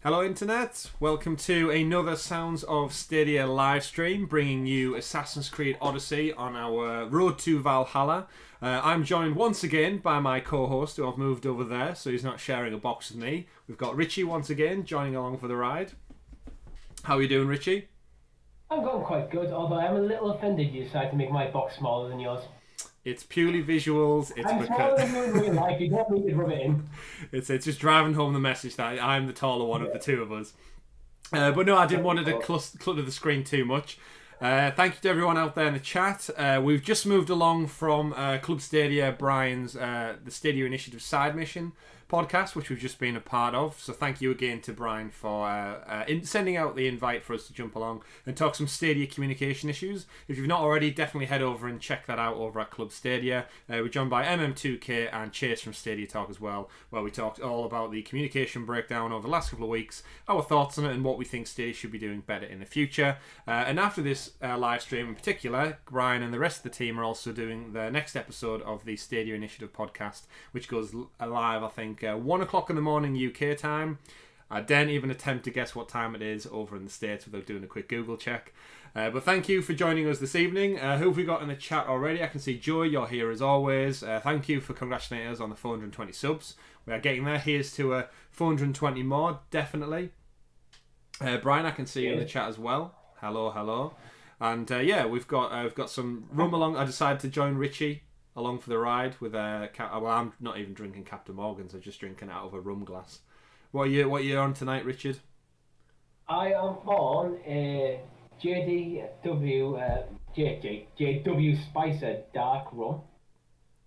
Hello Internet, welcome to another Sounds of Stadia live stream, bringing you Assassin's Creed Odyssey on our road to Valhalla. I'm joined once again by my co-host, who I've moved over there, so he's not sharing a box with me. We've got Richie once again, joining along for the ride. How are you doing, Richie? I'm going quite good, although I'm a little offended you decided to make my box smaller than yours. It's purely visuals. I'm smaller than you in real life, you don't need to rub it in. It's just driving home the message that I'm the taller one of the two of us. But no, I didn't want it to clutter the screen too much. Thank you to everyone out there in the chat. We've just moved along from Club Stadia, Brian's the Stadia Initiative side mission podcast, which we've just been a part of. So thank you again to Brian for sending out the invite for us to jump along and talk some Stadia communication issues. If you've not already, definitely head over and check that out over at Club Stadia. We're joined by MM2K and Chase from Stadia Talk as well, where we talked all about the communication breakdown over the last couple of weeks, our thoughts on it, and what we think Stadia should be doing better in the future. And after this live stream in particular, Brian and the rest of the team are also doing the next episode of the Stadia Initiative podcast, which goes live, I think, 1 o'clock in the morning UK time. I daren't even attempt to guess what time it is over in the States without doing a quick Google check. But thank you for joining us this evening. Who have we got in the chat already? I can see Joy, you're here as always. Thank you for congratulating us on the 420 subs. We are getting there. Here's to 420 more, definitely. Brian, I can see you in the chat as well. Hello, hello. And yeah, we've got some rum along. I decided to join Richie along for the ride with well, I'm not even drinking Captain Morgan's. I'm just drinking out of a rum glass. What are you on tonight, Richard? I am on a JW Spicer Dark Rum,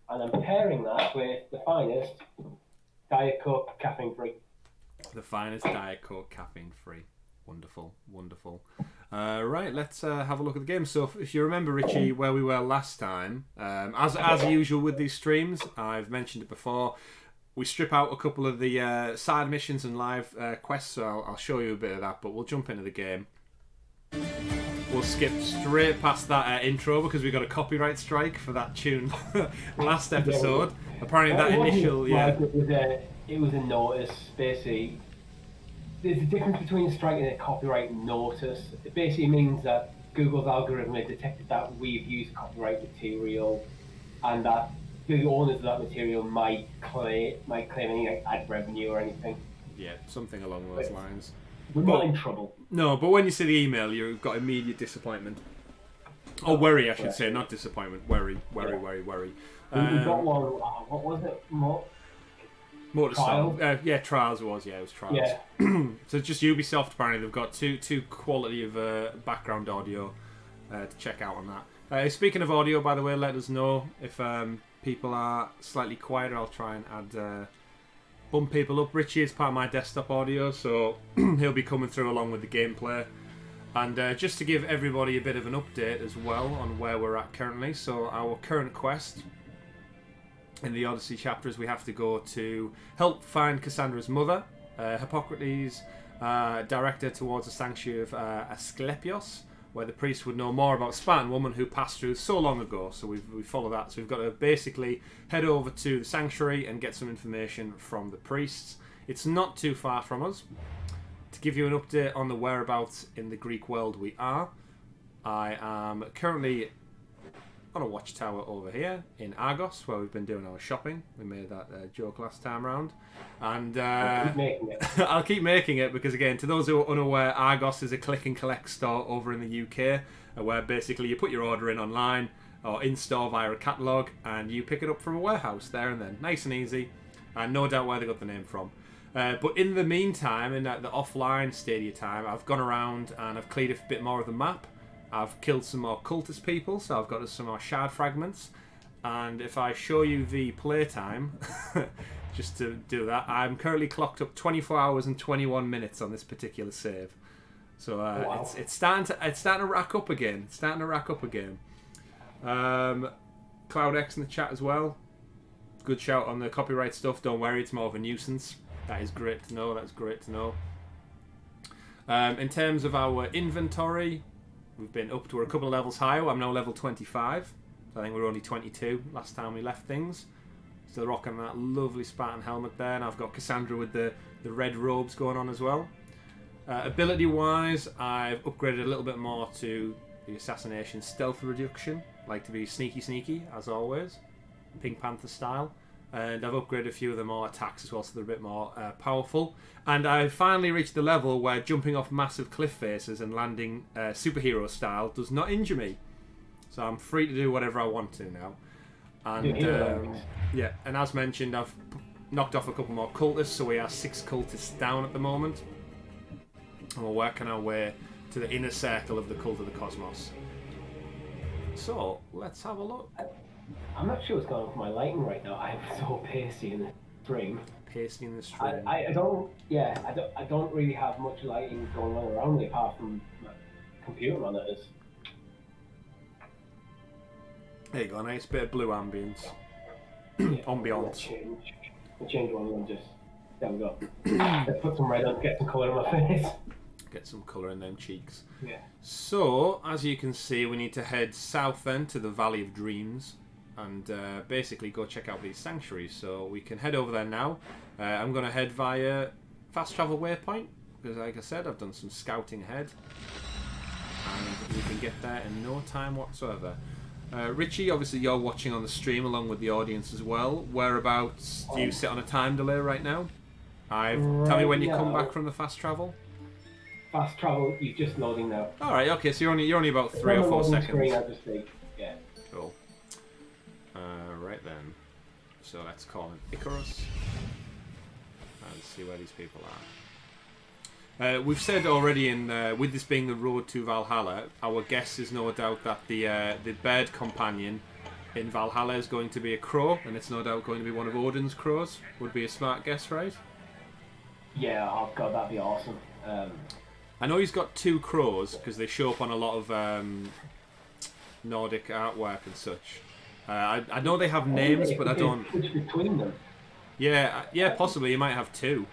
and I'm pairing that with the finest Diet Coke caffeine free. The finest Diet Coke caffeine free. Wonderful, wonderful. Right, let's have a look at the game. So, if you remember, Richie, where we were last time, as usual with these streams, I've mentioned it before. We strip out a couple of the side missions and live quests, so I'll show you a bit of that. But we'll jump into the game. We'll skip straight past that intro because we got a copyright strike for that tune last episode. Apparently, that initial it was a notice, basically. There's a difference between a strike and a copyright notice. It basically means that Google's algorithm has detected that we've used copyright material, and that the owners of that material might claim any ad revenue or anything. Yeah, something along those lines. We're not in trouble. No, but when you see the email, you've got immediate disappointment. Or worry, I should say, not disappointment. Worry. We got one. What was it? Trials? Trials was. Yeah, it was Trials. Yeah. So just Ubisoft, apparently they've got two quality of background audio to check out on that. Speaking of audio, by the way, let us know if people are slightly quieter. I'll try and add bump people up. Richie is part of my desktop audio, so he'll be coming through along with the gameplay. And just to give everybody a bit of an update as well on where we're at currently. So our current quest in the Odyssey chapters, we have to go to help find Kassandra's mother, Hippocrates, direct her towards the sanctuary of Asclepios, where the priest would know more about Spartan woman who passed through so long ago. So we follow that. So we've got to basically head over to the sanctuary and get some information from the priests. It's not too far from us. To give you an update on the whereabouts in the Greek world we are, I am currently on a watchtower over here in Argos, where we've been doing our shopping. We made that joke last time round, and I'll keep making it. I'll keep making it because, again, to those who are unaware, Argos is a click and collect store over in the UK, where basically you put your order in online or in store via a catalogue, and you pick it up from a warehouse there and then, nice and easy, and no doubt where they got the name from. But in the meantime, in the offline Stadia time, I've gone around and I've cleared a bit more of the map. I've killed some more cultist people, so I've got some more shard fragments. And if I show you the playtime, just to do that, I'm currently clocked up 24 hours and 21 minutes on this particular save. So wow. it's starting to rack up again. CloudX in the chat as well. Good shout on the copyright stuff. Don't worry, it's more of a nuisance. That is great to know. In terms of our inventory, we've been up to a couple of levels higher. I'm now level 25. So I think we were only 22 last time we left things. Still rocking that lovely Spartan helmet there. And I've got Kassandra with the red robes going on as well. Ability-wise, I've upgraded a little bit more to the assassination stealth reduction. Like to be sneaky, as always, Pink Panther style. And I've upgraded a few of the more attacks as well, so they're a bit more powerful. And I've finally reached the level where jumping off massive cliff faces and landing superhero style does not injure me. So I'm free to do whatever I want to now. And yeah, and as mentioned, I've knocked off a couple more cultists, so we are 6 cultists down at the moment. And we're working our way to the inner circle of the Cult of the Cosmos. So, let's have a look. I'm not sure what's going on with my lighting right now. I'm so pasty in the stream. Pasty in the stream. I don't really have much lighting going on around me apart from my computer monitors. There you go, nice bit of blue ambience. Yeah, Ambiance. We'll change one and just... There we go. Let's put some red on, get some colour in my face. Get some colour in them cheeks. Yeah. So, as you can see, we need to head south then to the Valley of Dreams and basically go check out these sanctuaries. So we can head over there now. I'm going to head via fast travel waypoint because, like I said, I've done some scouting ahead. And we can get there in no time whatsoever. Richie, obviously you're watching on the stream along with the audience as well. Whereabouts do you sit on a time delay right now? Tell me when you come back from the fast travel. Fast travel, you're just loading now. Alright, okay, so you're only about 3 or 4 seconds. Screen, I just think. Yeah. Cool. Right then. So let's call him Icarus. And see where these people are. We've said already, with this being the road to Valhalla, our guess is no doubt that the bird companion in Valhalla is going to be a crow, and it's no doubt going to be one of Odin's crows. Would be a smart guess, right? Yeah, oh god, that'd be awesome. I know he's got 2 crows because they show up on a lot of Nordic artwork and such. I know they have names, but I don't. Switch between them. Yeah, possibly. You might have 2.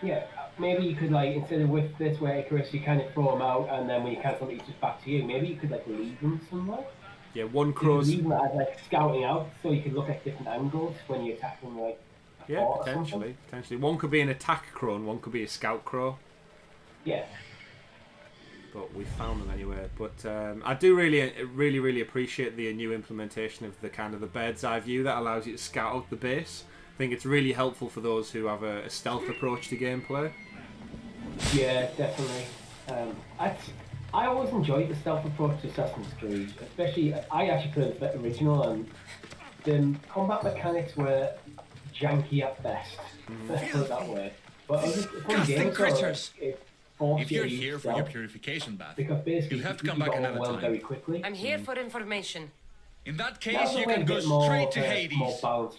Yeah, maybe you could like instead of with this way, Icarus, you kind of throw them out, and then when you cancel them, it's just back to you. Maybe you could like leave them somewhere. Yeah, one crow's. Leave them as like scouting out, so you can look at different angles when you attack them, like. Yeah, potentially. One could be an attack crow, and one could be a scout crow. Yeah. But we found them anyway. But I do really appreciate the new implementation of the kind of the bird's eye view that allows you to scout out the base. I think it's really helpful for those who have a stealth approach to gameplay. Yeah, definitely. I always enjoyed the stealth approach to Assassin's Creed, especially I actually played the original, and the combat mechanics were janky at best. Let's put it that way. But it was a fun game, creatures. So if you're here for your purification bath, because basically you have to come back another time. Very quickly. I'm here for information. In that case, you can go straight to Hades.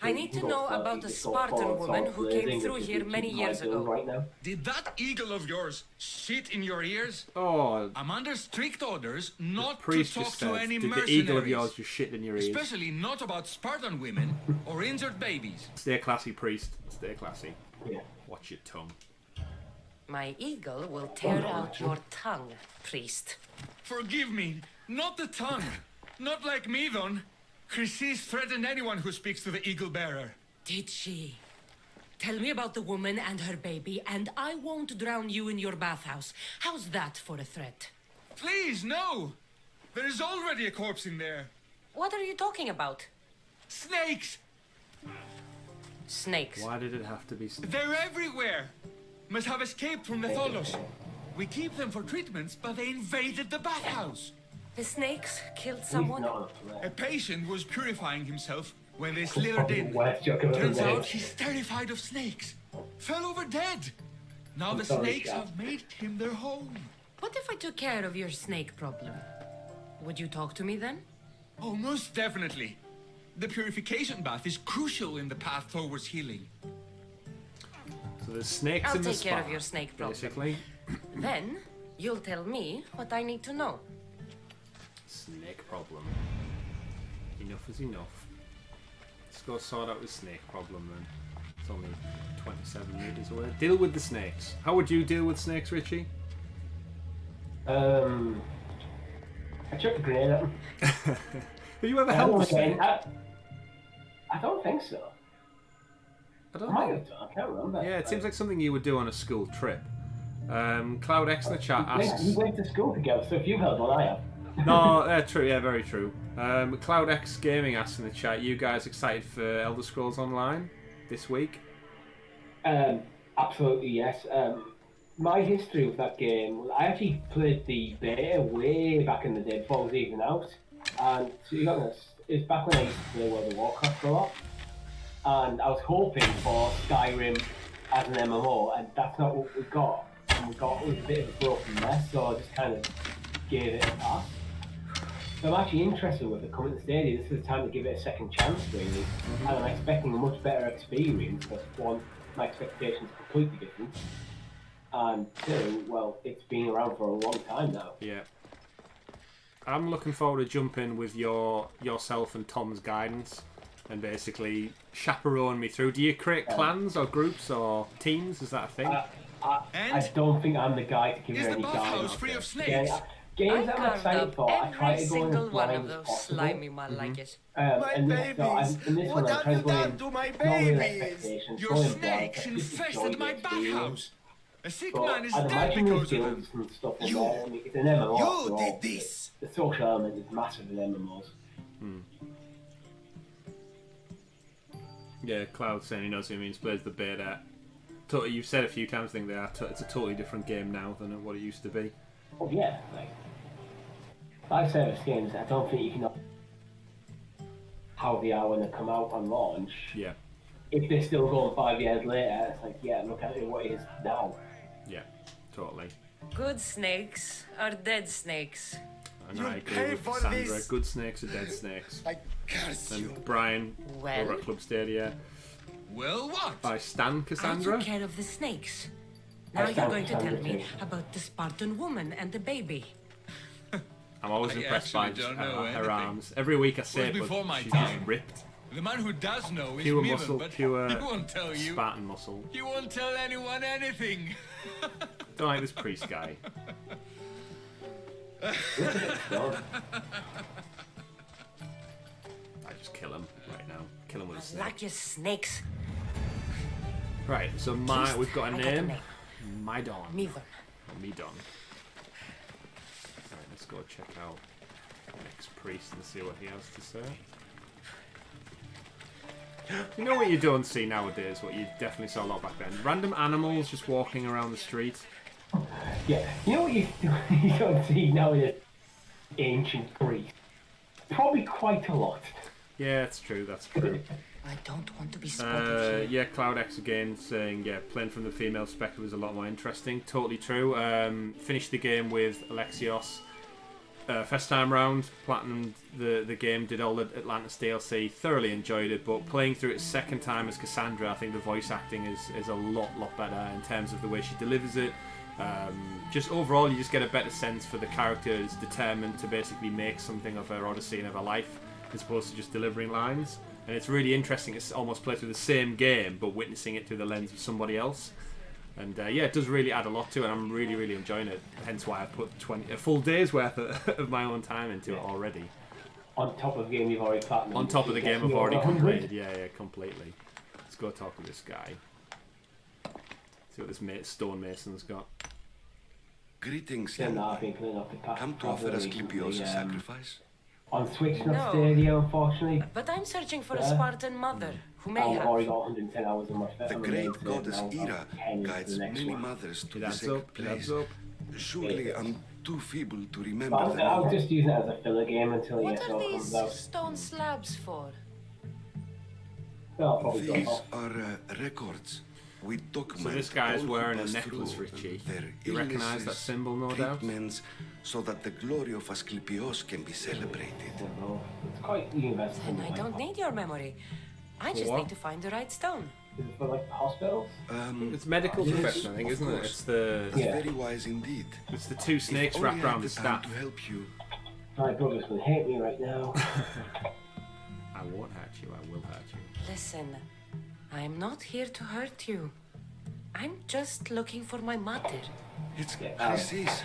I need to know about the Spartan woman who came through here many years ago. Right now. Did that eagle of yours shit in your ears? Oh, I'm under strict orders not to priest talk just to said, any did mercenaries. the eagle of yours just shit in your ears? Especially not about Spartan women or injured babies. Stay classy, priest. Stay classy. Yeah. Watch your tongue. My eagle will tear out your tongue, priest. Forgive me, not the tongue. Not like me, then. Chrysis threatened anyone who speaks to the eagle bearer. Did she? Tell me about the woman and her baby, and I won't drown you in your bathhouse. How's that for a threat? Please, no! There is already a corpse in there. What are you talking about? Snakes! Snakes. Why did it have to be snakes? They're everywhere! Must have escaped from the Tholos. We keep them for treatments, but they invaded the bathhouse. The snakes killed someone? A patient was purifying himself when they slithered in. Turns Turns out he's terrified of snakes. Fell over dead. Now the snakes have made him their home. What if I took care of your snake problem? Would you talk to me then? Oh, most definitely. The purification bath is crucial in the path towards healing. So there's snakes I'll in the take care spa, of your snake problem. basically. Then, you'll tell me what I need to know. Snake problem. Enough is enough. Let's go sort out the snake problem then. It's only 27 meters away. Deal with the snakes. How would you deal with snakes, Richie? I chucked a grenade at him. Have you ever helped a snake? I don't think so. I don't I might know. have done. I can't remember. Yeah, it seems like something you would do on a school trip. Cloud X in the chat asks. We went to school together, so if you've heard one, I have. No, true. Yeah, very true. Cloud X Gaming asks in the chat. You guys excited for Elder Scrolls Online this week? Absolutely yes. My history with that game, I actually played the beta way back in the day before it was even out. And to be honest, it's back when I used to play World of Warcraft a lot. And I was hoping for Skyrim as an MMO, and that's not what we got. And we got was a bit of a broken mess, so I just kind of gave it a pass. So I'm actually interested with it coming to Stadia. This is the time to give it a second chance, really. And I'm expecting a much better experience, because one, my expectations are completely different. And two, well, it's been around for a long time now. Yeah. I'm looking forward to jumping with yourself and Tom's guidance and basically chaperone me through. Do you create clans or groups or teams? Is that a thing? I don't think I'm the guy to give you any guidance. Free of snakes? Games that I'm excited for, I try to go in as one blind of as those possible. slimy motherfuckers. And this one, I'm trying to go in to my no real babies? expectations, Your go in blind, snakes just enjoy infested the my experience. bathhouse. A sick But man is I'd dead imagine there's because of guilds them. and stuff in there. I mean, it's an MMO after all. did this. The social element is massive in MMOs. Yeah, Cloud saying he knows what he means, plays the beta. You've said a few times, I think it's a totally different game now than what it used to be. Oh yeah, like live service games, I don't think you can know how they are when they come out on launch. Yeah, If they're still going 5 years later, it's like, yeah, look at it what it is now. yeah, totally. Good snakes are dead snakes. And You I agree pay with for Cassandra. this. Good snakes are dead snakes. I curse you. And Brian Well? over at Club Stadia. Well, what? By Stan I Cassandra. took care of the snakes. Now I you're found going to tell Cassandra me too. about the Spartan woman and the baby. I'm always I impressed by actually don't know her anything. arms. Every week I say Was it, before but my she's just time. ripped. The man who does know is Pure Milan, muscle, but pure he won't tell you. Spartan muscle. He won't tell anyone anything. Don't like this priest guy. So, I just kill him right now. Kill him with a snake. Like your snakes. Right, so we've got a I got name. a name. Midon. Midon. Midon. Alright, let's go check out the next priest and see what he has to say. You know what you don't see nowadays, what you definitely saw a lot back then? Random animals just walking around the street. yeah, you know what you don't see now in ancient Greece? Probably quite a lot. Yeah, that's true, that's true. I don't want to be spotted here. Yeah, CloudX again saying, yeah, playing from the female perspective was a lot more interesting. Totally true. Finished the game with Alexios. First time round, platinumed the game, did all the Atlantis DLC, thoroughly enjoyed it, but playing through it second time as Cassandra, I think the voice acting is a lot better in terms of the way she delivers it. Just overall, you just get a better sense for the character is determined to basically make something of her Odyssey and of her life, as opposed to just delivering lines. And it's really interesting, it's almost play through the same game, but witnessing it through the lens of somebody else. And yeah, it does really add a lot to it. I'm really enjoying it. Hence why I've put a full day's worth of my own time into it already. On top of the game you've already platinumed. On top of the game I've already completed. Yeah, completely. Let's go talk to this guy. See what this stonemason's got. Greetings, Yeah, young no, I've boy. been cleaning up the path. Come to offer Asclepios a sacrifice? On Switch, No. not Stadia, unfortunately. But I'm searching for a Yeah. Spartan mother who may I've already have. got 110 hours on my The on great main save, goddess and I'll Ira 10 into guides the next many one. mothers to It the adds sacred up, it adds place. up. Surely I'm too feeble to remember I'll them all. just use it as a filler game until What ESO are comes these out. stone slabs for? I'll probably drop These off. are records. We document So this guy's all who wearing a pass necklace, through, Richie. their You recognise that illnesses, symbol, no doubt? treatments, so that the glory of Asclepios can be celebrated. I don't know. It's quite universal. Then I don't need your memory. I just what? need to find the right stone. Is it for like hospitals? It's medical Yes, profession, I think, of isn't it? course. It's the Yeah. Very wise indeed. two snakes If wrapped only I around had the the time staff. to help you. My brothers will hate me right now. I won't hurt you. I will hurt you. Listen, I'm not here to hurt you. I'm just looking for my mother. It's Yeah, Chrysis.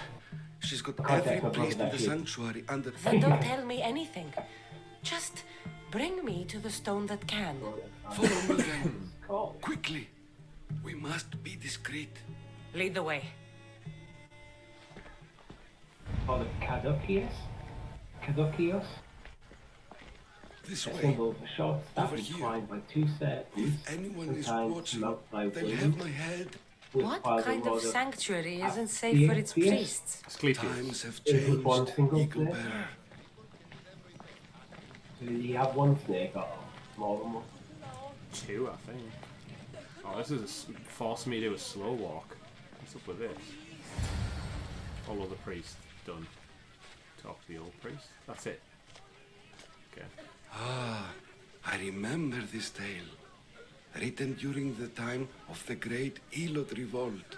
She's got Contact every my priest in brother, the that sanctuary under... Then don't tell me anything. Just bring me to the stone that can. Follow me then. Cool. Quickly. We must be discreet. Lead the way. called a caduceus. Caduceus. This A way. symbol of a short staff Over here. inclined by two circles, If anyone is sometimes watching, mounted by they'll wings, have my head. with What piles kind of rods sanctuary Ah, isn't safe for its Theus? priests? Asclepius. Times have Is it one changed, single Eagle snake? Bearer. So did he have one snake or more than one? 2, I think. Oh, this is forcing me to do a slow walk. What's up with this? Follow the priest. Done. Talk to the old priest. That's it. Okay. Ah, I remember this tale. Written during the time of the great Elot revolt.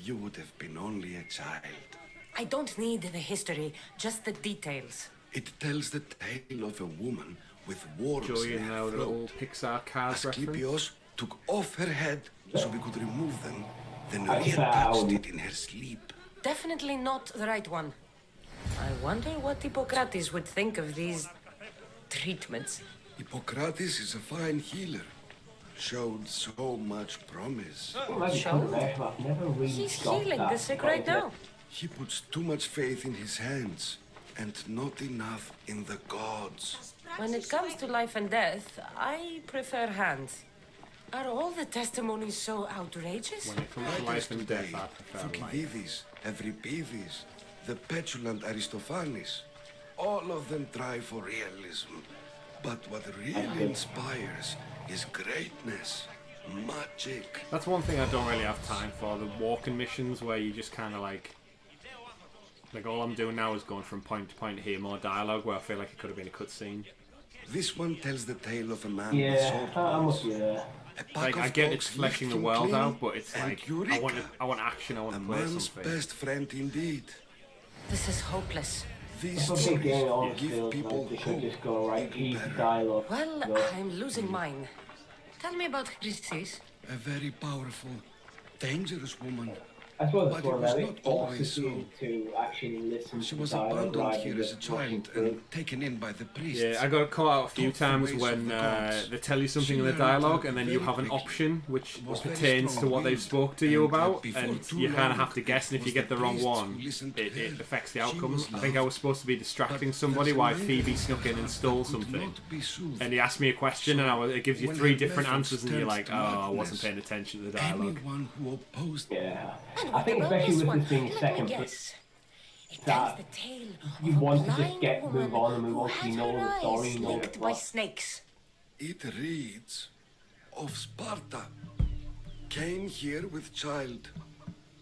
You would have been only a child. I don't need the history, just the details. It tells the tale of a woman with worms Enjoying in her now the little throat. Pixar Cars reference. Asclepius took off her head so we could remove them. Then I reattached found- it in her sleep. Definitely not the right one. I wonder what Hippocrates would think of these treatments. Hippocrates is a fine healer. Showed so much promise. Maybe Sure. controversial, I've never really He's got healing that the sick right concept. now. He puts too much faith in his hands and not enough in the gods. When it comes to life and death, I prefer hands. Are all the testimonies so outrageous? When it comes to life and death, I prefer life. Thucydides, Euripides, the petulant Aristophanes, all of them try for realism. But what really inspires is greatness, magic. That's one thing I don't really have time for, the walking missions where you just kind of like all I'm doing now is going from point to point to hear more dialogue where I feel like it could have been a cutscene. This one tells the tale of a man with Yeah, sword I'm wounds. with you there. A pack Like of I get dogs it's fleshing the licked him world clean, out, but it's and like Eureka, I want action, I want a to play man's something. best friend indeed. This is hopeless. These That's what big game stories always give feels people like. They should hope. just go, right, Eagle easy Bearer. dialogue. Well, Go. I'm losing mine. Tell me about Chrysis. A very powerful, dangerous woman. I suppose But it's it one was that not it forces always you to actually listen She to was the dialogue abandoned rather here than as a just rushing child through. and taken in by the priests. Yeah, I got caught out a few Taught the times ways when of the gods. they tell you something She in the learned dialogue that and then you very have an quickly. option which Was very pertains to what strong-willed, they've spoke to you and that about, before and too you kind of long, have to guess, and it if you was get the the wrong priests one, who listened to it her. affects the She outcome. was I think I loved. was supposed to be distracting But somebody there's a while man Phoebe snuck in and that stole could something. not be soothed. And he asked me a question, and it gives you When 3 her different methods answers, and you're turned like, to oh, I wasn't madness. paying attention to the dialogue. Anyone who opposed Yeah. And I what think about especially this with one? this being Let me second, guess. It that tells the tale you of a want to just blind get woman move on and move who on, so had you know her the story, eyes you know the licked by plot. snakes. it reads of Sparta. Came here with child,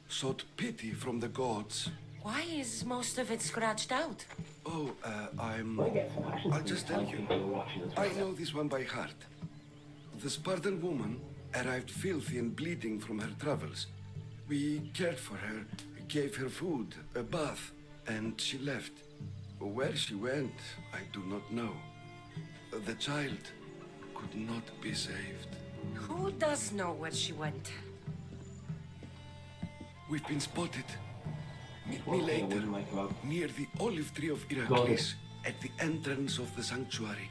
sought pity from the gods. Why is most of it scratched out? Oh, I'm... Might get some action I'll scenes just tell from you. people who are watching as I well. know this one by heart. The Spartan woman arrived filthy and bleeding from her travels. We cared for her, gave her food, a bath, and she left. Where she went, I do not know. The child could not be saved. Who does know where she went? We've been spotted. Meet me One thing I later, wouldn't like about near the olive tree of Heracles, at the entrance of the sanctuary.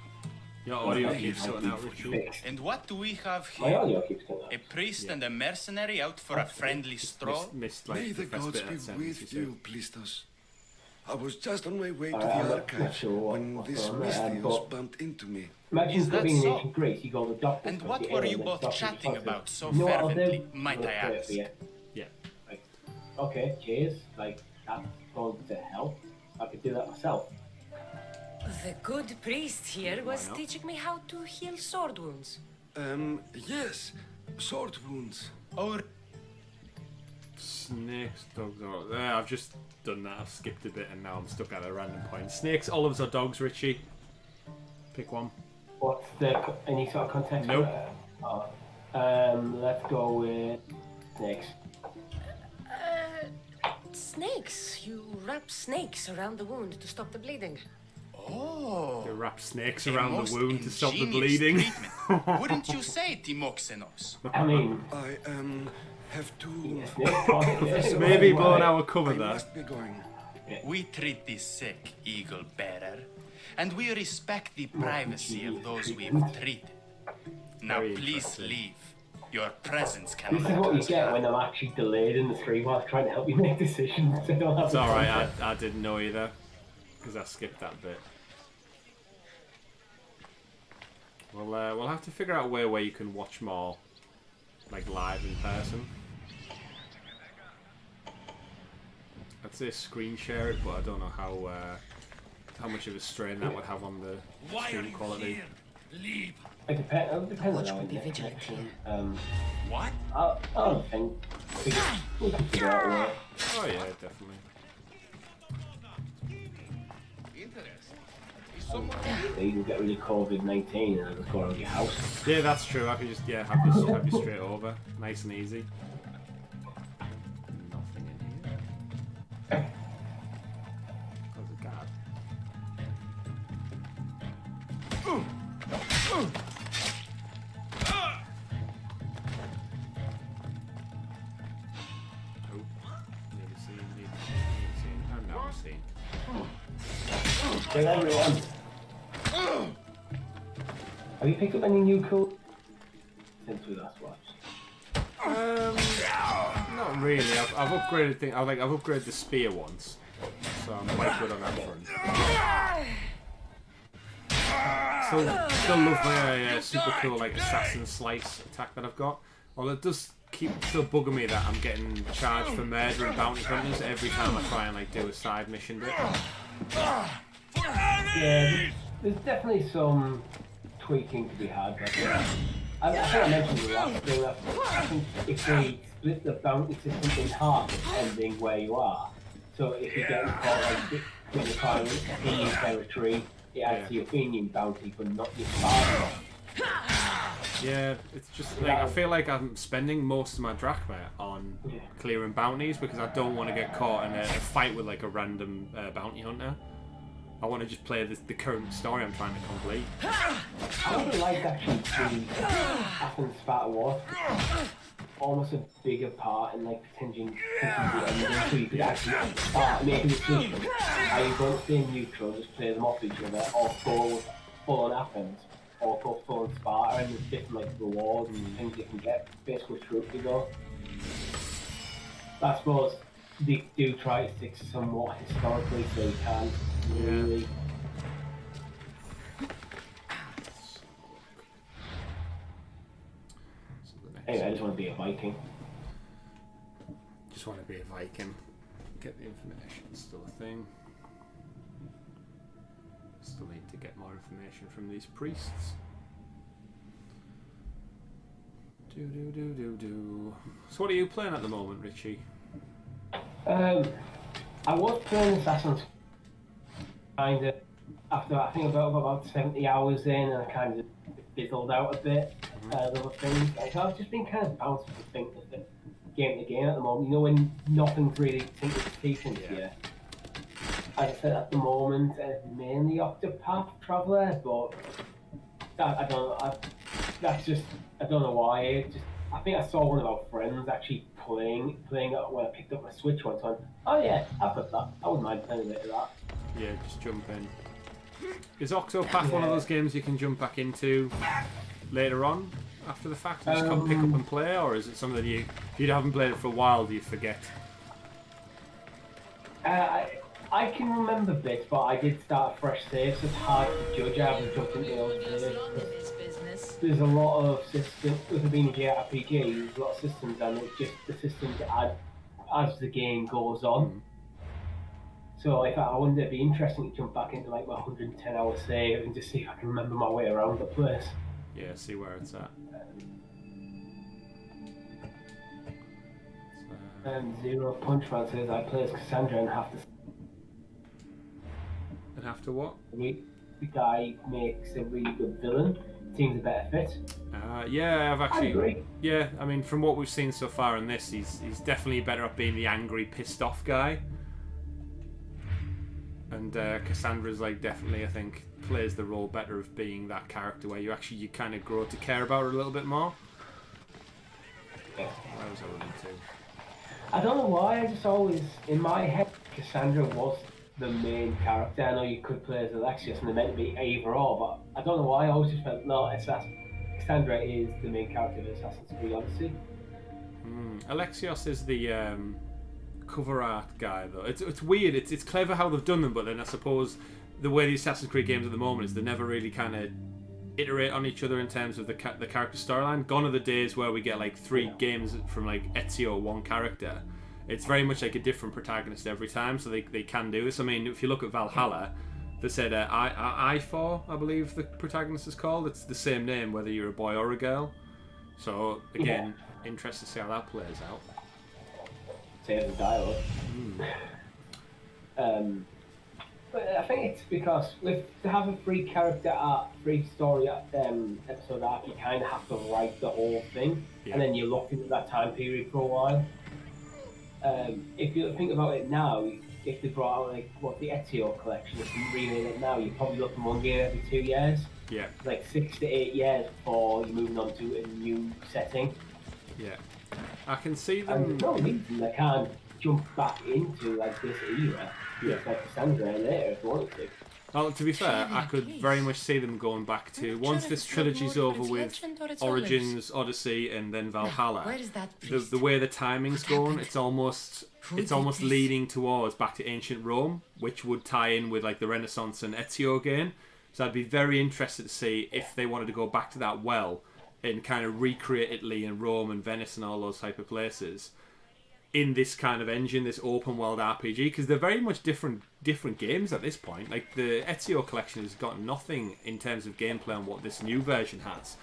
Your audio Okay. keeps cutting out, Richie. fixed. And what do we have My here? audio keeps going A up. priest and a mercenary out for a friendly stroll? Missed May like the the first gods bit of be that sentence with you you, Plistos. I was just on my way to I'm the not archives sure when what's this going on there, Mystios but- bumped into me. Imagine Is that being in so? ancient Greece, you go to the doctor. And because what you're were ill, you and the both doctor's chatting like, about so "You know what I'll do? fervently, might I'm gonna I pray ask?" for you." Yeah. Like, okay, cheers. Like, that's going to help. I could do that myself. The good priest here was not? teaching me how to heal sword wounds. Yes, sword wounds. Oh, Snakes, dogs, or I've just done that. I've skipped a bit, and now I'm stuck at a random point. Snakes, olives, or dogs, Richie? Pick one. What's the any sort of context? Nope. Let's go with snakes. Snakes. You wrap snakes around the wound to stop the bleeding. They wrap snakes a around the most wound to stop the ingenious bleeding. treatment. Wouldn't you say, Timoxenos? I mean, I have to. snake. Maybe blown our cover I there. must be going. We treat the sick, Eagle Bearer, and we respect the privacy of those we've treated. Now Very please interesting. leave. Your presence This can is let what you us get have. when I'm actually delayed in the stream while I'm trying to help you make decisions. I don't have It's the alright, context. I didn't know either. Because I skipped that bit. Well, we'll have to figure out a way where you can watch more, like, live in person. I'd say screen share it, but I don't know how much of a strain that would have on the stream quality. It depends on how Be it vigilant gets. here. What? I don't think we can figure out a way. Oh yeah, definitely. You can get rid of COVID-19 and just go around your house. Yeah, that's true. I could just have you straight over, nice and easy. Nothing in here. There's a guard. Oh, need to see. Oh, now I'm seeing. Hey everyone! Have you picked up any new cool since we last watched? Not really. I've upgraded things. I've upgraded the spear once, so I'm quite good on that front. Still love my super cool like assassin slice attack that I've got. Well, it does keep still bugging me that I'm getting charged for murdering bounty hunters every time I try and like do a side mission bit. Yeah, there's definitely some tweaking to be had. But I think I mentioned the last thing. I think if they split the bounty system in half, depending where you are. So if you're getting caught like in the kind of Athenian territory, it adds to your Athenian bounty, but not your Spartan. Yeah, it's just like I feel like I'm spending most of my drachma on clearing bounties because I don't want to get caught in a fight with like a random bounty hunter. I want to just play the current story I'm trying to complete. I would have liked actually the Athens Sparta War almost a bigger part in like potentially the ending, so you could actually start making a decision. Are you going to stay neutral, just play them off each other, or go full on Athens, or go full on Sparta, and there's different like rewards and things you can get, basically trophy though. I suppose they do try to stick somewhat historically, so you can really. Anyway, I just want to be a Viking. Just want to be a Viking. Get the information. Still a thing. Still need to get more information from these priests. Do. So what are you playing at the moment, Richie? I was playing Assassin's kind of after I think about 70 hours in, and I kind of fizzled out a bit. Other things. So I've just been kind of bouncing from game to game at the moment. You know, when nothing's really sinking its teeth into you. As I said, at the moment, mainly Octopath Traveler, but that, I don't know. That's just I don't know why. I think I saw one of our friends actually playing it when I picked up my Switch one time. Oh yeah, I've got that. I wouldn't mind playing a bit of that. Yeah, just jump in. Is Octopath one of those games you can jump back into later on after the fact and just come pick up and play, or is it something that if you haven't played it for a while, do you forget? I can remember bits, but I did start a fresh save, so it's hard to judge. I haven't jumped into the old saves. There's a lot of systems, with it being a JRPG, there's a lot of systems, and it's just the systems add as the game goes on. So I wouldn't it be interesting to jump back into like my 110 hour save and just see if I can remember my way around the place. Yeah, see where it's at. Zero Punch Man says I play as Kassandra and have to. And after what? The guy makes a really good villain. Seems a better fit. Yeah, I've actually. I agree. Yeah, I mean, from what we've seen so far in this, he's definitely better at being the angry, pissed off guy. And Kassandra's like definitely, I think, plays the role better of being that character where you kind of grow to care about her a little bit more. Yeah. Where was I running to? I don't know why. I just always in my head Kassandra was the main character. I know you could play as Alexius and they're meant to be either or, but I don't know why I always just felt no, it's that Kassandra is the main character of Assassin's Creed Odyssey. Alexios is the cover art guy, though. It's weird. It's clever how they've done them, but then I suppose the way the Assassin's Creed games at the moment is they never really kind of iterate on each other in terms of the character storyline. Gone are the days where we get like 3 games from like Ezio, one character. It's very much like a different protagonist every time, so they can do this. I mean, if you look at Valhalla, they said I4, I believe the protagonist is called. It's the same name whether you're a boy or a girl. So again, interested to see how that plays out. Same as dialogue. But I think it's because to have a free character arc, free story episode arc, you kind of have to write the whole thing, and then you're locked into that time period for a while. If you think about it now, if they brought out the Ezio collection, if you remake it now, you're probably looking one game every 2 years. Yeah. Like 6 to 8 years before you're moving on to a new setting. Yeah. I can see them. And there's no reason they can't jump back into like this era. Like Kassandra later if they wanted to. Well, to be fair, I could very much see them going back to once this trilogy's over with Origins, Odyssey, and then Valhalla. The way the timing's going, it's almost leading towards back to ancient Rome, which would tie in with like the Renaissance and Ezio again. So I'd be very interested to see if they wanted to go back to that well and kind of recreate Italy and Rome and Venice and all those type of places in this kind of engine, this open world RPG, because they're very much different games at this point. Like the Ezio collection has got nothing in terms of gameplay on what this new version has.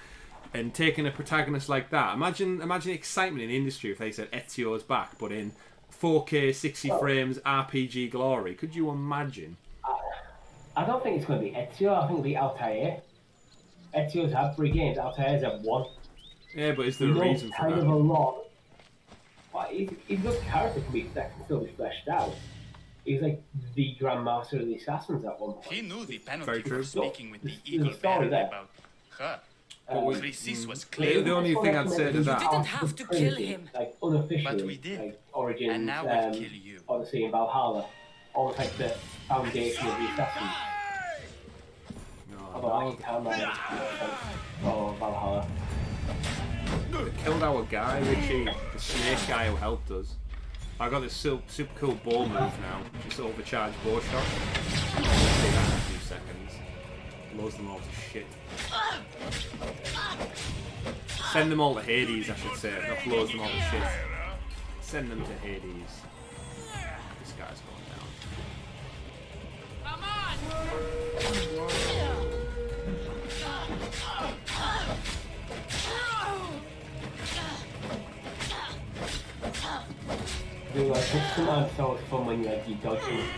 And taking a protagonist like that, imagine the excitement in the industry if they said Ezio's back, but in 4K, 60 frames, RPG glory. Could you imagine? I don't think it's going to be Ezio. I think it'll be Altair. Ezio's had 3 games. Altair's had 1. Yeah, but is there a reason for that? Kind of a lot. Well, he's a good character that can still be fleshed out. He's like the Grandmaster of the Assassins at one point. He knew the penalty for speaking with the There's a Eagle story Bearer there. about her. Chris was The clear, only thing I'd say to You that, didn't have to kill him. Like unofficially, But we did. like Origins, and now we'll kill you. Odyssey and Valhalla, almost like the foundation of the Assassins. Although I can't remember for Valhalla. they killed our guy, Richie, the snake guy who helped us. I got this super cool bow move now, just overcharged bow shot. I'll see that in a few seconds. Blows them all to shit. Send them all to Hades, I should say, not blows them all to shit. Send them to Hades. This guy's going down. Dude, like, sometimes it's always fun when you dodge them.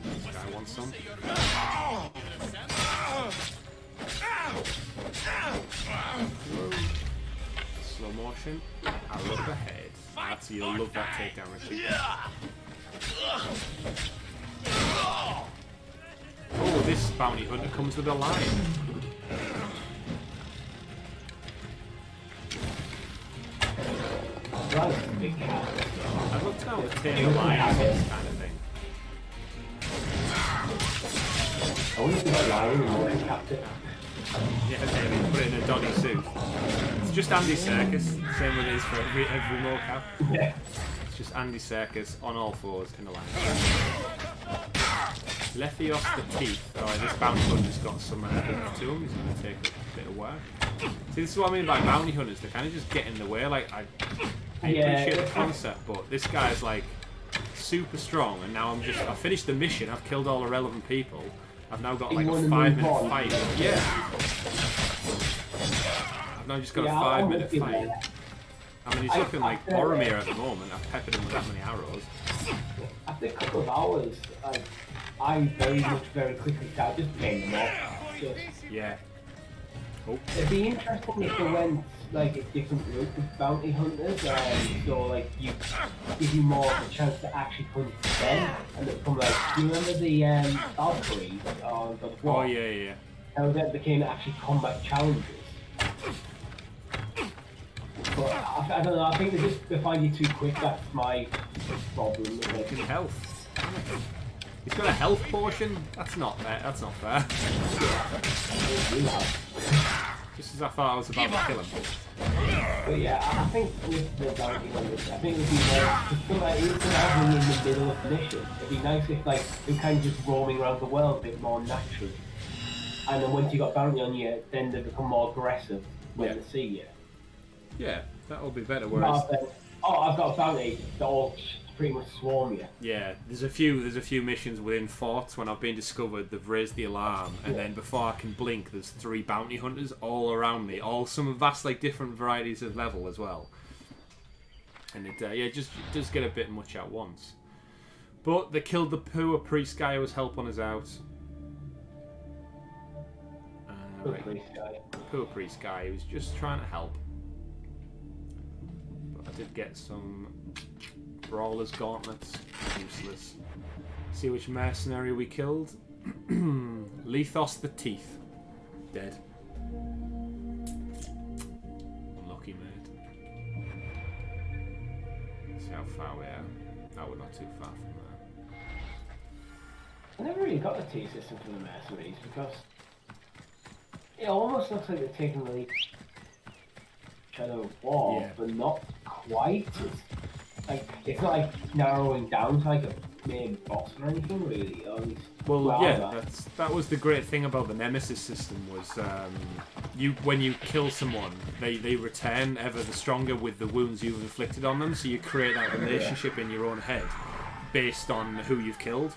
This guy wants some. Slow motion. I love the head. You'll love that takedown, Richie. Oh, this bounty hunter comes with a lion. Big cat. I'd love to know how to tame a lion, this kind of thing. I wonder if that lion in motion capture. Yeah, maybe put it in a Donny suit. It's just Andy Serkis, same with it is for every mocap. Yeah. It's just Andy Serkis on all fours in the line. Lethios the teeth. Alright, this bounty hunter's got some to him. He's going to take a bit of work. See, this is what I mean by bounty hunters. They kind of just get in the way. Like, I appreciate the concept, but this guy's like super strong, and now I finished the mission. I've killed all the relevant people. I've now got like a 5-minute fight. Yeah. I've now just got a 5-minute fight. I mean, he's looking like Boromir at the moment. I've peppered him with that many arrows. After a couple of hours, I very quickly started just paying them off. Yeah. Oh. It'd be interesting if they went like a different route with bounty hunters, so like you give you more of a chance to actually hunt them, and it become like, do you remember the Valkyries on God of War? Oh yeah. How that became actually combat challenges. But I don't know. I think they find you too quick. That's my problem. Fucking health. He's got a health potion. That's not fair. That's not fair. Just as I thought I was about to kill him. But yeah, I think with the bounty hunters, I think it would be nice to feel like even having in the middle of the mission. It'd be nice if like we kind of just roaming around the world a bit more naturally. And then once you got bounty on you, then they become more aggressive when they see you. Yeah, that'll be better. Whereas, oh, I've got a bounty. They'll all pretty much swarm you. yeah, there's a few missions within forts when I've been discovered. They've raised the alarm, and then before I can blink, there's 3 bounty hunters all around me, all some vast like different varieties of level as well. And it just does get a bit much at once. But they killed the poor priest guy who was helping us out. Poor priest guy who was just trying to help. But I did get some brawler's gauntlets. Useless. See which mercenary we killed. Lethos the Teeth. Dead. Unlucky, mate. See how far we are. No, we're not too far from there. I never really got the T system for the mercenaries because it almost looks like they're taking the lead Shadow of War, but not quite. It's not like narrowing down to like a main boss or anything really. Or at least, that was the great thing about the Nemesis system was when you kill someone, they return ever the stronger with the wounds you've inflicted on them. So you create that relationship in your own head based on who you've killed.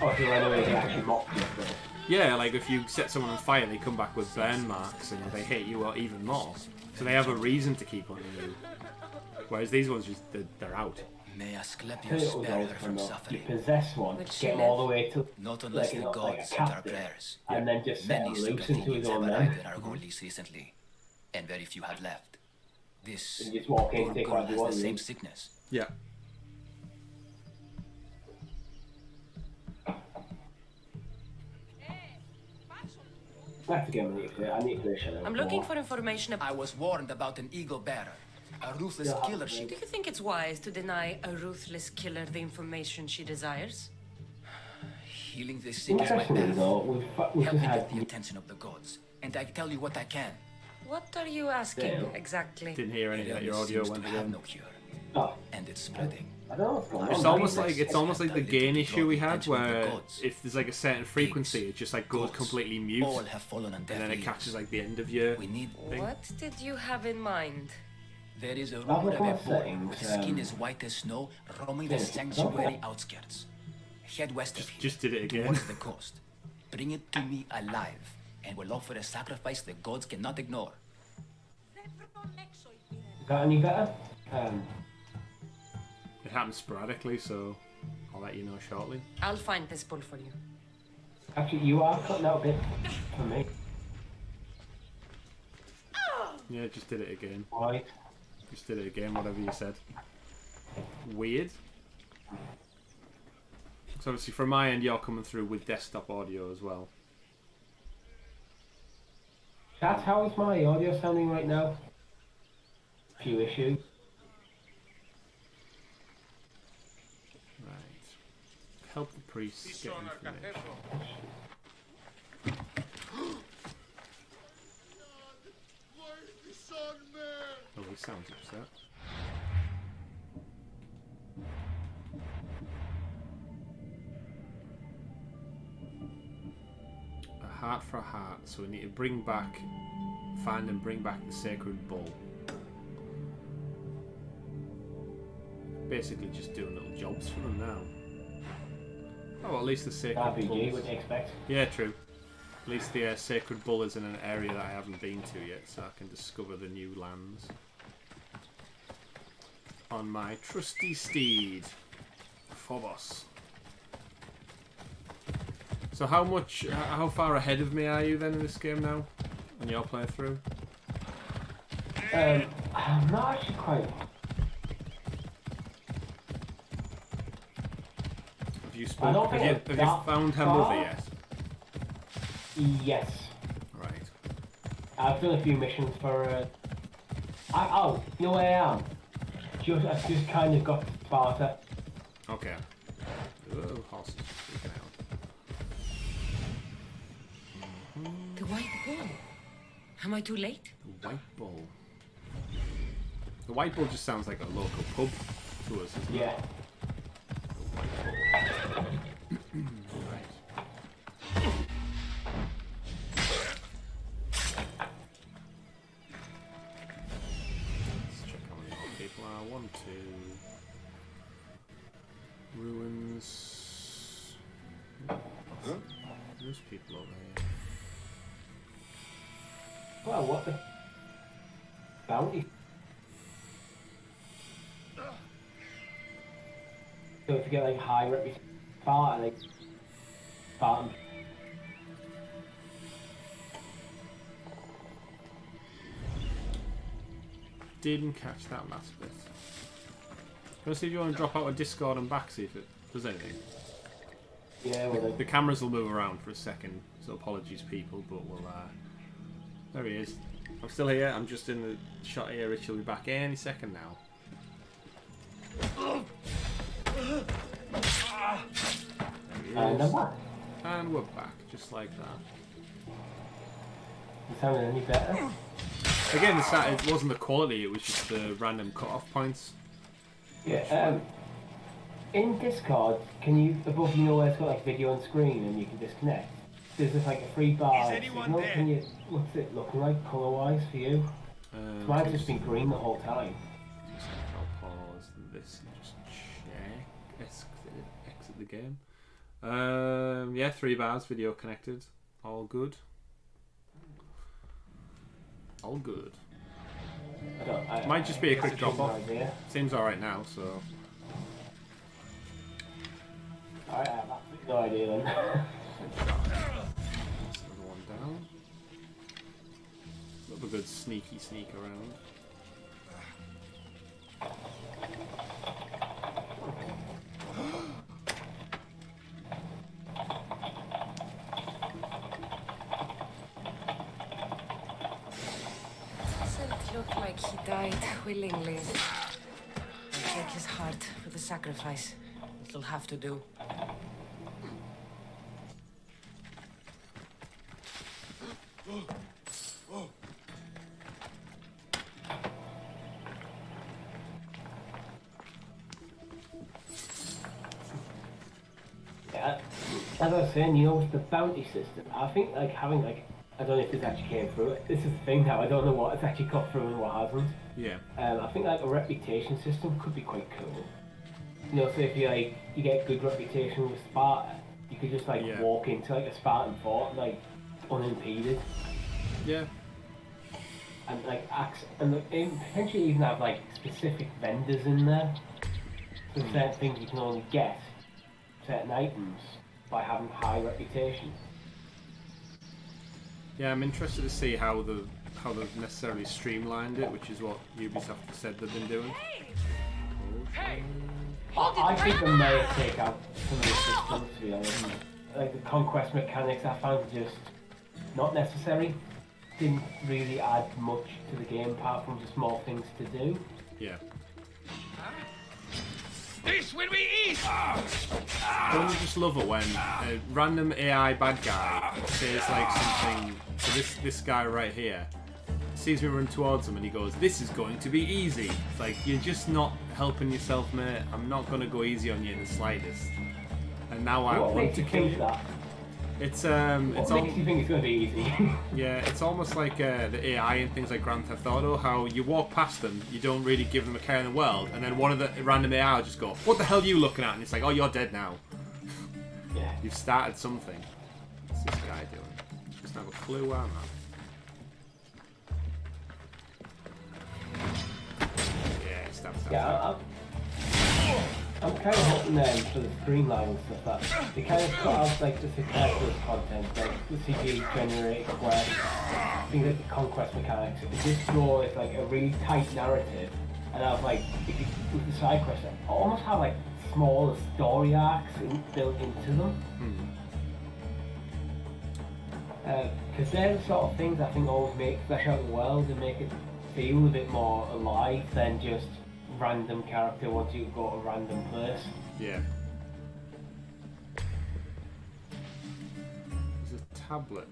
Oh, so right away they actually mock you. Yeah, like if you set someone on fire, they come back with burn marks and they hate you even more. So they have a reason to keep hunting you. Whereas these ones just they're out. May Asclepius spare her from You suffering. possess one, get them all the way to Not unless the gods sent our prayers. and then just set Many them loose into his Spartanians have own arrived men. in Argolis recently, and very few have left. This And you just walk in, poor take girl what you has want, the same leave. sickness. Yeah. I have to get me I need to clear Shadow. I'm looking for information about... I was warned about an eagle bearer, a ruthless killer she Do you think it's wise to deny a ruthless killer the information she desires? healing the sick is my Interestingly path. though, we've Help just me had get the attention of the gods, and I tell you what I can. What are you asking exactly? Didn't hear any of that. Your Illness audio seems went to have again. no cure, oh, and it's spreading. I don't know what's going on. It's almost like the gain issue we had, where if there's like a certain frequency, it just like goes completely mute, All have fallen on deaf and then it ears. catches like the end of your We need. thing. What did you have in mind? There is a I've rumor of a got boy settings, with skin as white as snow roaming the sanctuary outskirts. Head west of here, Just did it again. towards the coast. Bring it to me alive, and we'll offer a sacrifice the gods cannot ignore. Is that any better? It happens sporadically, so I'll let you know shortly. I'll find this bull for you. Actually, you are cutting out a bit for me. Yeah, just did it again. Right. Just did it again, whatever you said. Weird. So obviously from my end, you're coming through with desktop audio as well. Chat, how is my audio sounding right now? Few issues. Right. Help the priests get information. Oh, he sounds upset. A heart for a heart, so we need to find and bring back the sacred bull. Basically just doing little jobs for them now. Oh, well, at least the sacred bull. RPG would expect. Yeah, true. At least the sacred bull is in an area that I haven't been to yet, so I can discover the new lands. On my trusty steed, Phobos. So how far ahead of me are you then in this game now? On your playthrough? I'm not actually quite. Have you I don't think have you found her mother yet? Yes. Right. I've done a few missions for. You know where I am? I've just kind of got to Sparta. Okay. Oh, horses. white bull. Am I too late? The White Bull. The White Bull just sounds like a local pub to us, doesn't it? Yeah. Right. Let's check how many more people are. 1, 2. Ruins. There's people over here. Well, what the bounty? So if you get like high reputation, Sparta, like Spartan. Didn't catch that last bit. Let's see if you want to drop out of Discord and back, see if it does anything. Yeah, well, The cameras will move around for a second, so apologies, people, but we'll. There he is. I'm still here. I'm just in the shot here. Rich will be back any second now. There he and is. I'm back. And we're back, just like that. You sounding any better? Again, it wasn't the quality, it was just the random cut-off points. Yeah, in Discord, can you, above you know where it's got like video on screen and you can disconnect? There's just like a free bar. Is anyone signal. there? Can you, what's it looking like colour-wise for you? Mine's just been green the whole time. I'll pause this and just check. Exit the game. Yeah, 3 bars, video connected. All good. All good. Might just be a quick drop off. Seems alright now, so. Alright, I have absolutely no idea then. That's another one down. Love a good sneaky sneak around. Doesn't look like he died willingly. I'll break his heart for the sacrifice. It'll have to do. Yeah, as I was saying, you know, with the bounty system, I think like having like, I don't know if this actually came through. This is the thing now, I don't know what has actually got through and what hasn't. Yeah. I think like a reputation system could be quite cool. You know, so if you like, you get good reputation with Sparta, you could just like walk into like a Spartan fort like unimpeded. Yeah. And like and potentially even have like specific vendors in there. So certain things you can only get certain items by having high reputation. Yeah, I'm interested to see how they've necessarily streamlined it, which is what Ubisoft said they've been doing. Hey! I think they may take out some of the systems, to be honest. Like the conquest mechanics, I found just not necessary. Didn't really add much to the game apart from just more things to do. Yeah. This will be easy! Don't you just love it when a random AI bad guy says like something to this guy right here, sees me run towards him and he goes, "This is going to be easy." It's like, you're just not helping yourself, mate. I'm not going to go easy on you in the slightest. And now I What want makes to you kill think you. that? It's What makes you think it's going to be easy? yeah, it's almost like the AI in things like Grand Theft Auto, how you walk past them, you don't really give them a care in the world, and then one of the random AI will just go, "What the hell are you looking at?" And it's like, "Oh, you're dead now." Yeah. You've started something. What's this guy doing? Doesn't have a clue where I'm at. Yeah, stab. Yeah, I'm kind of hoping for the streamline and stuff that they kind of cut out like the superfluous content, like the CG generated quests, things like the conquest mechanics. It just draw is like a really tight narrative, and I was like, if you, with the side quests, I almost have like smaller story arcs built into them. Because they're the sort of things I think always make flesh out the world and make it feel a bit more alive than just random character wants you to go to a random place. Yeah. There's a tablet.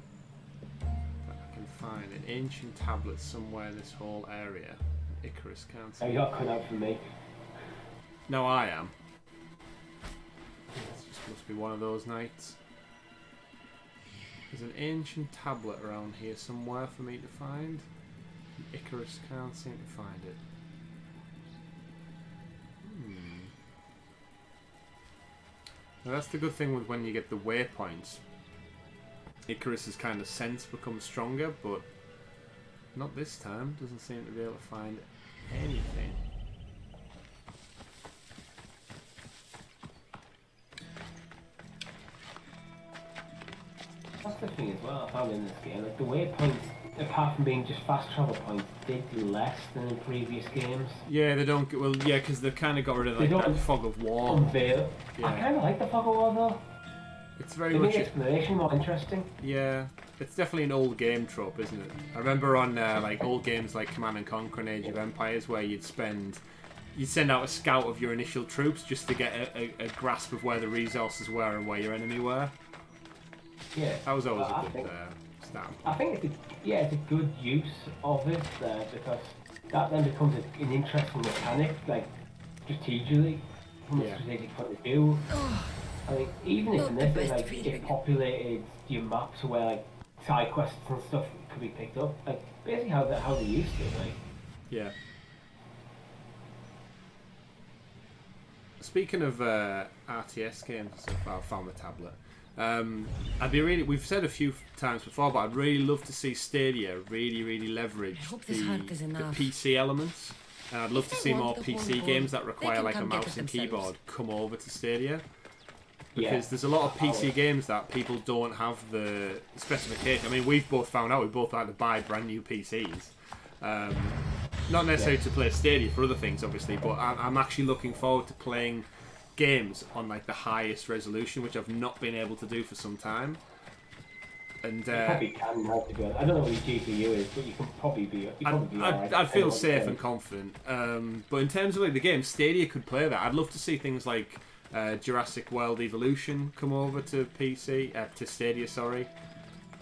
find an ancient tablet somewhere in this whole area. Icarus can't see. You got cut out from me. No, I am. This just must be one of those nights. There's an ancient tablet around here somewhere for me to find. Icarus can't seem to find it. Now that's the good thing with when you get the waypoints. Icarus's kind of sense becomes stronger, but not this time. Doesn't seem to be able to find anything. That's the thing as well I found in this game. Like the waypoints, apart from being just fast travel points, did less than in previous games. Yeah, they don't get, well, yeah, because they've kind of got rid of like that fog of war. Unveil. Yeah. I kind of like the fog of war though. It's very They much make the explanation more interesting. yeah. It's definitely an old game trope, isn't it? I remember on like old games like Command and Conquer and Age of Empires, where you'd send out a scout of your initial troops just to get a grasp of where the resources were and where your enemy were. Yeah. That was always I a good think, stamp. I think it's a good use of it there because that then becomes an interesting mechanic, like strategically, from a strategic point of view. I mean, even if in this, like, it populated your map to where like side quests and stuff could be picked up, like basically how they used to, like. Yeah. Speaking of RTS games, so far I found the tablet. We've said a few times before, but I'd really love to see Stadia really leverage the PC elements. And I'd love to see more PC games that require like a mouse and keyboard come over to Stadia. Because there's a lot of PC games that people don't have the specification. I mean, we've both found out we both had to buy brand new PCs. Not necessarily to play Stadia for other things, obviously, but I'm actually looking forward to playing games on like the highest resolution, which I've not been able to do for some time. And you probably can now, to be honest. I don't know what your GPU is, but you can probably be. I'd feel safe and confident. But in terms of like the game, Stadia could play that. I'd love to see things like Jurassic World Evolution come over to PC, to Stadia, sorry.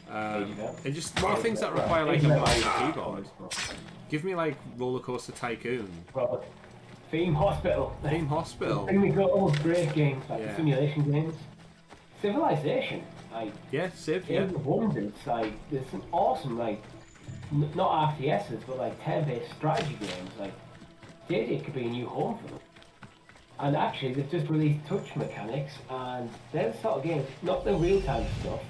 And just more things that require like a mouse and keyboard. Give me like Roller Coaster Tycoon. Theme Hospital. Theme Hospital. And we got all great games, like the simulation games. Civilization, like Civ, Games of Wonders, like there's some awesome like not RTSs but like turn-based strategy games. Like Stadia could be a new home for them. And actually, they've just released touch mechanics, and they're the sort of games, not the real-time stuff,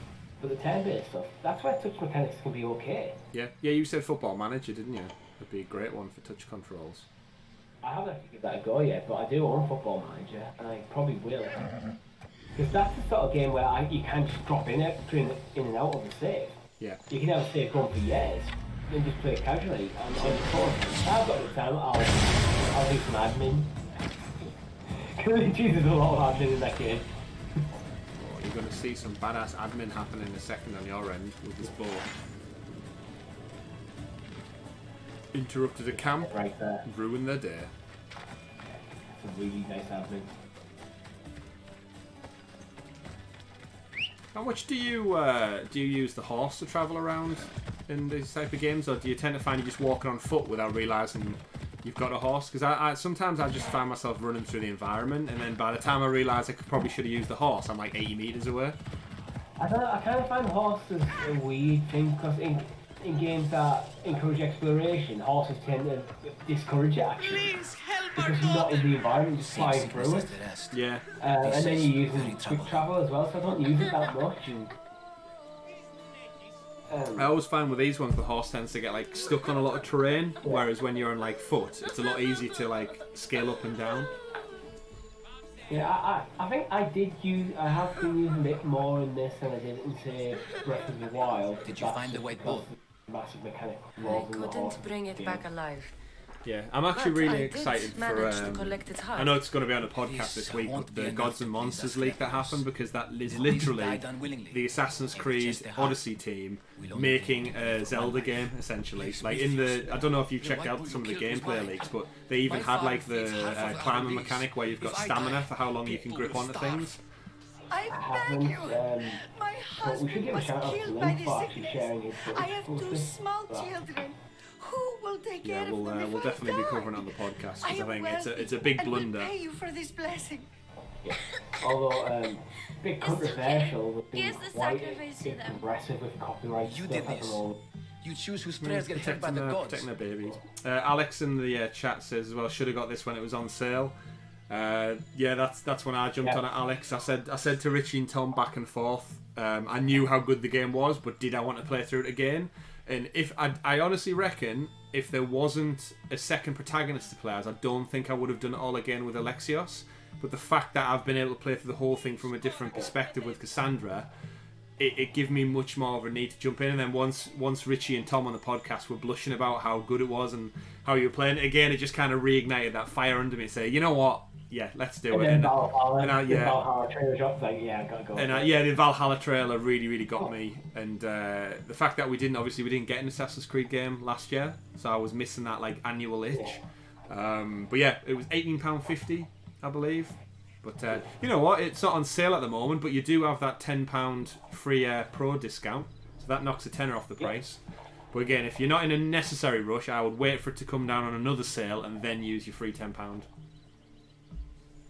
but the turn-based stuff. That's where touch mechanics can be okay. Yeah. You said Football Manager, didn't you? It'd be a great one for touch controls. I haven't actually given that a go yet, but I do own Football Manager, and I probably will. Because that's the sort of game where you can just drop in and out of the save. Yeah. You can have a save going for years, and just play it casually. And on your phone, I've got the time, I'll do some admin. Because there's a lot of admin in that game. Oh, you're going to see some badass admin happen in a second on your end with this ball. Interrupted a camp, right there. Ruined their day. It's a really nice admin. How much do you use the horse to travel around in these type of games, or do you tend to find you just walking on foot without realising you've got a horse? Because I sometimes I just find myself running through the environment, and then by the time I realise I probably should have used the horse, I'm like 80 metres away. I don't know, I kind of find horses a weird thing, because in games that encourage exploration, horses tend to discourage it actually. Because you're not in the environment, just flying through it. Yeah. And then you're using quick travel as well, so I don't use it that much. I always find with these ones the horse tends to get like stuck on a lot of terrain, whereas when you're on like foot, it's a lot easier to like scale up and down. Yeah, I think I have been using it more in this than I did in say Breath of the Wild. Did you find the white ball? Massive mechanic. I couldn't bring it back alive. Yeah, I'm actually But really I excited did manage to for. collect its heart. I know it's going to be on a podcast this week, but the Gods and Monsters leak that happened, because that is literally the Assassin's Creed Odyssey team making a Zelda game essentially. Like in the, I don't know if you checked out some of the gameplay leaks, but they even had like the climbing mechanic where you've got stamina for how long you can grip onto things. I haven't. beg you. My But we should husband give a was shout out to killed Link by for the actually sickness. sharing his I have two footage. small Right. children. Who will take Yeah, care of them if we'll I definitely be die? covering it on the podcast I because I am think wealthy it's a big and will blunder. pay you for this blessing. Yeah. Although, bit controversial, but being Here's the quite sacrifice to them. aggressive with copyright You stuff did at the this. moment. You choose whose prayers get heard by Protecting the their, gods. protecting their babies. Alex in the chat says as well, should have got this when it was on sale. Yeah, that's when I jumped on it, Alex. I said to Richie and Tom back and forth. I knew how good the game was, but did I want to play through it again? And if I honestly reckon if there wasn't a second protagonist to play as, I don't think I would have done it all again with Alexios. But the fact that I've been able to play through the whole thing from a different perspective with Kassandra, it gave me much more of a need to jump in. And then once Richie and Tom on the podcast were blushing about how good it was and how you were playing it again, it just kind of reignited that fire under me and say, you know what? Yeah, let's do And it. then And Valhalla, yeah. Valhalla trailer dropped, like, yeah, I gotta go. And yeah, the Valhalla trailer really got me, and the fact that we didn't get an Assassin's Creed game last year, so I was missing that like annual itch. But yeah, it was £18.50, I believe. But you know what? It's not on sale at the moment, but you do have that £10 free Pro discount, so that knocks a tenner off the price. But again, if you're not in a necessary rush, I would wait for it to come down on another sale and then use your free £10.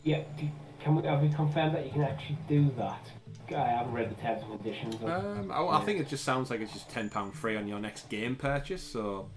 Yeah, have we confirmed that you can actually do that? I haven't read the terms and conditions. I think it just sounds like it's just £10 free on your next game purchase. So.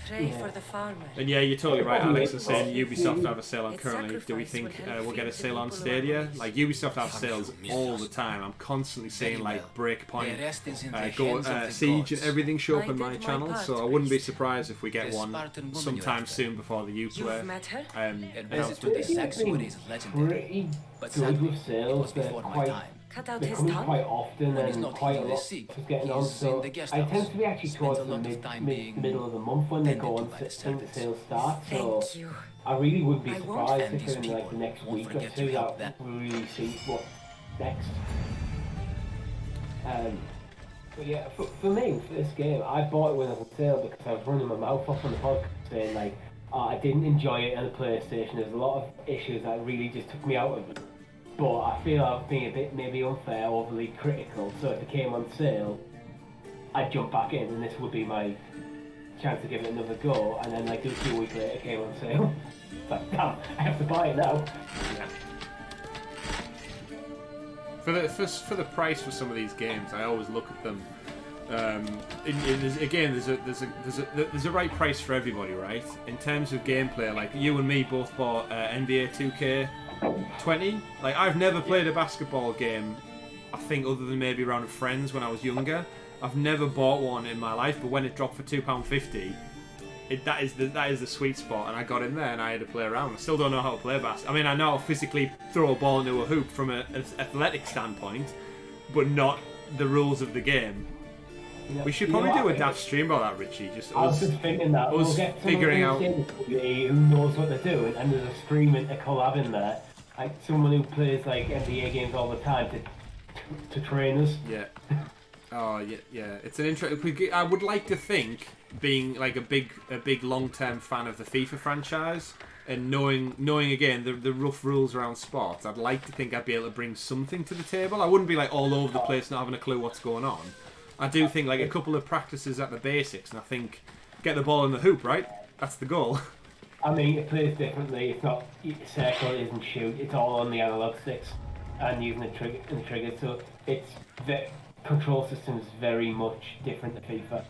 Pray for the farmer. And yeah, you're totally right, Alex. Is saying Yeah. Ubisoft have a sale on Its currently. Do we sacrifice think would help we'll get a feed the sale on people who are Stadia? hungry. Like Ubisoft have sales all the time. I'm constantly seeing Very like well. Breakpoint, The rest is in the Go hands of the Siege, and gods. everything show up I on my did my channel. part, So I wouldn't be priest. surprised if we get The one Spartan woman sometime you're after. soon before the You've Uplay met her? announcement. The sanctuary is legendary. Pretty But good sadly, with it sales. was They're before my quite. time. Cut out They're his coming tongue? quite often When he's and not quite a healing lot the sick, is getting on. he's So in the guest I tend house. to be actually Spends towards a lot the of time being middle of the month when they go tended on to by the when the servants. sales start. So Thank you. I really wouldn't be I won't surprised offend if these in like the people. next Won't week or forget two to help that them. we really see what next. But yeah, for me, for this game, I bought it when it was on sale because I was running my mouth off on the podcast saying like, I didn't enjoy it on the PlayStation. There's a lot of issues that really just took me out of it. But I feel I've been a bit maybe unfair, overly critical. So if it came on sale, I'd jump back in, and this would be my chance to give it another go. And then like 2 weeks later, it came on sale. It's like, damn, I have to buy it now. For the price for some of these games, I always look at them. There's a right price for everybody, right? In terms of gameplay, like you and me both bought NBA 2K20. Like I've never played a basketball game, I think, other than maybe around with friends when I was younger. I've never bought one in my life, but when it dropped for £2.50, that is the sweet spot, and I got in there and I had to play around. I still don't know how to play basketball. I mean, I know how to physically throw a ball into a hoop from an athletic standpoint, but not the rules of the game. Yeah. We should You know probably do what? a daft stream about that, Richie. Just I was us, just thinking that us we'll get someone figuring out. in the community who knows what they're doing, and there's a streaming a collab in there, like someone who plays like NBA games all the time to train us. Yeah. Oh yeah. It's an interesting. I would like to think, being like a big long-term fan of the FIFA franchise, and knowing again the rough rules around sports, I'd like to think I'd be able to bring something to the table. I wouldn't be like all over the place, not having a clue what's going on. I do think like a couple of practices at the basics, and I think get the ball in the hoop, right? That's the goal. I mean, it plays differently. It's not circle, it isn't shoot. It's all on the analog sticks and using the trigger. So it's the control system is very much different to FIFA.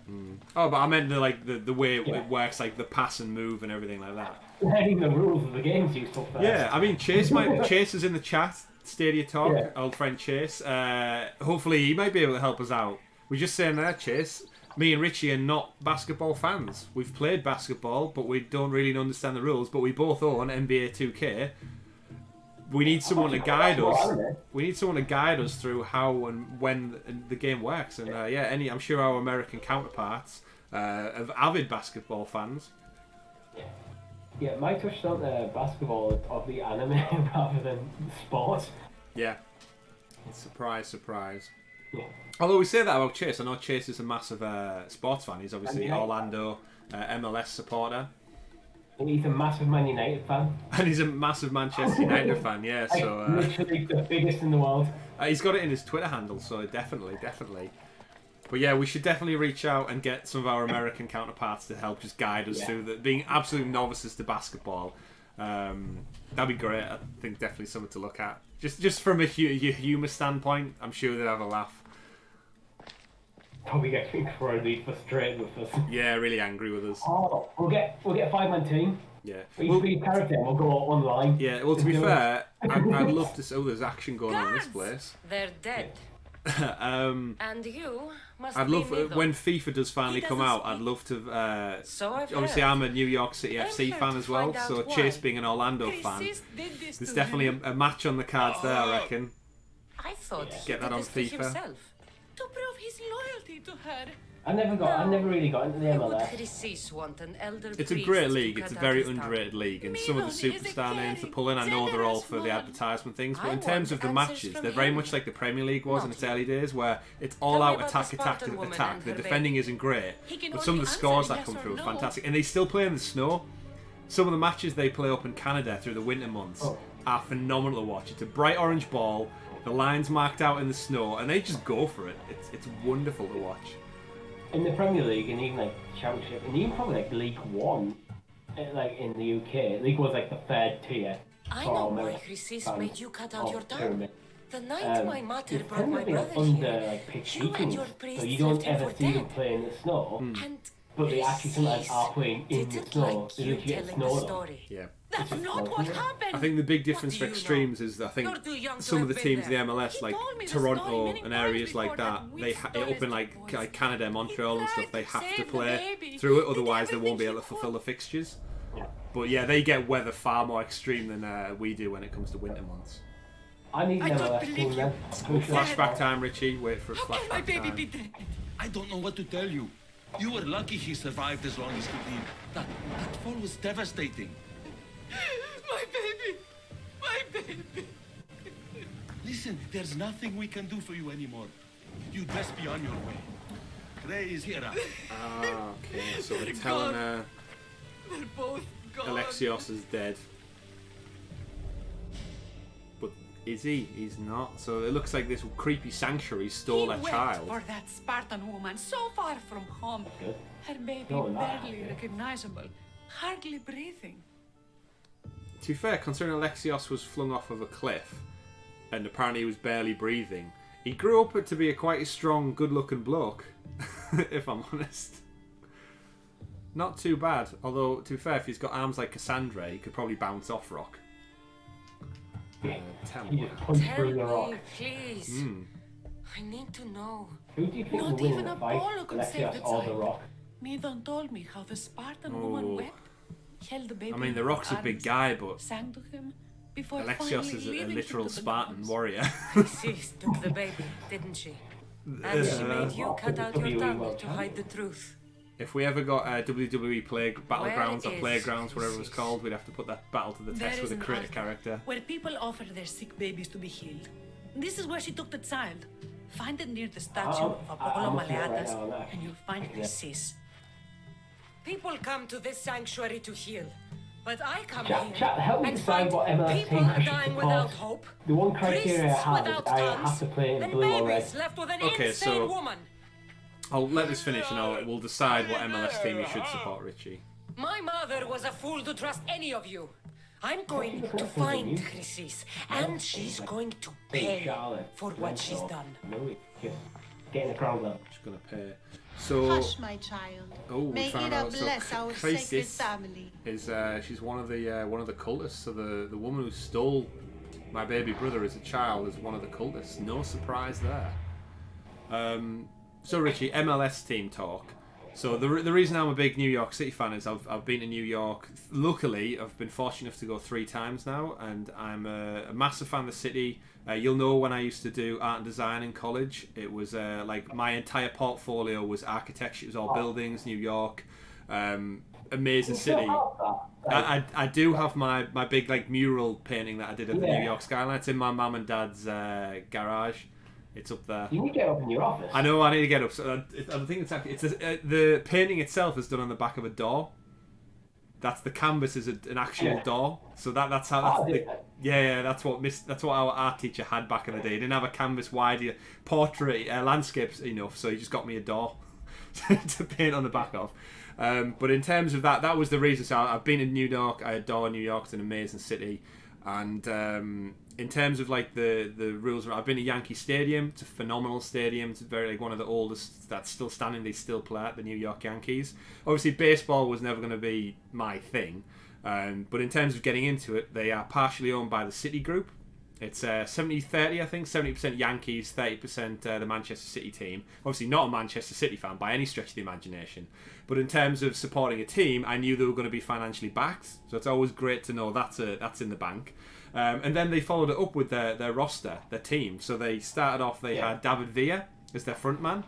Oh, but I meant the way it works, like the pass and move and everything like that. Learning the rules of the game's useful first. Yeah, I mean Chase is in the chat. Stadia Talk, Yeah. old friend Chase. Hopefully he might be able to help us out. We're just saying there, Chase. Me and Richie are not basketball fans. We've played basketball, but we don't really understand the rules. But we both own NBA 2K. We need someone to guide us. We need someone to guide us through how and when the game works. And I'm sure our American counterparts are avid basketball fans. Yeah, my touched on basketball of the anime rather than sport. Yeah. Surprise. Yeah. Although we say that about Chase, I know Chase is a massive sports fan. He's obviously Yeah. Orlando MLS supporter. He's a massive Man United fan. And he's a massive Manchester United fan, yeah. Like, So literally the biggest in the world. he's got it in his Twitter handle, so definitely. But yeah, we should definitely reach out and get some of our American counterparts to help just guide us through being absolute novices to basketball. That'd be great. I think definitely something to look at. Just from a humour standpoint, I'm sure they'd have a laugh. Probably get incredibly frustrated with us. Yeah, really angry with us. Oh, we'll get a 5-man team. Yeah. Each be a character and we'll go online. Yeah, well, to be fair, I'd love to see... Oh, there's action going on in this place. They're dead. And you must I'd love... be Midon. when FIFA does finally He come doesn't out, I'd love to... So I've obviously, heard. I'm a New York City FC fan as well, find out so why. Chase being an Orlando fan, there's definitely a match on the cards there, I reckon. I thought he Get that did on this to FIFA. himself. To prove his loyalty to her. I never really got into the Would MLS. Chrysis want an elder It's a priest great to league. cut It's a out very his tongue? underrated league, and some of the Midon is a superstar names they caring, pull in, I know they're all generous for the man. advertisement things, but I in terms want of the answers matches, from they're very him. much like the Premier League was in Not its you. early days, where it's Tell all me out about attack, the attack, Spartan woman attack. and The her defending isn't great, He can but some of only the scores answer that yes come or through are no. fantastic, and they still play in the snow. Some of the matches they play up in Canada through the winter months are phenomenal to watch. It's a bright orange ball, the lines marked out in the snow, and they just go for it. It's wonderful to watch. In the Premier League and even like Championship and even probably like League One, like in the UK, League was like the third tier. I for know why American Chrysis fans made you cut out of your tongue. pyramid. The night my mother It's brought kind my of been brother under here, like pitch you and heating, your so priests you don't left him ever for see them dead. play in the snow. And But they actually sometimes Chrysis are playing in the didn't snow. like They you literally get telling the snowed on. story. Yeah. That's not what happened. I think the big difference do for you know? extremes is that I think You're too young to some of the have been teams in the there. MLS, He like told me the Toronto story many and times areas like before that, that they we up stole in his like voice. Canada, Montreal and tried stuff, they to have to save the play baby. through it, He did otherwise they won't be everything able to he fulfill the could. fixtures. But yeah, they get weather far more extreme than we do when it comes to winter months. I need I an don't MLS believe team you. then. Flashback time, Richie. Wait for a How can my flashback baby time. be dead? I don't know what to tell you. You were lucky he survived as long as he did. That fall was devastating. My baby. My baby. Listen, there's nothing we can do for you anymore. You'd best be on your way. Gray is here. Ah, okay, so they're telling her They're both gone. Alexios is dead. But is he? He's not. So it looks like this creepy sanctuary stole He their went child. for that Spartan woman so far from home. Good. Her baby No, not barely happy. recognizable, hardly breathing. To be fair, considering Alexios was flung off of a cliff and apparently he was barely breathing, he grew up to be a quite a strong, good-looking bloke, if I'm honest. Not too bad, although, to be fair, if he's got arms like Cassandra, he could probably bounce off rock. Tell He me. just punched Tell through the rock. me, please. I need to know. Who do you think Not will win even the a fight? Apollo could save Alexios the or the child. Rock? Midon told me how the Spartan Oh. woman wept, held the baby I mean, in The her Rock's a big arms, guy, but sang to him before Alexios finally is a leaving him literal to the Spartan dogs. warrior. Chrysis took the baby, didn't she? And she made you cut out your WWE tongue World to hide the truth. If we ever got WWE Battlegrounds or Where is Playgrounds, whatever it was Chrysis? called, we'd have to put that battle to the There test is with a an critic altar character. where people offer their sick babies to be healed. This is where she took the child. Find it near the statue of Apollo I'm looking at it right Maleatus, now, and you'll find Chrysis. People come to this sanctuary to heal, but I come Chat, here help me and decide find what MLS people team I should dying support. without hope. The one criteria I priests have is without I tongues, have to play in and blue or red. babies left with an Okay, insane so- woman. I'll let this finish and we'll decide what MLS team you should support, Richie. My mother was a fool to trust any of you. I'm going to find Chrysis, and she's going to pay Charlotte, for what she's done. No, just getting the crowd up. Just gonna pay. So Hush, my child. Oh, we May found it out. So bless our Chrysis sacred family. is she's one of the cultists. So the woman who stole my baby brother as a child is one of the cultists. No surprise there. So Richie, MLS team talk. So the reason I'm a big New York City fan is I've been to New York. Luckily, I've been fortunate enough to go 3 times now, and I'm a massive fan of the city. You'll know when I used to do art and design in college, it was like my entire portfolio was architecture. It was all buildings, New York, amazing city. I do have my big like mural painting that I did of the New York skyline. It's in my mum and dad's garage. It's up there. You need to get up in your office. I know. I need to get up. So I think it's actually the painting itself is done on the back of a door. that's the canvas is an actual door. So that's how that's what our art teacher had back in the day. He didn't have a canvas wide portrait landscapes enough, so he just got me a door to paint on the back of. But in terms of that was the reason. So I've been in New York. I adore New York. It's an amazing city. And in terms of like the rules, I've been to Yankee Stadium. It's a phenomenal stadium. It's very like one of the oldest that's still standing. They still play at the New York Yankees. Obviously, baseball was never going to be my thing. But in terms of getting into it, they are partially owned by the City Group. It's 70-30, I think. 70% Yankees, 30% the Manchester City team. Obviously not a Manchester City fan by any stretch of the imagination. But in terms of supporting a team, I knew they were going to be financially backed. So it's always great to know that's in the bank. And then they followed it up with their roster, their team. So they started off, they had David Villa as their frontman.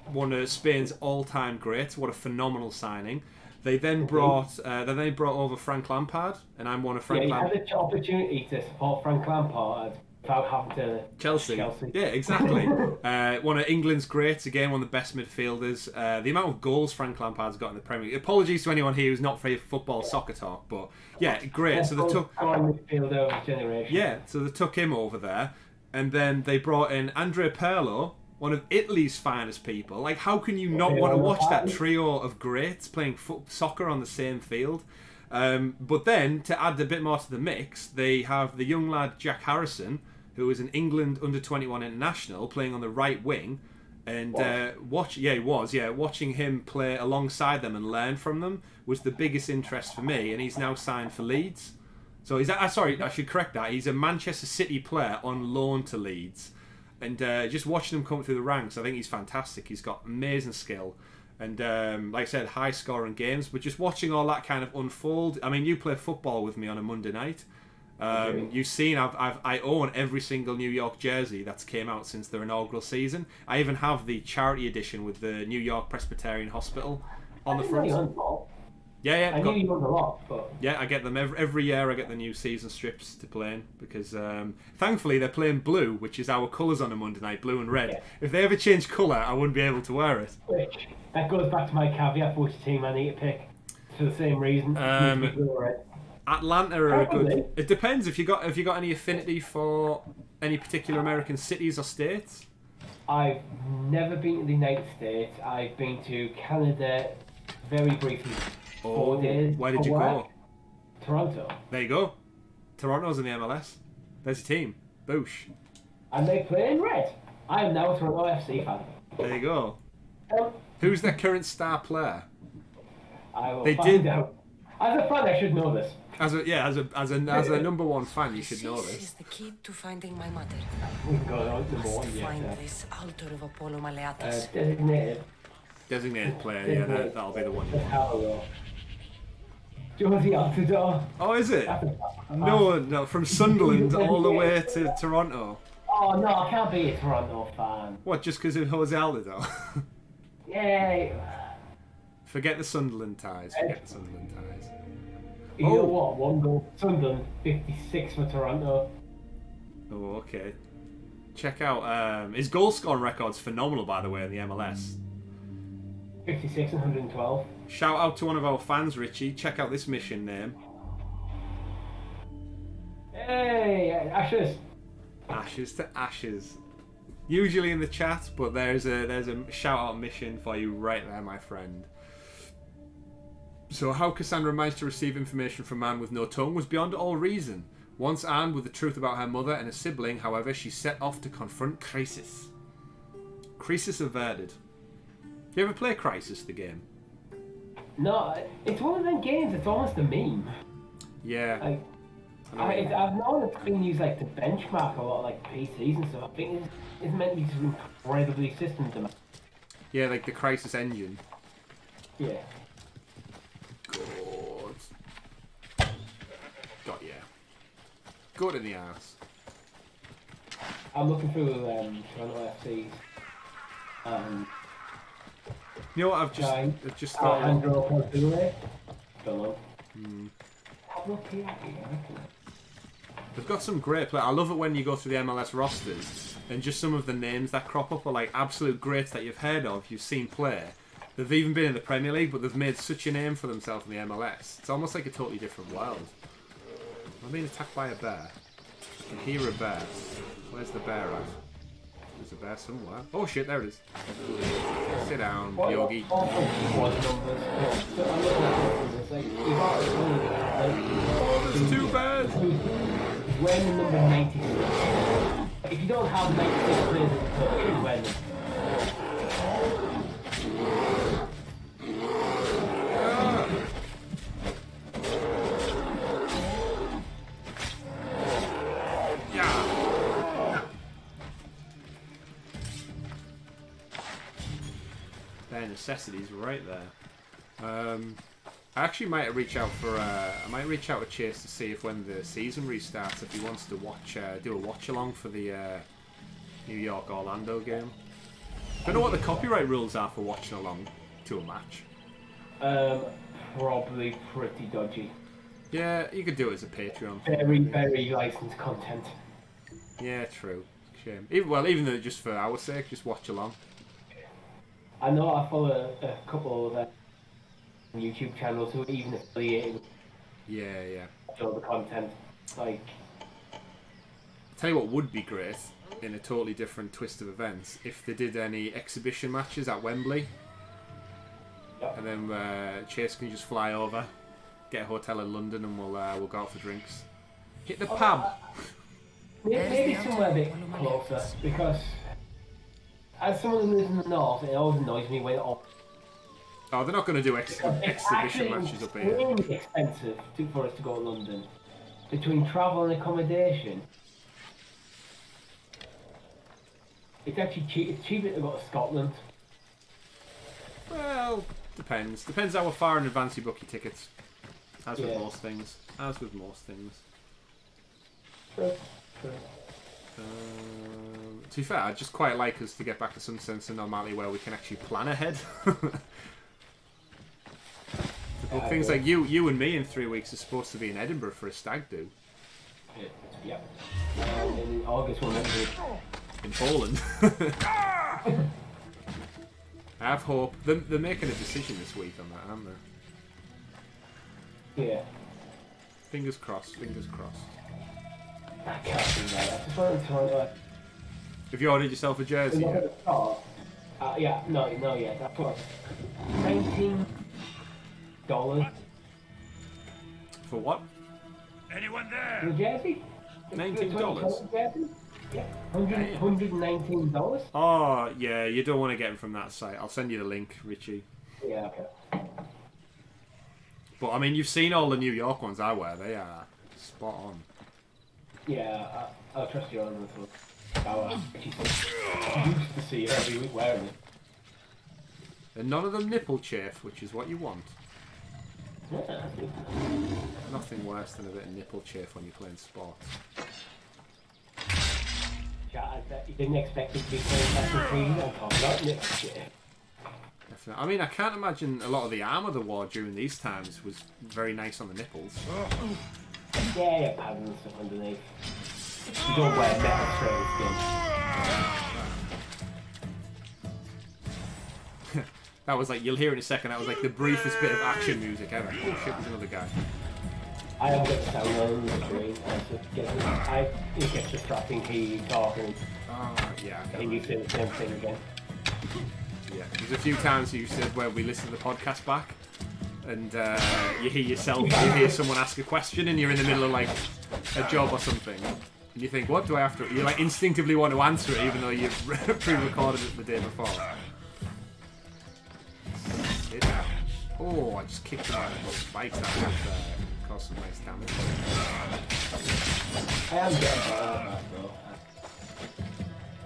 One of Spain's all-time greats. What a phenomenal signing. They then brought over Frank Lampard, and I'm one of Frank Lampard. You had the opportunity to support Frank Lampard without having to Chelsea. Yeah, exactly. One of England's greats, again, one of the best midfielders. The amount of goals Frank Lampard's got in the Premier League. Apologies to anyone here who's not for football soccer talk, but yeah, great. So they took midfielder of generation. Yeah, so they took him over there, and then they brought in Andrea Pirlo, one of Italy's finest people. Like, how can you not want to watch that trio of greats playing soccer on the same field? But then, to add a bit more to the mix, they have the young lad Jack Harrison, who is an England under-21 international, playing on the right wing. And watching him play alongside them and learn from them was the biggest interest for me. And he's now signed for Leeds. So I should correct that. He's a Manchester City player on loan to Leeds. And just watching him come through the ranks, I think he's fantastic. He's got amazing skill. And like I said, high scoring games. But just watching all that kind of unfold. I mean, you play football with me on a Monday night. You've seen I own every single New York jersey that's came out since their inaugural season. I even have the charity edition with the New York Presbyterian Hospital on the front. Yeah. I knew you won a lot, but... Yeah, I get them every year. I get the new season strips to play in because thankfully they're playing blue, which is our colours on a Monday night, blue and red. Yeah. If they ever change colour, I wouldn't be able to wear it. That goes back to my caveat for which team I need to pick for the same reason. Atlanta are a good. It depends if you got any affinity for any particular American cities or states. I've never been to the United States. I've been to Canada very briefly. 4 days. Where did you go? Toronto. There you go. Toronto's in the MLS. There's your team. Boosh. And they play in red. I am now a Toronto FC fan. There you go. Who's their current star player? I will find out. As a fan, I should know this. As a number one fan, you should know this. This is the key to finding my mother. We can go on number one. Find this altar of Apollo Maleatus. Designated player. Yeah, that'll be the one. Josie Altidore. Oh, is it? No, from Sunderland all the way to Toronto. Oh no, I can't be a Toronto fan. What? Just because of Jose Altidore? Yeah. Forget the Sunderland ties. You know what? One goal Sunderland, 56 for Toronto. Oh, okay. Check out his goal scoring record's phenomenal, by the way, in the MLS. 56 and 112. Shout out to one of our fans, Richie. Check out this mission name. Hey, Ashes. Ashes to Ashes. Usually in the chat, but there's a shout out mission for you right there, my friend. So how Kassandra managed to receive information from a man with no tongue was beyond all reason. Once armed with the truth about her mother and a sibling, however, she set off to confront Crisis. Crisis averted. Do you ever play Crisis, the game? No, it's one of them games. It's almost a meme. Yeah. I've known it's been used like to benchmark a lot of like PCs and stuff. I think it's meant to be just incredibly system demanding. Yeah, like the Crisis engine. Yeah. Good. Got ya. Good in the ass. I'm looking through Toronto FC's. You know what? I've just thought. Alejandro Pazure. Don't know. They've got some great players. I love it when you go through the MLS rosters and just some of the names that crop up are like absolute greats that you've heard of, you've seen play. They've even been in the Premier League, but they've made such a name for themselves in the MLS. It's almost like a totally different world. I'm being attacked by a bear. I can hear a bear. Where's the bear at? There's a bear somewhere. Oh shit, there it is. Sit down, Yogi. Oh, there's two bears! Wearing the number 96. If you don't have 96 players in the club, you wear them. Necessities right there. I actually might reach out for I might reach out to Chase to see if when the season restarts, if he wants to watch do a watch along for the New York Orlando game. I don't know what the copyright rules are for watching along to a match. Probably pretty dodgy. Yeah, you could do it as a Patreon. Very licensed content. Yeah, true. Shame. Even though just for our sake, just watch along. I know I follow a couple of YouTube channels who are even affiliated with all the content. Like, I'll tell you what would be great in a totally different twist of events if they did any exhibition matches at Wembley. Yep. And then Chase can just fly over, get a hotel in London, and we'll go out for drinks. Hit the pub. Maybe somewhere a bit closer, because as someone who lives in the north, it always annoys me when it all. Oh, they're not going to do exhibition matches up here. It's really expensive for us to go to London. Between travel and accommodation, it's actually cheap. It's cheaper to go to Scotland. Well, depends. Depends how far in advance you book your tickets. As with most things. As with most things. True. To be fair, I'd just quite like us to get back to some sense of normality where we can actually plan ahead. Things like you and me in 3 weeks are supposed to be in Edinburgh for a stag do. Yeah. In August we'll be in Poland. I have hope. They're making a decision this week on that, aren't they? Yeah. Fingers crossed. Fingers crossed. I can't do that. I just wanted to. Have you ordered yourself a jersey yet? Yeah, no, yet. That's what. $19. For what? Anyone there? The jersey? $19? Yeah. $119? Oh, yeah, you don't want to get them from that site. I'll send you the link, Richie. Yeah, okay. But, I mean, you've seen all the New York ones I wear. They are spot on. Yeah, I'll trust you on this one. I used to see it every week wearing it. And none of them nipple chafe, which is what you want. Yeah. Nothing worse than a bit of nipple chafe when you're playing sports. I bet you didn't expect it to be playing Battlefield on top of that nipple chafe. Definitely. I mean, I can't imagine a lot of the armour they wore during these times was very nice on the nipples. Yeah, padding and stuff underneath. You don't wear metal straight skin. That was like, you'll hear in a second, that was like the briefest bit of action music ever. Oh shit, there's another guy. I haven't got the sound on the screen. It gets distracting hearing you talking. Oh, yeah. And you say the same thing again. Yeah, there's a few times you said where we listen to the podcast back and you hear yourself, you hear someone ask a question and you're in the middle of like a job or something. And you think, what do I have to... You like instinctively want to answer it even though you've pre-recorded it the day before. Oh, I just kicked him out of the spikes. That would cause some nice damage. I am getting better at that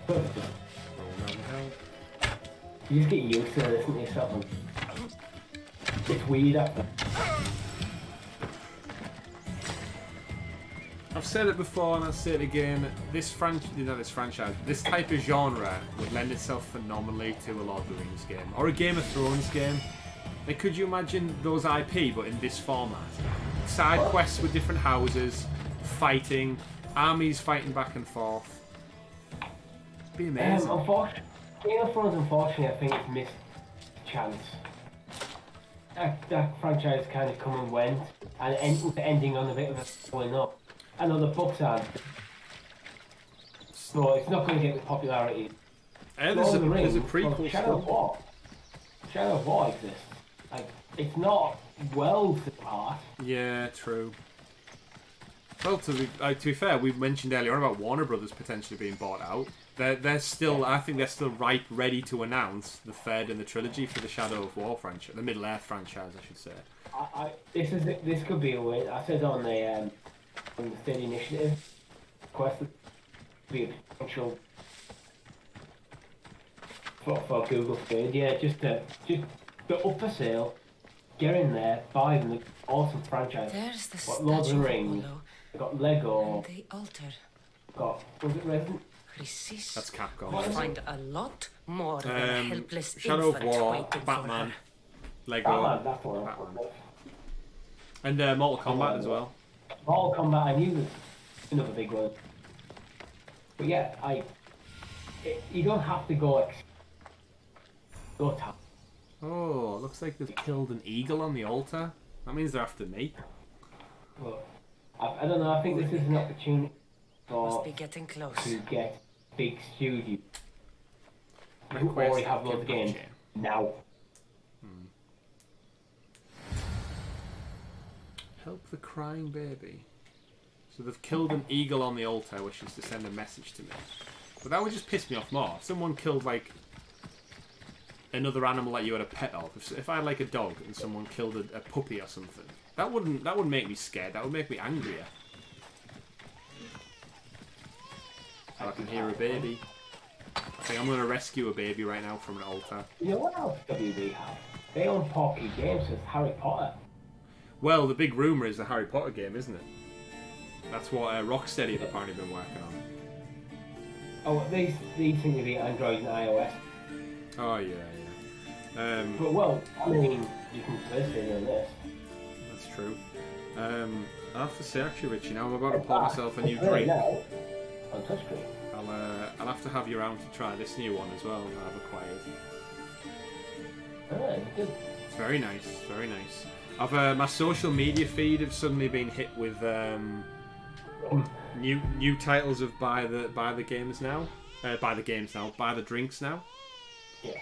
though. You just get used to it, isn't it? Something. It's weird after. I've said it before and I'll say it again. This type of genre would lend itself phenomenally to a Lord of the Rings game or a Game of Thrones game. Like, could you imagine those IP but in this format? Side quests with different houses, fighting, armies fighting back and forth. It'd be amazing. Game of Thrones, unfortunately, I think it's missed chance. That franchise kind of come and went, and ending on a bit of a going up. I know the books aren't, so it's not going to get the popularity. There's a prequel well, Shadow of War. Shadow of War exists. Like, it's not worlds apart. Yeah, true. Well, to be fair, we mentioned earlier on about Warner Brothers potentially being bought out. They're still, I think they're still ready to announce the third in the trilogy for the Shadow of War franchise, the Middle Earth franchise, I should say. This could be a way. I said on the Stadia initiative quest to be a potential for Google Stadia, just to up for sale, get in there, buy them. Awesome franchise. There's the got Lord of the statue of Rings. Apollo. Got Lego. And the altar. Got, was it Resident? Chrysis. That's Capcom. You'll find a lot more than a helpless Shadow of infant War, waiting Batman, for her. Lego, Batman, that's what I'm talking about. and Mortal Kombat as well. Mortal Kombat, I knew was another big one. But yeah, you don't have to go top. Oh, looks like they've killed an eagle on the altar. That means they're after me. Well, I don't know. I think this is an opportunity Must be getting close. to get big studios who Request already have loads of games now. Help the crying baby. So they've killed an eagle on the altar, which is to send a message to me. But that would just piss me off more. If someone killed like another animal that you had a pet of. If I had like a dog and someone killed a puppy or something, that wouldn't make me scared. That would make me angrier. Oh, I can hear a baby. I think I'm going to rescue a baby right now from an altar. You know what else WB have? They own Porky Games with Harry Potter. Well, the big rumour is a Harry Potter game, isn't it? That's what Rocksteady have apparently been working on. Oh, these seem to be Android and iOS. Oh, yeah. But, well, I mean, you can first see on this. That's true. I have to say, actually, Richie, now I'm about to pour myself a new drink. Now, on touchscreen. I'll have to have you around to try this new one as well that I've acquired. Oh, good. It's very nice, very nice. My social media feed have suddenly been hit with new titles of buy the drinks now. Yeah.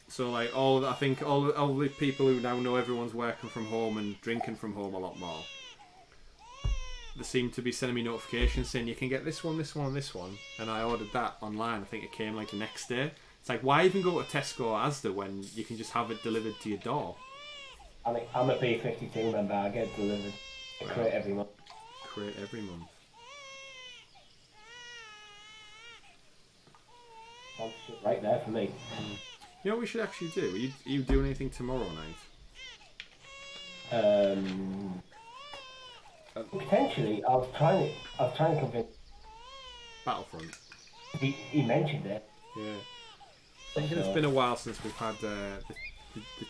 So like I think all the people who now know everyone's working from home and drinking from home a lot more, they seem to be sending me notifications saying you can get this one, this one, and this one. And I ordered that online. I think it came like the next day. It's like, why even go to Tesco or Asda when you can just have it delivered to your door? I'm a B52 member. I get delivered a crate every month. Crate every month. Right there for me. You know what we should actually do? Are you doing anything tomorrow night? Potentially, I was trying to convince. Battlefront. He mentioned it. Yeah. I think it's been a while since we've had the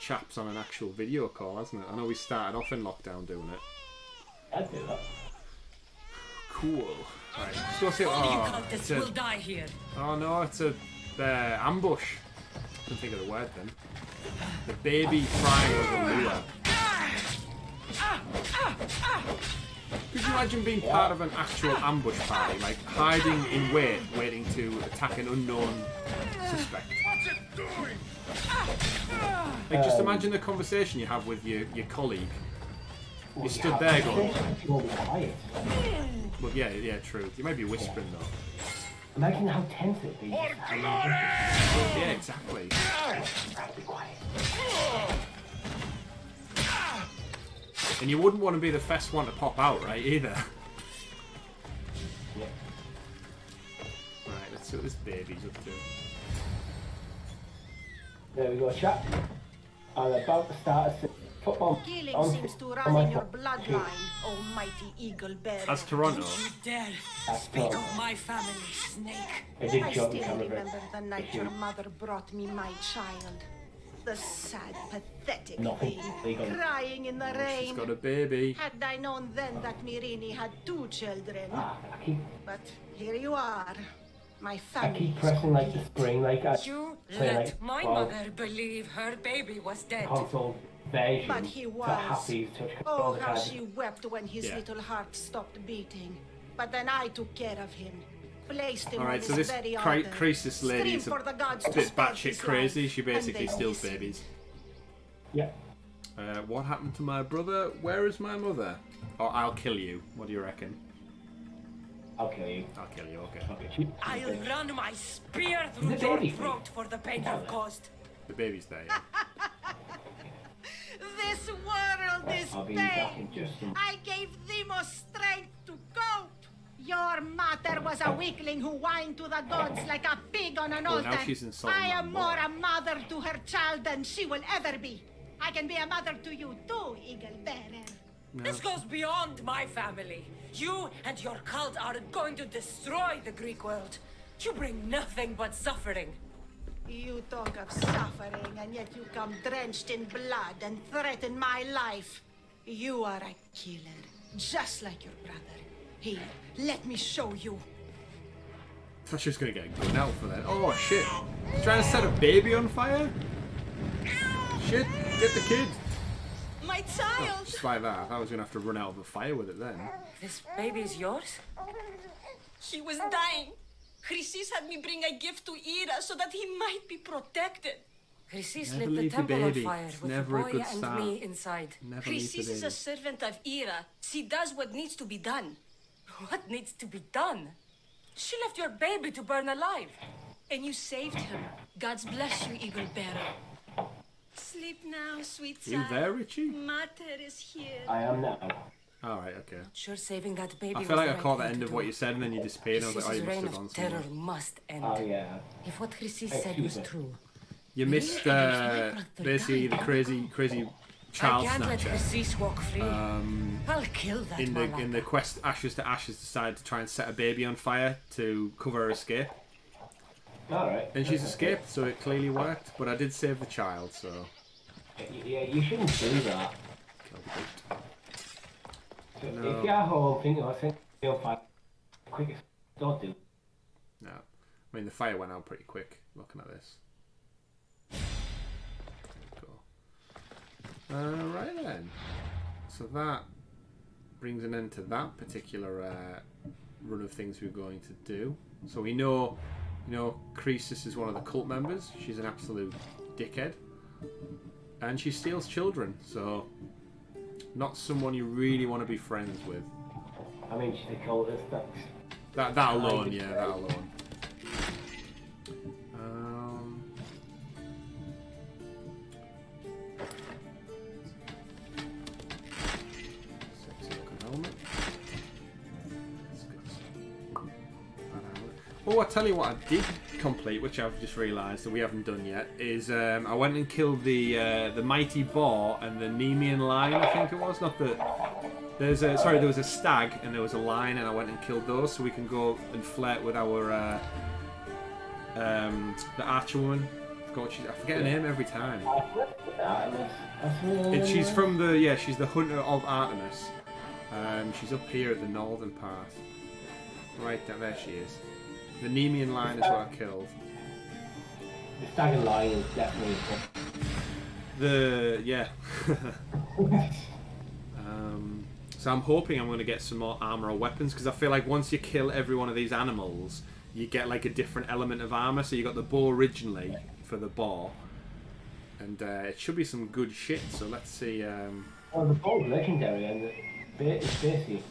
chaps on an actual video call, hasn't it? I know we started off in lockdown doing it. I'd do that. Cool. Right, let's go see. All you cultists will die here. Oh no, it's a ambush. I couldn't think of the word then. The baby crying was a lure. Could you imagine being part of an actual ambush party, like hiding in waiting to attack an unknown suspect? What's it doing? Like, just imagine the conversation you have with your colleague. You stood there going. Well, yeah, true. You might be whispering though. Imagine how tense it'd be. Yeah, exactly. Be quiet. And you wouldn't want to be the first one to pop out, right? Either. Yeah. Right, let's see what this baby's up to. There we go, chat. I'm about to start a football. Killing seems to run in your bloodline, almighty eagle bearer. That's Toronto. You dare That's speak Toronto. of my family, snake. I did I show still them some of it. remember the night your mother brought me my child. The sad, pathetic Nothing thing, legal. crying in the She's rain. got a baby. Had I known then that Mirini had 2 children. I keep But here you are, My I family. keep pressing like the spring, like I You play let like my mother believe her baby was dead. console version. But he to was. happy touch control Oh, the how time. she wept when his Yeah. little heart stopped beating. But then I took care of him. Placed him All on right, his so this very Croesus lady is Screamed for the gods a to bit spare batshit his crazy. life, She and basically they steals listened. babies. Yeah. What happened to my brother? Where is my mother? Or I'll kill you. What do you reckon? I'll kill you. I'll kill you, okay. Okay. I'll run my spear through The your baby throat for the pain you've caused. The baby's there, yeah. This world is I'll be back in pain. just a I gave Demos strength to cope. Your mother was a weakling who whined to the gods like a pig on an Oh, altar. now she's insulting I my am more mother. a mother to her child than she will ever be. I can be a mother to you too, Eagle Bearer. This goes beyond my family. You and your cult are going to destroy the Greek world. You bring nothing but suffering. You talk of suffering, and yet you come drenched in blood and threaten my life. You are a killer, just like your brother. Here, let me show you. I thought she was gonna get good out for that. Oh shit! Trying to set a baby on fire? Shit! Get the kid! My Oh, child! just like that. I thought I was gonna have to run out of a fire with it then. This baby's yours? He was dying. Chrysis had me bring a gift to Ira so that he might be protected. Chrysis Never lit the leave the temple on baby. fire It's with the never a boy good and start. me inside. Never leave the Chrysis is baby. a servant of Ira. She does what needs to be done. What needs to be done? She left your baby to burn alive. And you saved him. God's bless you, Eagle Bearer. Sleep now, sweet Are you child. there, Richie? Mater is here. I am now. Alright, okay. Sure, saving that baby. I feel like I was the caught right the thing end to of what do. you said and then you disappeared. I was like, oh, Chrysis' you must reign have gone of terror somewhere. must end. Oh yeah. If what Chrysis said was true, You missed basically the crazy child I can't let snatcher. Chrysis walk free. I'll kill that In malaka. the quest Ashes to Ashes decided to try and set a baby on fire to cover her escape. Alright. And she's escaped, so it clearly worked. But I did save the child, so Yeah, you shouldn't do that. killed the goat. So No. if you're home thinking, I think you'll find quickest, don't do. No. I mean, the fire went out pretty quick, looking at this. Cool. Right then. So that brings an end to that particular run of things we're going to do. So we know, Croesus is one of the cult members. She's an absolute dickhead. And she steals children, so not someone you really want to be friends with. I mean, she's a cultist. That alone, yeah, that alone. Sexy looking helmet. Let's get that helmet. Oh, I tell you what I did complete, which I've just realised that we haven't done yet, is I went and killed the mighty boar and the Nemean lion. I think it was, not the. There was a stag and there was a lion, and I went and killed those, so we can go and flirt with our the archer woman. I forget her name every time. And she's from she's the hunter of Artemis. She's up here at the northern part. Right down there she is. The Nemean lion is what I killed. The stag and lion is definitely So I'm hoping I'm going to get some more armor or weapons, because I feel like once you kill every one of these animals, you get like a different element of armor. So you got the bow originally for the boar, and it should be some good shit. So let's see. Well, the bow's legendary, and it's basically.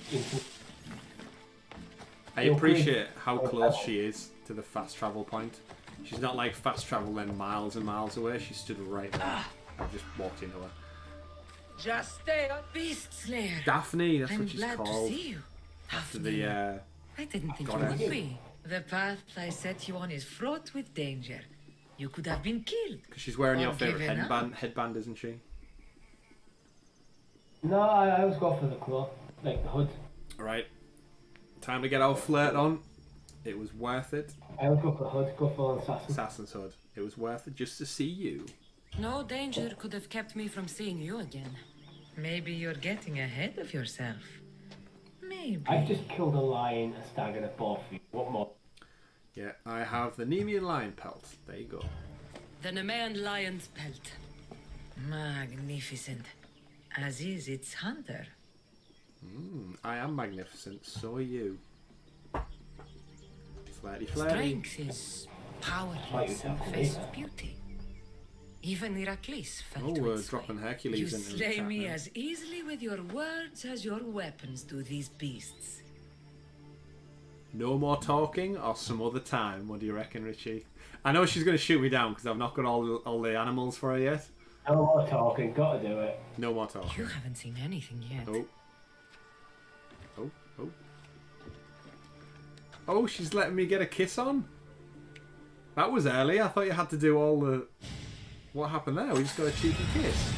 I appreciate how close she is to the fast travel point. She's not like fast travel then miles and miles away. She stood right there. I just walked into her. Just stay on Beast Slayer. Daphne, that's I'm what she's glad called. to see you. After the I didn't think goddess. you would be. The path I set you on is fraught with danger. You could have been killed. Because she's wearing your Or favourite given up. headband, isn't she? No, I always go for the cloth, like the hood. Right. Time to get our flirt on. It was worth it. I always go for the hood, go for an assassin. Assassin's Hood. It was worth it just to see you. No danger could have kept me from seeing you again. Maybe you're getting ahead of yourself. Maybe. I've just killed a lion, a stag, and a boar for you. What more? Yeah, I have the Nemean lion pelt. There you go. The Nemean lion's pelt. Magnificent. As is its hunter. I am magnificent, so are you. Flirty, flirty. Strength is powerless in the face of beauty. Even Heracles felt Oh, we're its dropping way. Hercules You into the slay chat me now. as easily with your words as your weapons do these beasts. No more talking or some other time. What do you reckon, Richie? I know she's going to shoot me down because I've not got all the animals for her yet. No more talking, gotta do it. No more talking. You haven't seen anything yet. Oh. Oh, oh. Oh, she's letting me get a kiss on? That was early. I thought you had to do all the... What happened there? We just got a cheeky kiss.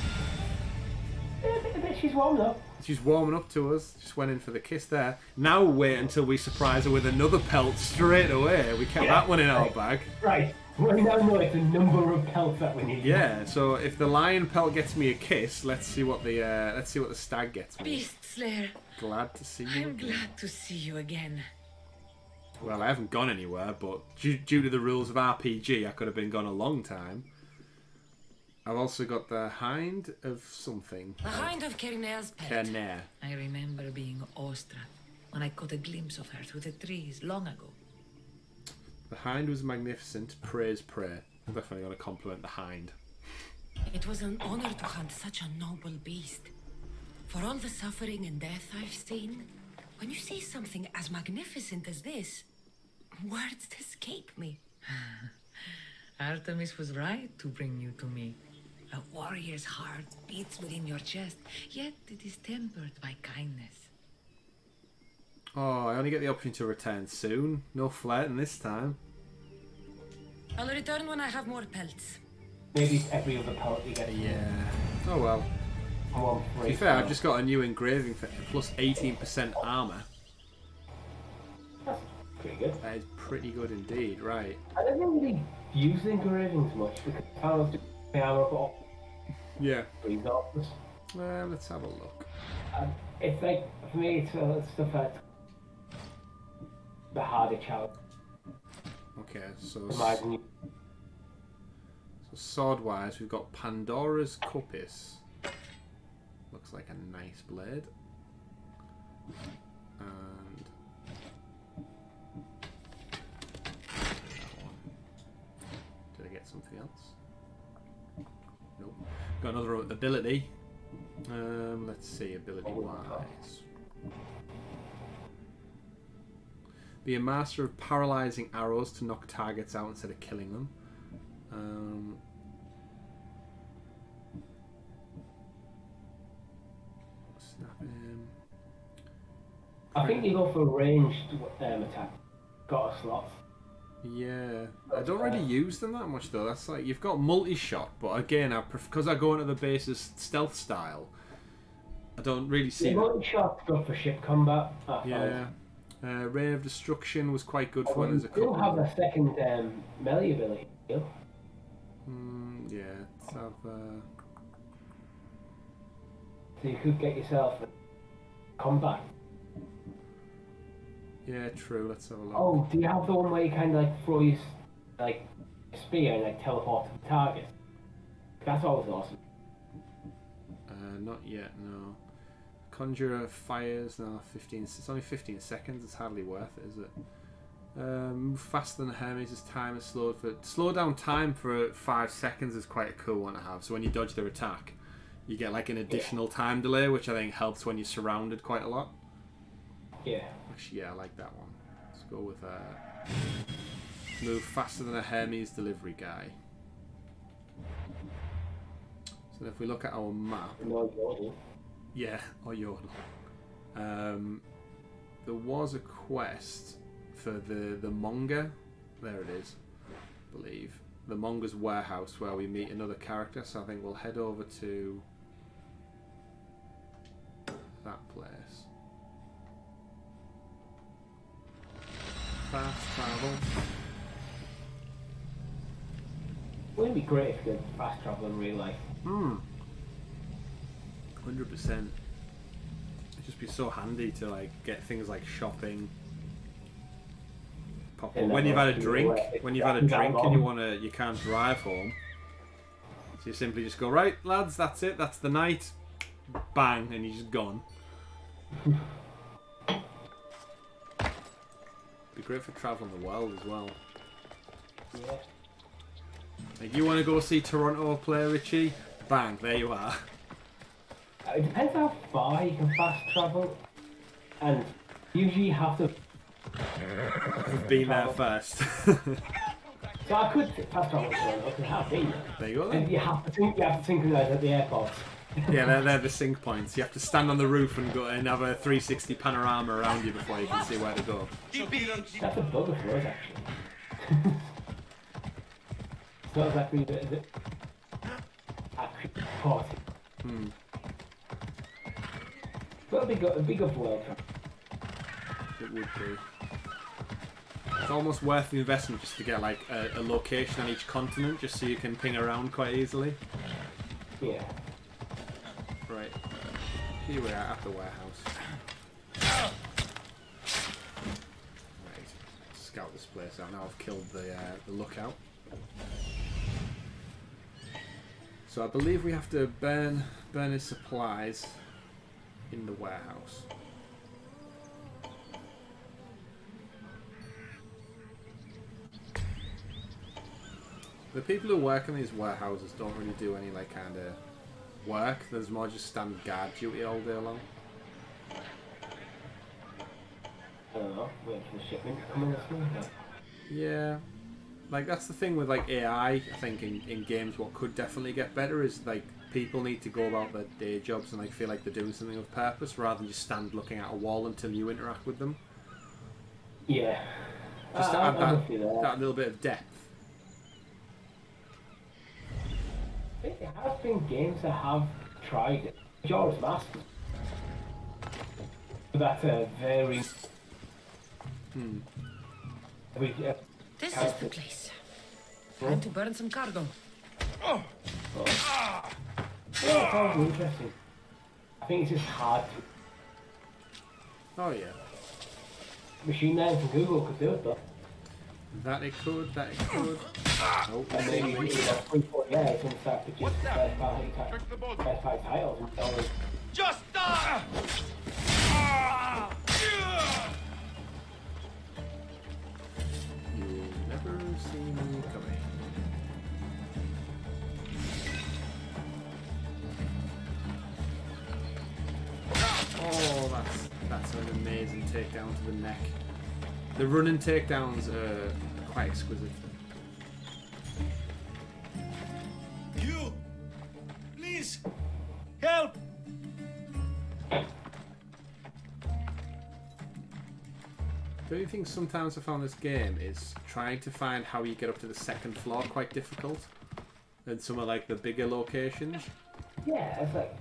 She's warmed up. She's warming up to us. Just went in for the kiss there. Now wait until we surprise her with another pelt straight away. We kept that one in our bag. Right. We now know it's a number of pelts that we need. Yeah. So if the lion pelt gets me a kiss, let's see what the stag gets me. Beast Slayer, Glad to see you. I'm again. glad to see you again. Well, I haven't gone anywhere, but due to the rules of RPG, I could have been gone a long time. I've also got the hind of something. The hind of Kerner's pet. Kerner. I remember being awestruck when I caught a glimpse of her through the trees long ago. The hind was magnificent. Praise, pray. I'm definitely going to compliment the hind. It was an honor to hunt such a noble beast. For all the suffering and death I've seen, when you see something as magnificent as this, words escape me. Artemis was right to bring you to me. A warrior's heart beats within your chest, yet it is tempered by kindness. Oh, I only get the option to return soon. No flirting this time. I'll return when I have more pelts. Maybe it's every other pelt you get. Yeah. Oh well. Oh, To be fair, I've just got a new engraving for plus 18% armour. That's pretty good. That is pretty good indeed, right. I don't really use engravings much because I was doing my armor for Yeah. resources. Let's have a look. It's like, for me, it's stuff that's the harder challenge. Okay, so Imagine you. sword-wise, we've got Pandora's Coppice. Looks like a nice blade. And that one. Did I get something else? Nope. Got another ability. Let's see, ability-wise. Be a master of paralyzing arrows to knock targets out instead of killing them. Snap him. I think you go for ranged attack. Got a slot. Yeah, I don't really use them that much though. That's like, you've got multi-shot, but again, because I go into the base's stealth style, I don't really see The them. multi-shot go for ship combat. Yeah. Ray of Destruction was quite good for when You there's a still couple. have a second melee ability. Yeah, let's have, So you could get yourself a combat. yeah, true. Let's have a look. Oh, do you have the one where you kind of like throw your like spear and like teleport to the target? That's always awesome. Not yet, no. Conjurer fires, no, 15. It's only 15 seconds. It's hardly worth it, is it? Move faster than Hermes' time is slowed for. Slow down time for 5 seconds is quite a cool one to have. So when you dodge their attack, you get like an additional time delay, which I think helps when you're surrounded quite a lot. Yeah. Actually, yeah, I like that one. Let's go with move faster than a Hermes delivery guy. So if we look at our map, No, Yodel. yeah, or Yodel. There was a quest for the Monger. There it is, I believe. The Monger's warehouse where we meet another character. So I think we'll head over to that place. Fast travel. Wouldn't it be great if you could fast travel in real life? 100%. It'd just be so handy to like get things like shopping, pop up. When you've had a drink, and you can't drive home, so you simply just go, right, lads, that's it, that's the night, bang, and you're just gone. Be great for traveling the world as well. Yeah. Like, you want to go see Toronto play, Richie? Bang, there you are. It depends how far you can fast travel, and usually you have to. We've been there first. So I could fast travel to Toronto because I have been there. There you go. And you have to synchronise at the airport. Yeah, they're the sync points. You have to stand on the roof and go and have a 360 panorama around you before you can see where to go. That's a bugger for us, actually. It's not exactly the actual party. But it'd be good for world travel. It would be. It's almost worth the investment just to get like a location on each continent, just so you can ping around quite easily. Yeah. Right. Here we are at the warehouse. Right. Scout this place out. Now I've killed the lookout. So I believe we have to burn his supplies in the warehouse. The people who work in these warehouses don't really do any like kind of work. There's more just stand guard duty all day long. I don't know, waiting for the shipment to come in or something. Yeah. Like, that's the thing with like AI, I think in games what could definitely get better is like people need to go about their day jobs and like feel like they're doing something with purpose rather than just stand looking at a wall until you interact with them. Yeah. Just to add that little bit of depth. I think there have been games that have tried it. Majora's Mask. That's a very... This is the place. Time to burn some cargo. Yeah, it sounds interesting. I think it's just hard to... Oh yeah. Machine learning from Google could do it though. That it could. Oh, And maybe we could have 3-4 years and start producing first party titles and so on. Just die! You'll never see me coming. Oh, that's an amazing takedown to the neck. The running takedowns are quite exquisite. You! Please! Help! The only thing sometimes I found this game is trying to find how you get up to the second floor quite difficult in some of like the bigger locations. Yeah, it's like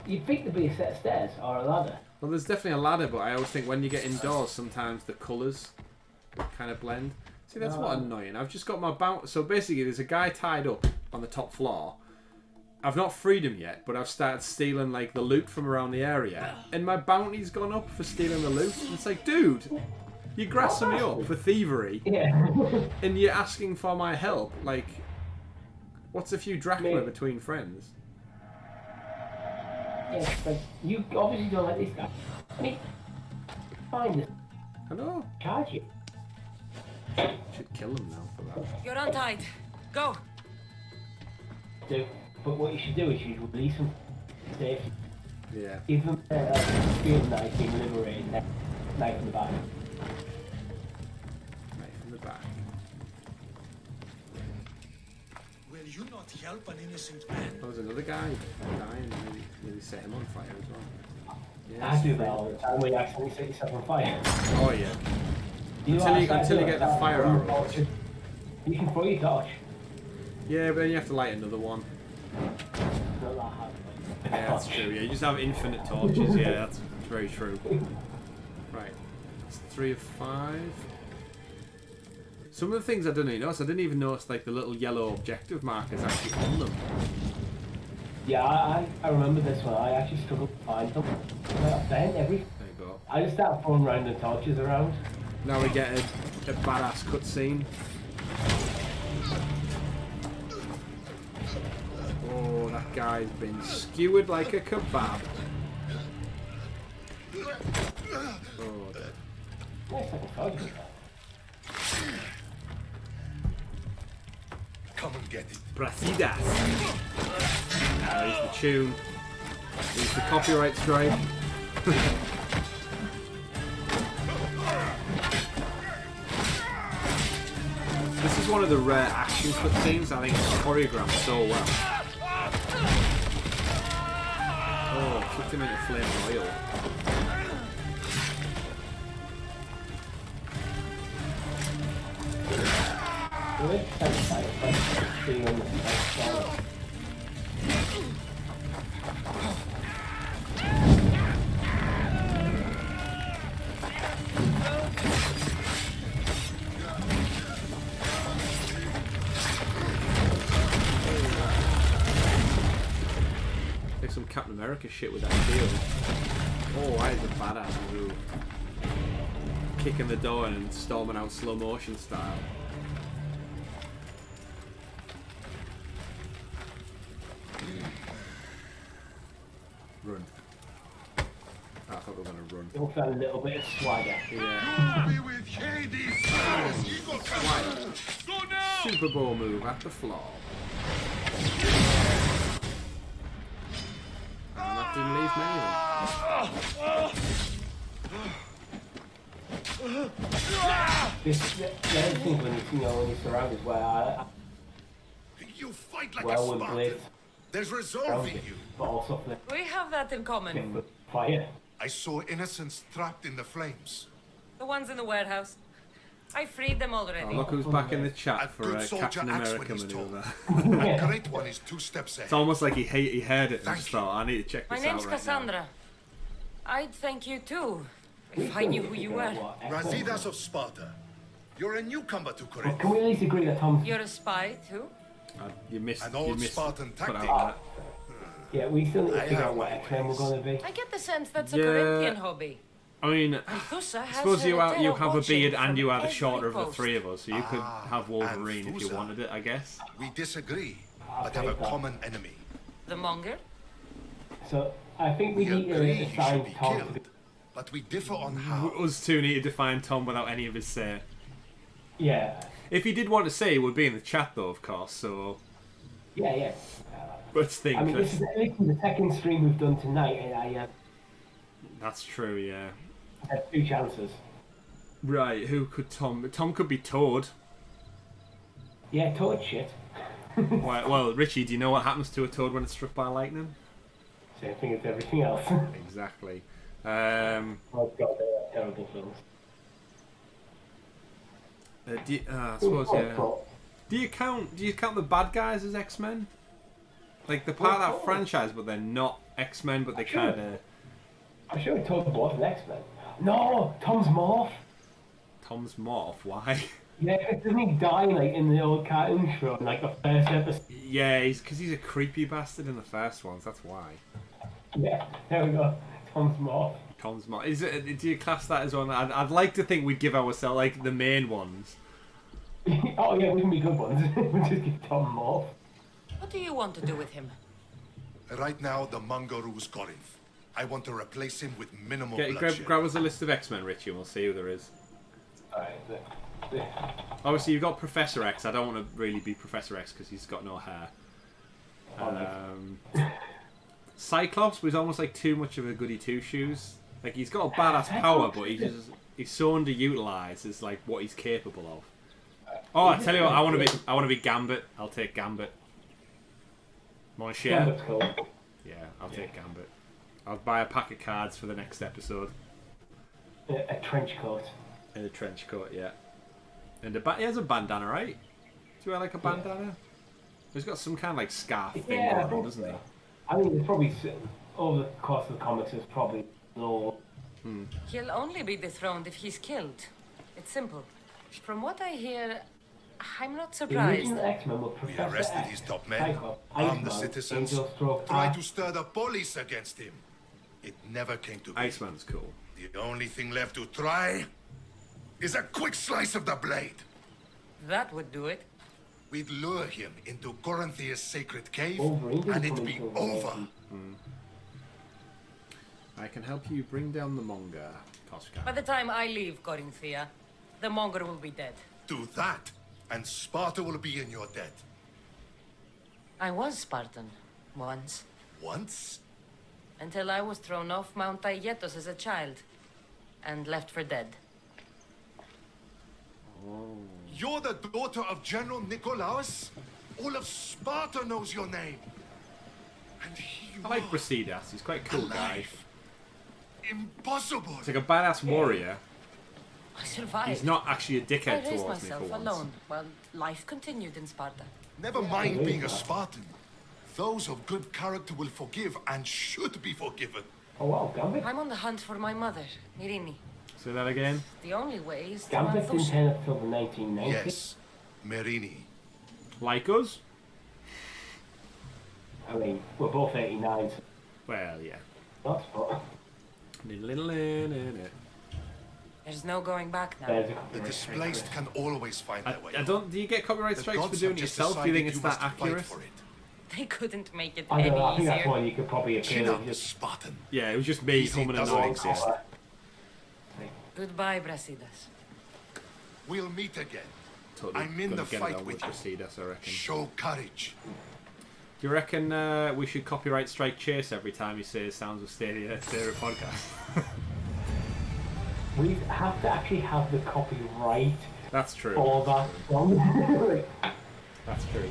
you'd think there'd be a set of stairs or a ladder. Well, there's definitely a ladder, but I always think when you get indoors, sometimes the colours kind of blend. See, that's what annoying. I've just got my bounty. So basically, there's a guy tied up on the top floor. I've not freed him yet, but I've started stealing like the loot from around the area, and my bounty's gone up for stealing the loot. And it's like, dude, you're grassing me up for thievery, and you're asking for my help. Like, what's a few drachma between friends? Yeah, but you obviously don't like this guy. I mean, find it. I know. Charge you. Should kill him now for that. You're untied. Go. But what you should do is you should release him safely. Yeah. Give him field knife being liberated, knife in the back. Knife in the back. Will you not help an innocent man? Oh, there's another guy dying. Maybe set him on fire as well. Yeah, I do that all the time where you accidentally set yourself on fire. Oh yeah. Until you get the fire arrows. You can throw your torch. Yeah, but then you have to light another one. Not that hard. Yeah, that's true. Yeah, you just have infinite torches. Yeah, that's very true. Right. It's 3 of 5. Some of the things I didn't even notice. I didn't even notice like the little yellow objective markers actually on them. Yeah, I remember this one. I actually struggled to find them. Then There you go. I just started throwing random torches around. Now we get A badass cutscene. Oh, that guy's been skewered like a kebab. Oh, Come and get it. Brasidas. There's the tune. There's the copyright strike. This is one of the rare action cutscenes. I think it's choreographed so well. Oh, kicked him into flaming oil. Like some Captain America shit with that shield. Oh, that is a badass move. Kicking the door and storming out slow motion style. Run. I thought we were going to run. Also a little bit of swagger. Yeah. Be with Hades. Go now. Super Bowl move at the floor. And that didn't leave many of them. This, the other thing when you're surrounded where You fight like well a with Spartan. blades, There's resolve in you. but also We have that in common. with fire. I saw innocents trapped in the flames. The ones in the warehouse. I freed them already. Oh, look who's back in the chat A for good a soldier Captain acts America when he's told. maneuver. A great one is 2 steps ahead. It's almost like he heard it and Thank just thought, I need to check My this name's out right Kassandra. now. I'd thank you too, if I knew who you were. Brasidas of Sparta. You're a newcomer to But Corinth. can we at least agree that Tom's... You're a spy too? You missed. An You old missed. Spartan Put tactic. out Yeah, we still need to I figure have out what my X-Men we're ways. going to be. I get the sense that's a Yeah. Corinthian hobby. that. I mean, Thusa I has suppose you her have a watching beard and you are the from shorter of every the post. three of us, so you could have Wolverine and if you Thusa. wanted it, I guess. We disagree, but have a common enemy. The monger? So I think we We need agree to he should assign be Tom to killed, be... but we differ on how. Us two need to define Tom without any of his say. Yeah. If he did want to say, it would be in the chat though, of course. So Yeah. let's think. I mean, this is the second stream we've done tonight, and I That's true, yeah. had 2 chances. Right, who could Tom? Tom could be Toad. Yeah, Toad shit. Well, Richie, do you know what happens to a toad when it's struck by lightning? Same thing as everything else. Exactly. Oh god, they're terrible films. I suppose, yeah. Do you count the bad guys as X-Men? Like they're part of that franchise, but they're not X-Men, but they kind of. I'm sure Toad was an X-Men. No, Tom's Morph. Tom's Morph. Why? Yeah, doesn't he die like in the old cartoon show, in, like the first episode? Yeah, because he's a creepy bastard in the first ones. That's why. Yeah, there we go. Tom's Morph. Tom's Morph. Is it? Do you class that as one? I'd like to think we'd give ourselves like the main ones. Oh yeah, we can be good ones. We'll just give Tom Morph. What do you want to do with him? Right now, the Manga rules Corinth. I want to replace him with minimal Grab bloodshed. us a list of X-Men, Richie, and we'll see who there is. Alright, Obviously, you've got Professor X. I don't want to really be Professor X because he's got no hair. Cyclops was almost like too much of a goody two shoes. Like he's got a badass power, but he's so underutilized as like what he's capable of. Oh, I tell you what, I want to be Gambit. I'll take Gambit. Want to share? Gambit's cool. Yeah, I'll take Gambit. I'll buy a pack of cards for the next episode. A trench coat. In a trench coat, yeah. And he has a bandana, right? Do you wear like a bandana? He's got some kind of like scarf thing Yeah, going on, doesn't he? I mean, it's probably over the course of the comics. It's probably no. He'll only be dethroned if he's killed. It's simple. From what I hear, I'm not The surprised. original X-Men were We Professor arrested X, his top men, Cyclops, armed the Iceman, citizens, Angel Stroke, tried to stir the police against him. It never came to be. Iceman's cool. The only thing left to try is a quick slice of the blade. That would do it. We'd lure him into Corinthia's sacred cave, Wolverine and didn't it'd come be into over. I can help you bring down the Monger, Koska. By the time I leave Corinthia, the Monger will be dead. Do that, and Sparta will be in your debt. I was Spartan. Once. Once? Until I was thrown off Mount Aietos as a child. And left for dead. You're the daughter of General Nikolaos? All of Sparta knows your name. And he I like Brasidas. He's quite a cool guy. Impossible. He's like a badass warrior. I survived. He's not actually a I dickhead raised towards me for myself once. alone while life continued in Sparta. Never mind being a Spartan. Those of good character will forgive and should be forgiven. Oh wow, Gambit. I'm on the hunt for my mother, Irini. Say that again. The only way is to Gambit didn't ambush. turn up till the 1990s. Yes, Merini. Like us? I mean, we're both 89, so Well, yeah. that's fun. There's no going back now. There's a The copyright displaced strike. can always find their way. I don't. Do you get copyright The strikes for gods doing have it just yourself? Do you think decided it's must that fight accurate? for it. They couldn't make it I don't know, I any think that's easier. why you could probably Chin appeal up, just Spartan. Yeah, it was just me Easy humming a doesn't song. exist. Goodbye, Brasidas. We'll meet again. Totally I'm in gonna the get it fight on with you. Brasidas, I reckon. Show courage. Do you reckon we should copyright strike Chase every time he says Sounds of Stadia podcast? we have to actually have the copyright That's true. for that song. That's true.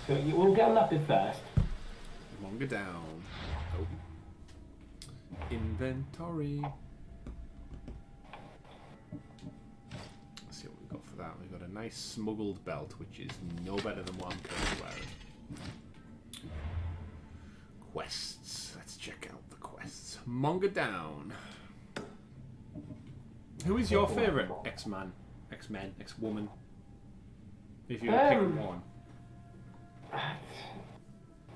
So we'll get on that bit first. Longer down. Oh. Inventory. Let's see what we've got for that. We've got a nice smuggled belt, which is no better than what I'm currently wearing. Quests. Let's check out the quests. Monger down. Who is your favourite X-Man? X-Men? X-Woman? If you were to pick one.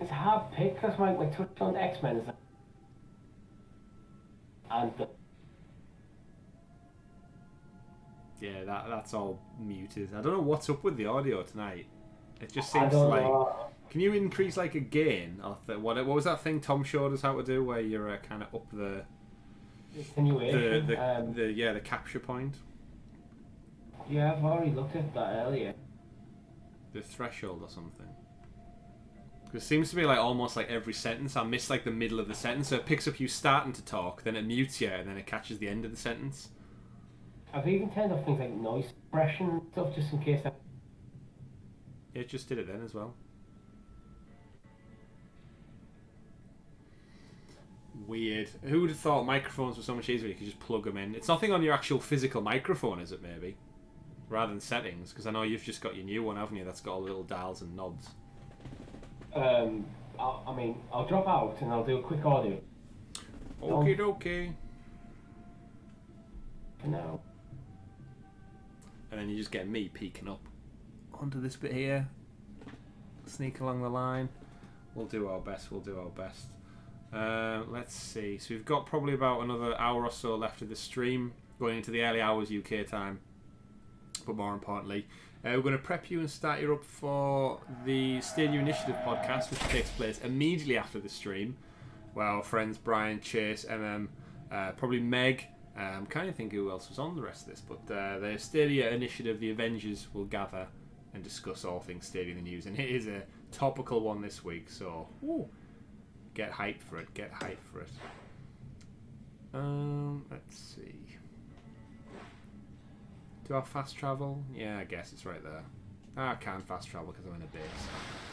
It's a hard pick because my touch on X-Men is and Yeah, that's all muted. I don't know what's up with the audio tonight. It just I seems don't like... know. Can you increase like a gain? What was that thing Tom showed us how to do, where you're kind of up the Continuation. the capture point, Yeah, I've already looked at that earlier. the threshold or something? Because it seems to be like almost like every sentence I miss like the middle of the sentence, so it picks up you starting to talk, then it mutes you, and then it catches the end of the sentence. I've even turned off things like noise suppression and stuff just in case. Yeah, it just did it then as well. Weird. Who would have thought microphones were so much easier? You could just plug them in. It's nothing on your actual physical microphone, is it? Maybe, rather than settings, because I know you've just got your new one, haven't you? That's got all the little dials and knobs. I'll drop out and I'll do a quick audio. Okie dokie. For now. And then you just get me peeking up onto this bit here. Sneak along the line. We'll do our best. We'll do our best. Let's see. So we've got probably about another hour or so left of the stream, going into the early hours UK time. But more importantly, we're going to prep you and start you up for the Stadia Initiative podcast, which takes place immediately after the stream, where our friends Brian, Chase, probably Meg. I'm kind of thinking who else was on the rest of this, but the Stadia Initiative, the Avengers, will gather and discuss all things Stadia in the news, and it is a topical one this week, so get hyped for it. Get hyped for it. Let's see. Do I fast travel? Yeah, I guess it's right there. I can't fast travel because I'm in a base.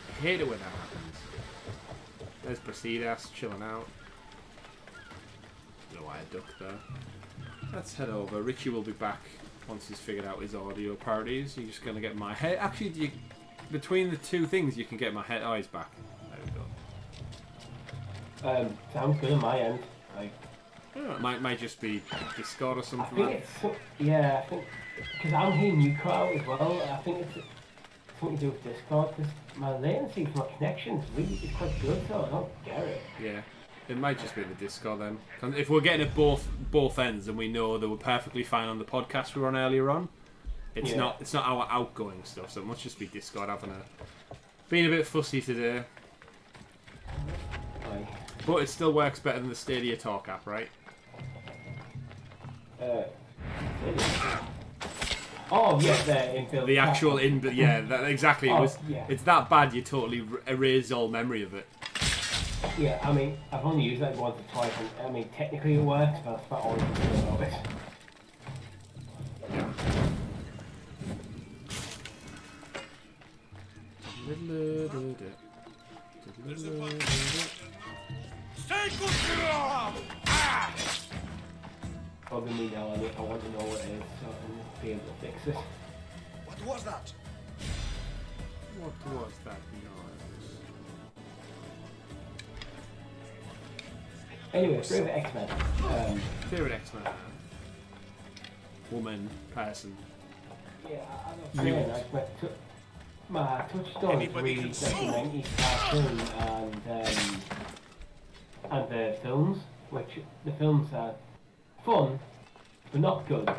I hate it when that happens. There's Brasidas chilling out. Don't know why I ducked there. Let's head over. Richie will be back once he's figured out his audio parties. You're just going to get my head. Actually, between the two things, you can get my head. Oh, he's back. There we go. Sounds good on my end. It might just be Discord or I something. think it's I think because I'm hearing you cut as well. I think it's something to do with Discord because my latency for my connection is quite good, so I don't get it. Yeah. It might just be the Discord then. If we're getting at both ends and we know they were perfectly fine on the podcast we were on earlier on, it's not our outgoing stuff, so it must just be Discord having being a bit fussy today. Aye. But it still works better than the Stadia Talk app, right? Oh yeah, the inbuilt. The actual inbuilt, yeah, exactly. It's that bad you totally erase all memory of it. Yeah, I mean, I've only used that once or twice, and I mean, technically it works, but that's about all you can do about it. Bugging me now, I want to know what it is, so I can be able to fix it. What was that? What was that noise? Anyway, favorite X-Men. Favorite X-Men. Woman, person. Yeah, I don't know. My touchstone is really like the 90s cartoon and the films, which the films are fun, but not good.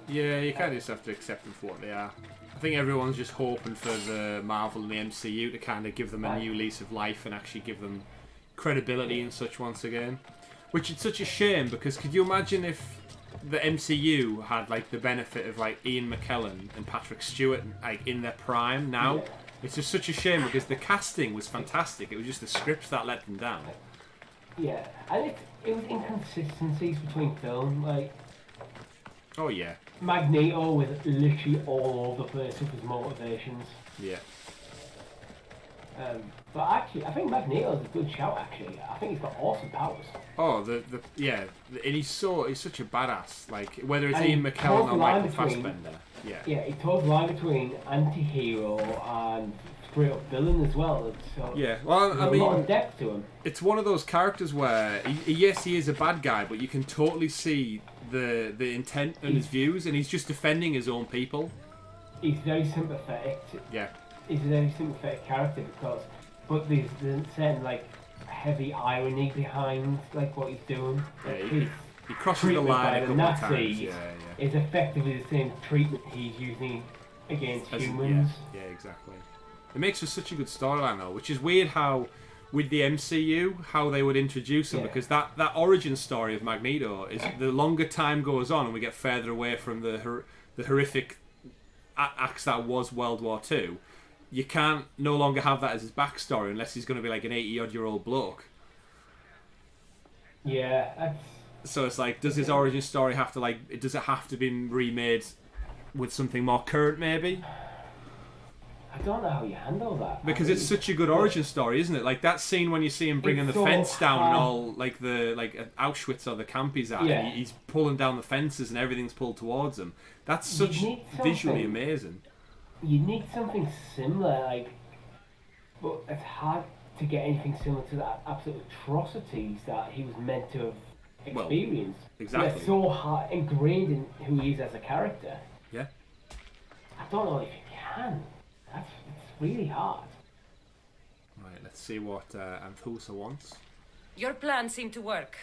Yeah, you kind of just have to accept them for what they are. I think everyone's just hoping for the Marvel and the MCU to kind of give them a new lease of life and actually give them credibility and such once again. Which is such a shame, because could you imagine if the MCU had like the benefit of like Ian McKellen and Patrick Stewart like in their prime now? Yeah. It's just such a shame because the casting was fantastic. It was just the scripts that let them down. Yeah, and it was inconsistencies between film, like. Oh yeah. Magneto was literally all over the place with his motivations. Yeah. But actually, I think Magneto's a good shout. Actually, I think he's got awesome powers. Oh, and he's such a badass. Like whether it's Ian McKellen or Michael Fassbender. Yeah. Yeah, he toes the line between anti-hero and straight up villain as well. So yeah, well, I mean, a lot of depth to him. It's one of those characters where yes, he is a bad guy, but you can totally see the intent and his views, and he's just defending his own people. He's very sympathetic. Yeah. He's a very sympathetic character but there's certain like heavy irony behind like what he's doing. Yeah, he crosses the line a couple of times. Yeah. Is effectively the same treatment he's using against humans. Yeah, exactly. It makes for such a good storyline though, which is weird how with the MCU how they would introduce him, because that origin story of Magneto is the longer time goes on and we get further away from the horrific acts that was World War II. You can't no longer have that as his backstory unless he's going to be like an 80-odd-year-old bloke. Yeah. So it's like, does his origin story have to does it have to be remade with something more current maybe? I don't know how you handle that. Because it's such a good origin story, isn't it? Like that scene when you see him bringing the fence down and all, like Auschwitz or the camp he's at, and he's pulling down the fences and everything's pulled towards him. That's such visually amazing. You need something similar, but it's hard to get anything similar to the absolute atrocities that he was meant to have experienced. Well, exactly. They're so hard ingrained in who he is as a character. Yeah. I don't know if you can. It's really hard. Right, let's see what Anthusa wants. Your plan seemed to work.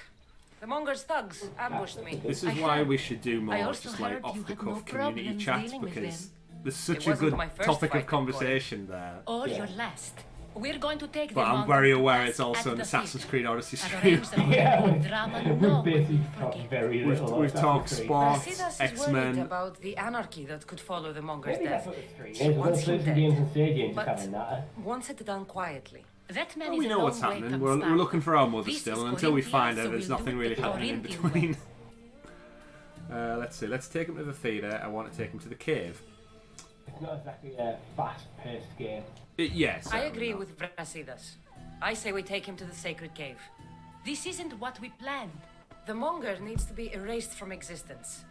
The Monger's thugs ambushed me. This is why we should do more just off-the-cuff community chats, because there's such a good topic of conversation there. Or your last. We're going to take but I'm very aware it's also an Assassin's Creed Odyssey stream. We've basically talked very little. We've talked sports, X-Men. About the anarchy that could follow the Monger's death. Once it's done quietly. That man we know what's happening. We're looking for our mother still, and until we find her, there's nothing really happening in between. Let's see. Let's take him to the theatre. I want to take him to the cave. It's not exactly a fast-paced game. Yes. I agree with Brasidas. I say we take him to the sacred cave. This isn't what we planned. The Monger needs to be erased from existence.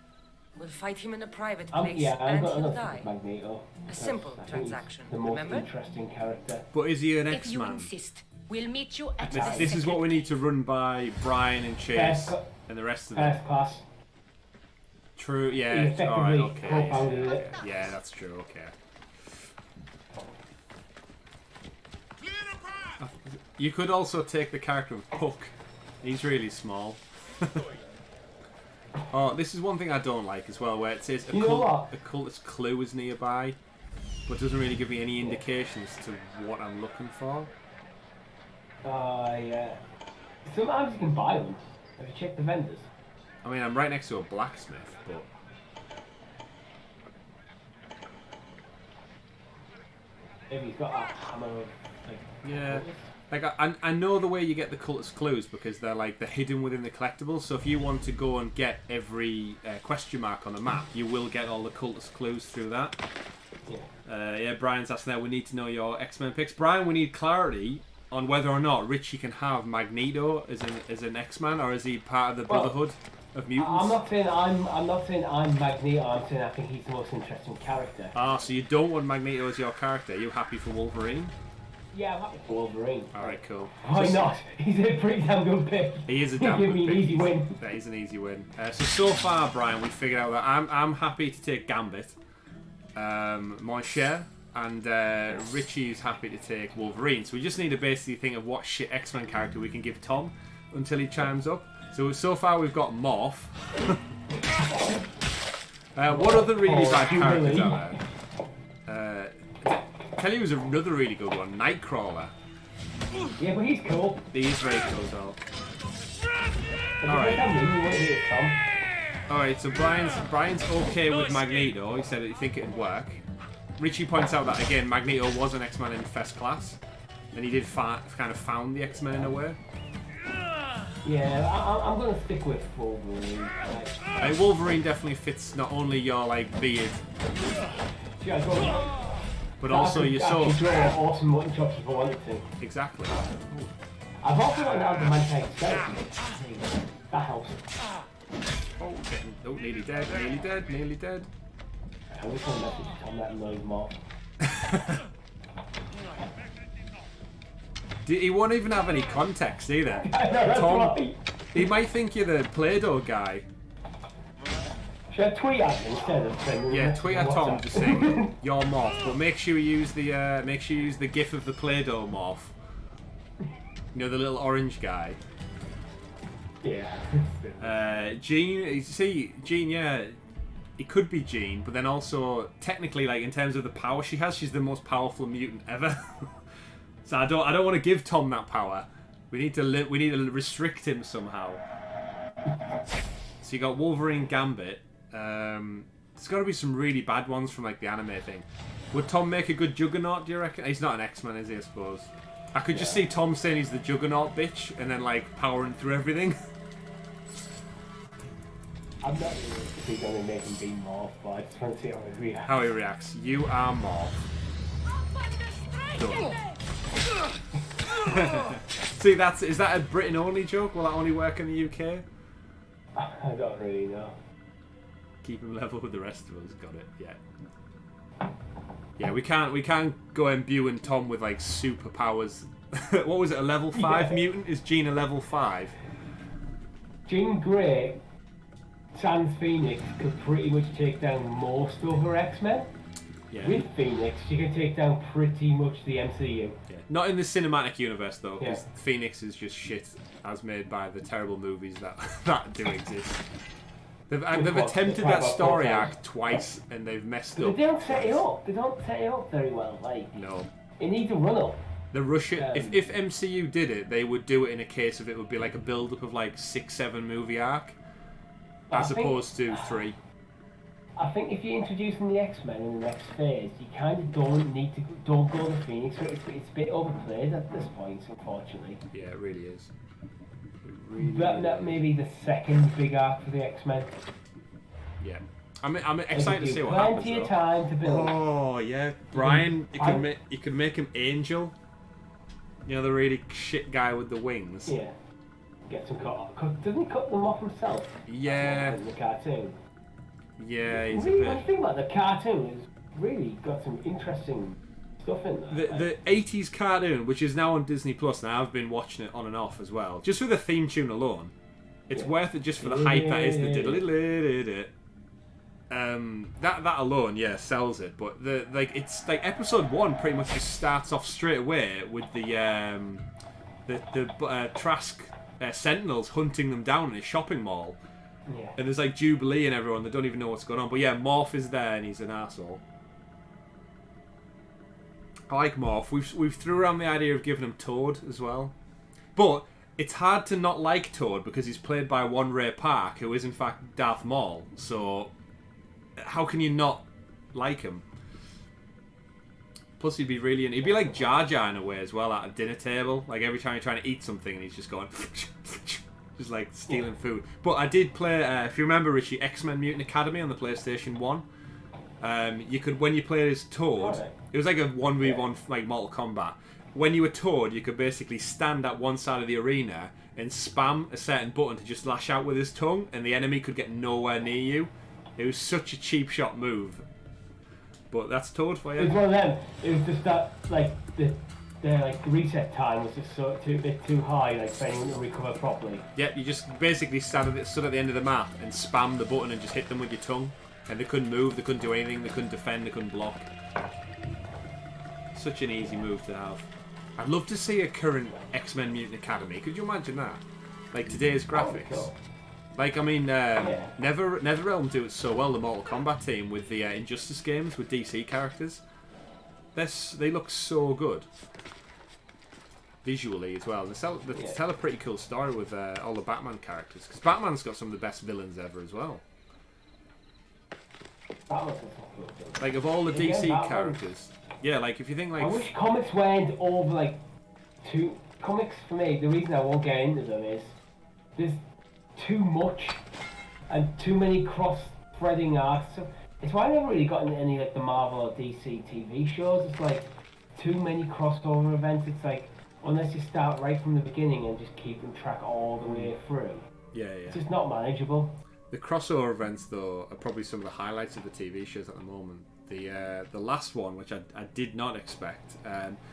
We'll fight him in a private place, and he'll die. Magneto, a simple transaction, the most remember? Interesting character. But is he an X-Man? If you insist, we'll meet you at the This is what we need to run by Brian and Chase and the rest of them. First class. True, yeah. Alright, okay. Yeah, that's true, okay. You could also take the character of Puck. He's really small. Oh, this is one thing I don't like as well, where it says a cultist clue is nearby, but doesn't really give me any indications to what I'm looking for. Yeah. Sometimes you can buy them. Have you checked the vendors? I mean, I'm right next to a blacksmith, but... Maybe he's got a hammer of, like... Yeah. Like, I know the way you get the cultist clues because they're hidden within the collectibles. So if you want to go and get every question mark on a map, you will get all the cultist clues through that. Yeah, Brian's asking that we need to know your X-Men picks. Brian, we need clarity on whether or not Richie can have Magneto as an X-Man, or is he part of the Brotherhood of Mutants? I'm not saying I'm Magneto. I'm saying I think he's the most interesting character. Ah, so you don't want Magneto as your character? Are you happy for Wolverine? Yeah, I'm happy for Wolverine. Alright, cool. Why not? He's a pretty damn good pick. He is a damn Give good me pick. an easy win. That is an easy win. So far, Brian, we've figured out that I'm happy to take Gambit, Mon Cher, and Richie is happy to take Wolverine. So we just need to basically think of what shit X-Men character we can give Tom until he chimes up. So far we've got Morph. What other really bad characters are there? Tell you was another really good one, Nightcrawler. Yeah, but he's cool. He is very cool as well. Alright, so Brian's okay with Magneto. He said that he think it'd work. Richie points out that again, Magneto was an X-Men in First Class, and he did kind of found the X-Men in a way. Yeah, I'm gonna stick with Wolverine. Wolverine definitely fits not only your beard, but also your soul. I can draw awesome mutton chops if I wanted to. Exactly. I've also got an adamantine skeleton. That helps. Oh, nearly dead, nearly dead, nearly dead. I wish I messaged Tom that annoys more. He won't even have any context either. That's Tom, right. he might think you're the Play-Doh guy. Should I tweet at him instead of sending? Yeah, tweet at Tom just saying you're Morph, but make sure you use the GIF of the Play-Doh Morph. You know, the little orange guy. Yeah. Jean, see, Jean, yeah, it could be Jean, but then also technically, in terms of the power she has, she's the most powerful mutant ever. So I don't want to give Tom that power. We need to restrict him somehow. So you got Wolverine, Gambit. There's got to be some really bad ones from the anime thing. Would Tom make a good Juggernaut? Do you reckon? He's not an X-Man, is he? I suppose. I could just see Tom saying he's the Juggernaut bitch, and then powering through everything. I'm not really going to make him be Morph, but I just want to see how he reacts. How he reacts. You are Morph. Done. See, is that a Britain only joke? Will that only work in the UK? I don't really know. Keep him level with the rest of us. Got it. Yeah. Yeah, we can't go imbuing Tom with superpowers. What was it? A level 5 mutant? Is Jean a level 5? Jean Grey, Sans Phoenix could pretty much take down most other X-Men. Yeah. With Phoenix, she can take down pretty much the MCU. Yeah. Not in the cinematic universe though, because Phoenix is just shit as made by the terrible movies that do exist. They've attempted that story arc twice and they've messed up. They don't set it up. They don't set it up very well. No. It needs a run up. The Russia. If MCU did it, they would do it in a case of it would be a build up of 6-7 movie arc, as opposed to 3. I think if you're introducing the X-Men in the next phase, you kind of don't go to Phoenix. So it's a bit overplayed at this point, unfortunately. Yeah, it really is. That may be the second big arc for the X-Men. Yeah. I'm excited to see what happens. Plenty of time to build. Oh yeah, Brian, you could make him Angel. You know, the really shit guy with the wings. Yeah. Get some cut. Doesn't he cut them off himself? Yeah. In the cartoon. Yeah, he's really, a bit... When you think about it, the cartoon has really got some interesting stuff in there. The 80s cartoon, which is now on Disney Plus, and I've been watching it on and off as well. Just for the theme tune alone, it's worth it just for the hype that is the diddle-diddle-diddle. That alone, yeah, sells it. But it's episode 1 pretty much just starts off straight away with the the Trask Sentinels hunting them down in a shopping mall. Yeah. And there's like Jubilee and everyone. They don't even know what's going on. But yeah, Morph is there and he's an asshole. I like Morph. We've threw around the idea of giving him Toad as well. But it's hard to not like Toad because he's played by one Ray Park, who is in fact Darth Maul. So how can you not like him? Plus he'd be like Jar Jar in a way as well at a dinner table. Like every time you're trying to eat something and he's just going just like stealing food. But I did play, if you remember, Richie, X-Men Mutant Academy on the PlayStation 1. You could, when you played as Toad, it was like a 1v1 like Mortal Kombat. When you were Toad, you could basically stand at one side of the arena and spam a certain button to just lash out with his tongue, and the enemy could get nowhere near you. It was such a cheap shot move. But that's Toad for you. It was one of them. It was just that, like, the reset time was just a bit too high, like, for anyone to recover properly. Yeah, you just basically stood at the end of the map and spam the button and just hit them with your tongue. And they couldn't move, they couldn't do anything, they couldn't defend, they couldn't block. Such an easy move to have. I'd love to see a current X-Men Mutant Academy. Could you imagine that? Like today's graphics. Cool. Like, I mean, NetherRealm do it so well, the Mortal Kombat team, with the Injustice games, with DC characters. They look so good. Visually as well. They tell a pretty cool story with all the Batman characters. Because Batman's got some of the best villains ever as well. Like, of all the DC characters. Yeah, like, if you think, like... I wish comics weren't over, like, too... Comics, for me, the reason I won't get into them is there's too much and too many cross-threading arcs. So it's why I never really got into any, like, the Marvel or DC TV shows. It's, like, too many crossover events. It's, like, unless you start right from the beginning and just keep them track all the way through. Yeah. It's just not manageable. The crossover events, though, are probably some of the highlights of the TV shows at the moment. The last one, which I did not expect.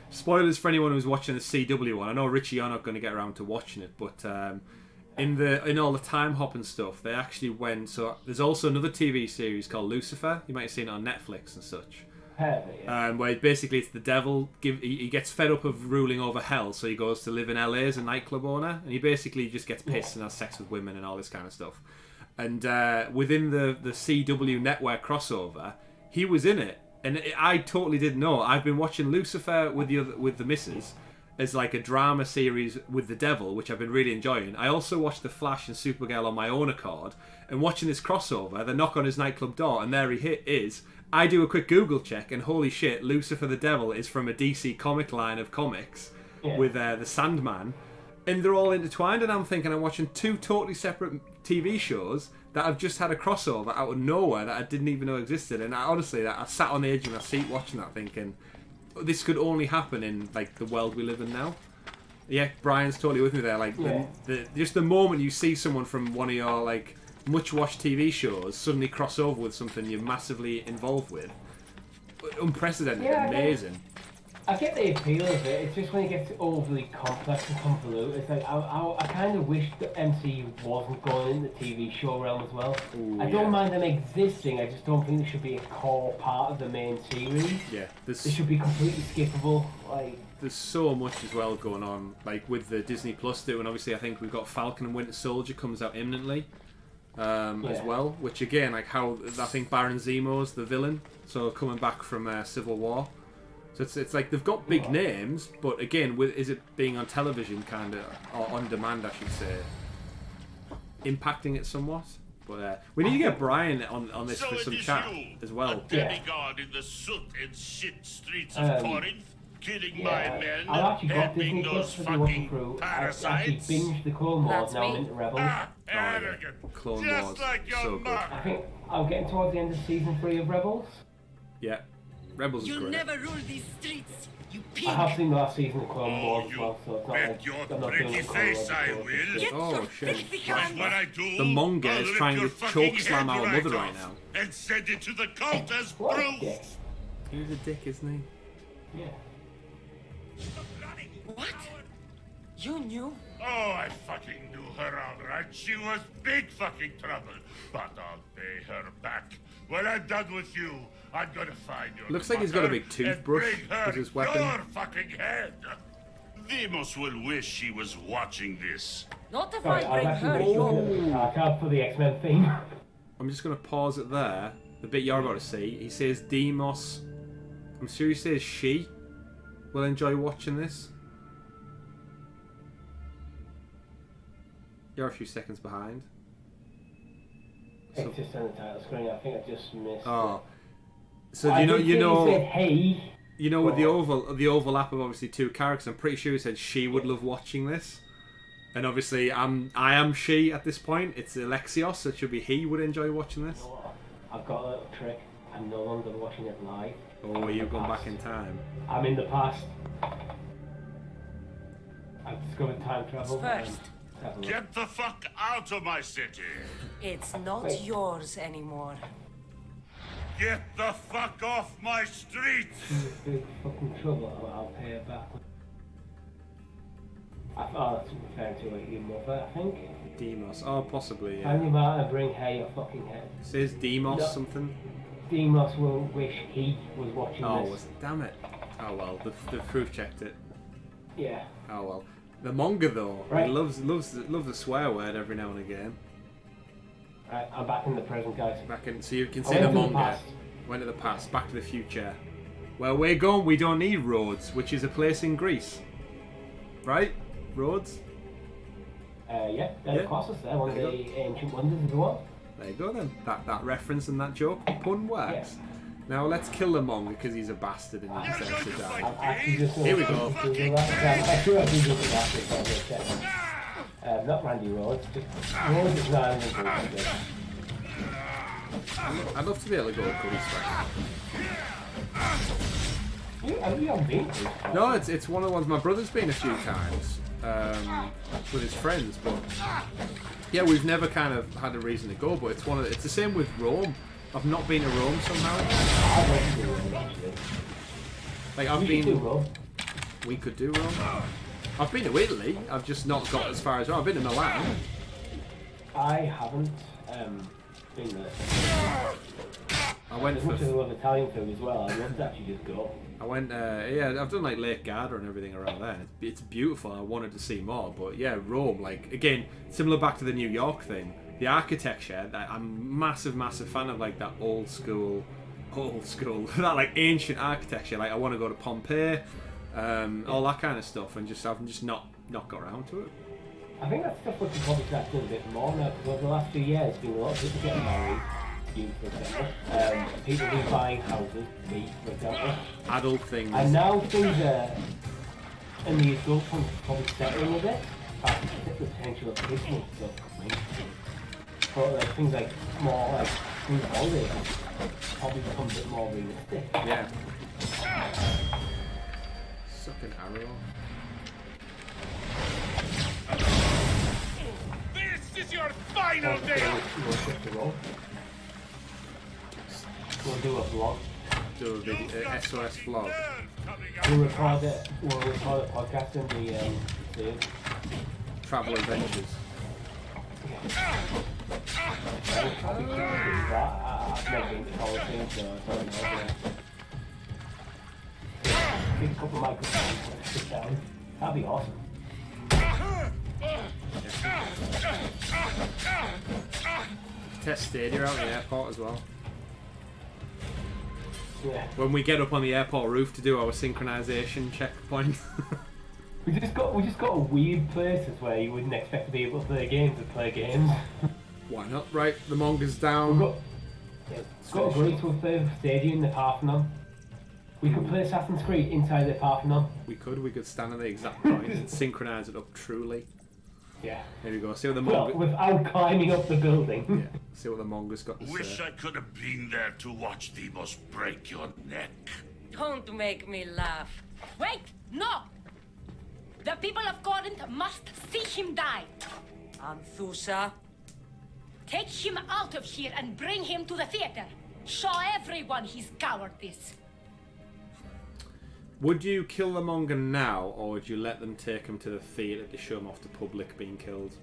Spoilers for anyone who's watching the CW one. I know, Richie, you're not going to get around to watching it, but in all the time hopping stuff, they actually went... So there's also another TV series called Lucifer. You might have seen it on Netflix and such. Where basically it's the devil. He gets fed up of ruling over hell, so he goes to live in LA as a nightclub owner, and he basically just gets pissed and has sex with women and all this kind of stuff. And within the CW network crossover, he was in it, and I totally didn't know. I've been watching Lucifer with the missus as like a drama series with the devil, which I've been really enjoying. I also watched The Flash and Supergirl on my own accord, and watching this crossover, they knock on his nightclub door, and there he is. I do a quick Google check, and holy shit, Lucifer the Devil is from a DC comic line of comics with the Sandman, and they're all intertwined, and I'm thinking I'm watching two totally separate TV shows that have just had a crossover out of nowhere that I didn't even know existed. And I sat on the edge of my seat watching that, thinking this could only happen in like the world we live in now. Yeah, Brian's totally with me there. Like just the moment you see someone from one of your like much watched TV shows suddenly cross over with something you're massively involved with, unprecedented, amazing. I get the appeal of it. It's just when it gets overly complex and convoluted. It's like I kind of wish the MCU wasn't going in the TV show realm as well. Ooh, I don't mind them existing. I just don't think they should be a core part of the main series. Yeah, they should be completely skippable. Like there's so much as well going on. Like with the Disney Plus doing. Obviously, I think we've got Falcon and Winter Soldier comes out imminently. As well, which again, like how I think Baron Zemo's the villain, so coming back from Civil War. So it's like they've got big names, but again, is it being on television kind of, or on demand, I should say, impacting it somewhat? But we need to get Brian on this for some chat as well. A demigod in the soot and shit streets of Corinth, killing my men, helping those fucking parasites. I actually binged the Clone Wars, now I'm into Rebels. Arrogant. Clone Just Wars, like your so good. I think I'm getting towards the end of season 3 of Rebels. Yeah. Rebels is You'll great. never rule these streets, you pig. I have seen the last season of Clone Wars as well, so it's not bet like your I'm not pretty doing face I will. Oh shit. And when I do, The Monger I'll is rip trying your to fucking choke slam head our right mother off right now. and send it to the cult as What a proof. dick. He's a dick, isn't Yeah. What? You knew? Oh, I fucking knew her all right. She was big fucking trouble. But I'll pay her back. When I'm done with you, I'm gonna find your Looks like he's got a big mother toothbrush and bring her as his weapon. your fucking head. Demos will wish she was watching this. Not if Sorry, I I was bring actually her looking your... at the card for the X-Men theme. I'm just going to pause it there. The bit you're about to see. He says Demos. I'm sure he says she will enjoy watching this. You're a few seconds behind. It's just on the title screen. I think I just missed. Oh, it. so I you know, said, hey. you know, with the overlap of obviously two characters, I'm pretty sure he said she would love watching this. And obviously, I am she at this point. It's Alexios, so it should be he would enjoy watching this. You know what? I've got a little trick. I'm no longer watching it live. Oh, you've gone back in time. I'm in the past. I've discovered time travel. First. Get the fuck out of my city! It's not yours anymore. Get the fuck off my streets! In big fucking trouble. I'll pay her back. I thought that's referring to like your mother, I think. Demos. Oh, possibly, yeah. Find him out and bring her your fucking head. It says Demos No. something. Demos will wish he was watching this. Damn it. Oh well, the proof checked it. Yeah. Oh well. The manga though, Right. he loves a swear word every now and again. Right, I'm back in the present, guys. Back in, so you can I see went the to the manga. past. Went to the past, Back to the Future. Where we're going, we don't need Rhodes, which is a place in Greece, right? Rhodes. Yeah, they're Yeah. across us there. One of There the you ancient wonders of the world. There you go then. That reference and that joke, pun works. Now let's kill the manga because he's a bastard and he deserves to die. I'm actually just Here we go. I'm sure I've been doing that. Not Randy Rhodes, just Rhodes is not in the group. I'd love to be able to go to Greece right You haven't been to Greece? now. No, it's one of the ones my brother's been a few times with his friends, but yeah, we've never kind of had a reason to go. But it's the same with Rome. I've not been to Rome somehow. I'd like to do Rome, actually. Like I've We been. should do Rome. We could do Rome. I've been to Italy. I've just not got as far as Rome. I've been to Milan. I haven't been there. I went As for. much as I love Italian food as well, I'd love to actually just go. I went. Yeah, I've done like Lake Garda and everything around there. It's beautiful. I wanted to see more, but yeah, Rome. Like again, similar back to the New York thing. The architecture. I'm massive fan of like that old school, that like ancient architecture. Like I want to go to Pompeii, all that kind of stuff, and I've just not got around to it. I think that's stuff we could probably start doing a bit more now, because over the last few years, there's been a lot of people getting married, you for example, people been buying houses, me for example. Adult things. And now things are, and the adult ones probably settling a bit, perhaps the potential of kids and stuff coming. But like, things like more like group holidays probably become a bit more realistic. Yeah. Suck an arrow. This is your final day! We'll do a vlog. Do a video, SOS vlog. We'll record a podcast in the Travel adventures. I've never been to Colosseum, so I don't know. Take a couple of microphones, sit down. That'd be awesome. Test Stadia out in the airport as well. Yeah. When we get up on the airport roof to do our synchronization checkpoint. We just got a weird places where you wouldn't expect to be able to play games. Why not? Right, the manga's down. We've got a great to a stadium in the Parthenon. We could play Assassin's Creed inside the Parthenon. We could stand at the exact point and synchronize it up truly. Yeah. There we go. See what the Well, manga. without climbing up the building. Yeah. See what the manga's got to Wish say. I could have been there to watch Demos break your neck. Don't make me laugh. Wait! No! The people of Corinth must see him die. Anthusa. Take him out of here and bring him to the theater. Show everyone his cowardice. Would you kill the manga now, or would you let them take him to the theatre to show him off to public being killed?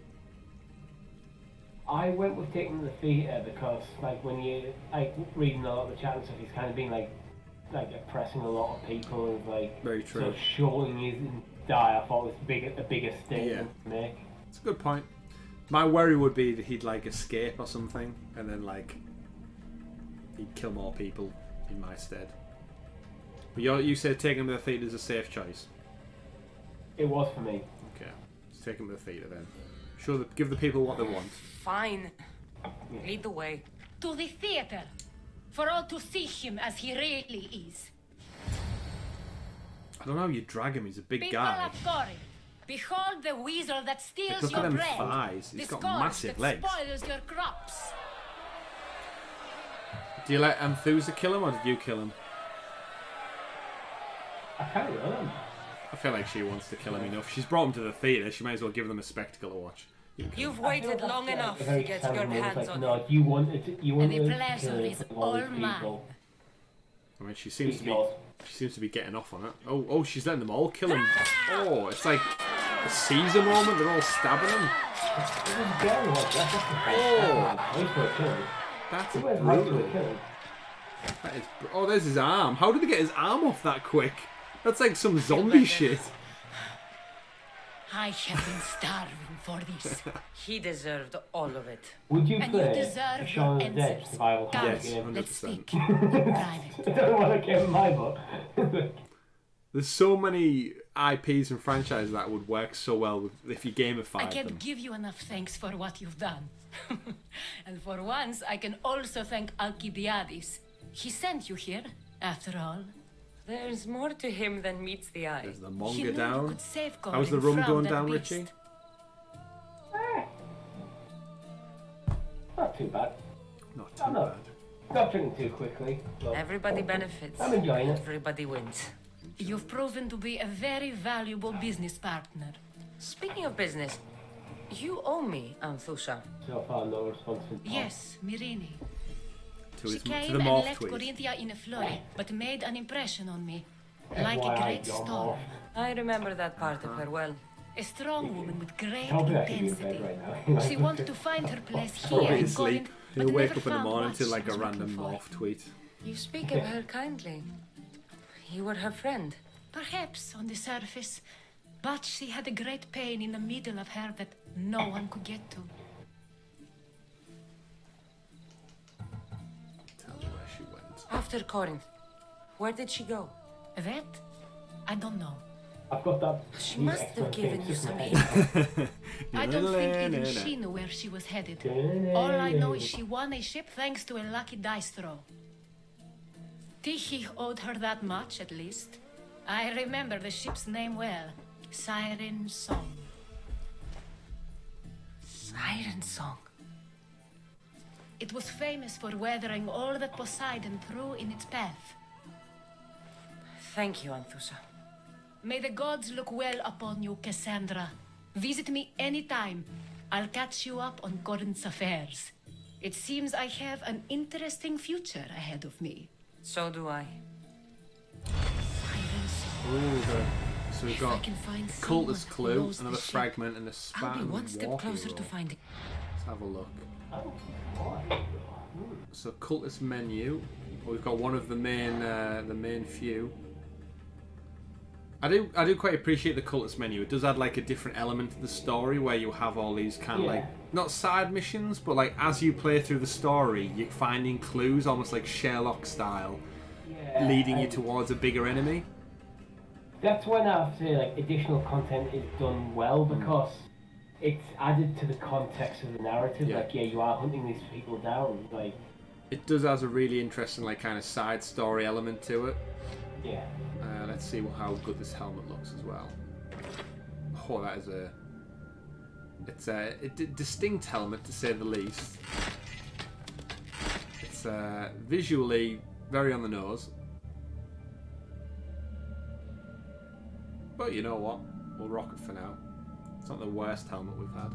I went with taking the theatre because, like, when you reading a lot of the chat and stuff, he's kind of been like oppressing a lot of people and like Very true. sort of showing his die, I thought it was a bigger statement to make. It's a good point. My worry would be that he'd like escape or something, and then like he'd kill more people in my stead. But you said taking him to the theatre is a safe choice. It was for me. Okay, let's take him to the theatre then. Give the people what they want. Fine. Lead the way. To the theater. For all to see him as he really is. I don't know how you drag him. He's a big People guy. of Corinth, behold the weasel that steals Look at your them bread. thighs. He's the got scourge massive that legs. spoils your crops. Do you let Anthusa kill him, or did you kill him? I can't remember. I feel like she wants to kill him enough. She's brought him to the theatre. She might as well give them a spectacle to watch. You've waited long enough to get your hands on no, you wanted to and the kill pleasure is all mine. people. I mean, she seems to be getting off on it. Oh, she's letting them all kill him. Oh, it's like a Caesar moment. They're all stabbing him. That's brutal. Oh, there's his arm. How did he get his arm off that quick? That's like some zombie shit. I have been starving for this. He deserved all of it. Would you and play you deserve Shaun your of the Dead answers. survival horror Yes, game? 100%. Let's speak in private. I don't want to get my book. There's so many IPs and franchises that would work so well if you gamify I can't them. give you enough thanks for what you've done. And for once, I can also thank Alcibiades. He sent you here, after all. There's more to him than meets the eye. There's the manga down. How's the rum rum going down, Richie? Not too bad. Not too bad. Not drinking too quickly. Everybody benefits. I'm enjoying it. Everybody wins. You've proven to be a very valuable business partner. Speaking of business, you owe me, Anthusa. So far, no response from Tom. Yes, Myrine. To She came the and morph left tweet. Corinthia in a flurry, but made an impression on me. Like a great storm. I remember that part of her well. A strong woman with great Probably I should be in bed intensity. right now. She wanted to find her place here Probably in asleep. Corinth, but He'll wake never up in the found morning what to she like a was random looking for. morph tweet. You speak of her kindly. You were her friend. Perhaps on the surface, but she had a great pain in the middle of her that no one could get to. Tell me where she went. After Corinth, where did she go? That? I don't know. I've got that. She must have given you some hint. I don't think even she knew where she was headed. All I know is she won a ship thanks to a lucky dice throw. Tyche owed her that much, at least. I remember the ship's name well. Siren Song. Siren Song. It was famous for weathering all that Poseidon threw in its path. Thank you, Anthusa. May the gods look well upon you, Kassandra. Visit me anytime. I'll catch you up on Corinth's affairs. It seems I have an interesting future ahead of me. So do I. Ooh, so we've got I can find cultist someone who clue, knows another the ship, fragment, and a I'll Spartan be one step war closer hero. to finding. Let's have a look. So cultist menu. We've got one of the main few. I do quite appreciate the cultist menu. It does add like a different element to the story where you have all these kind of like not side missions, but like as you play through the story, you're finding clues almost like Sherlock style, leading you towards a bigger enemy. That's when I say like additional content is done well because it's added to the context of the narrative. Yeah. Like, you are hunting these people down. Like, it does has a really interesting like kind of side story element to it. Yeah. Let's see how good this helmet looks as well. Oh, that is it's a distinct helmet to say the least. It's visually very on the nose. But you know what? We'll rock it for now. It's not the worst helmet we've had.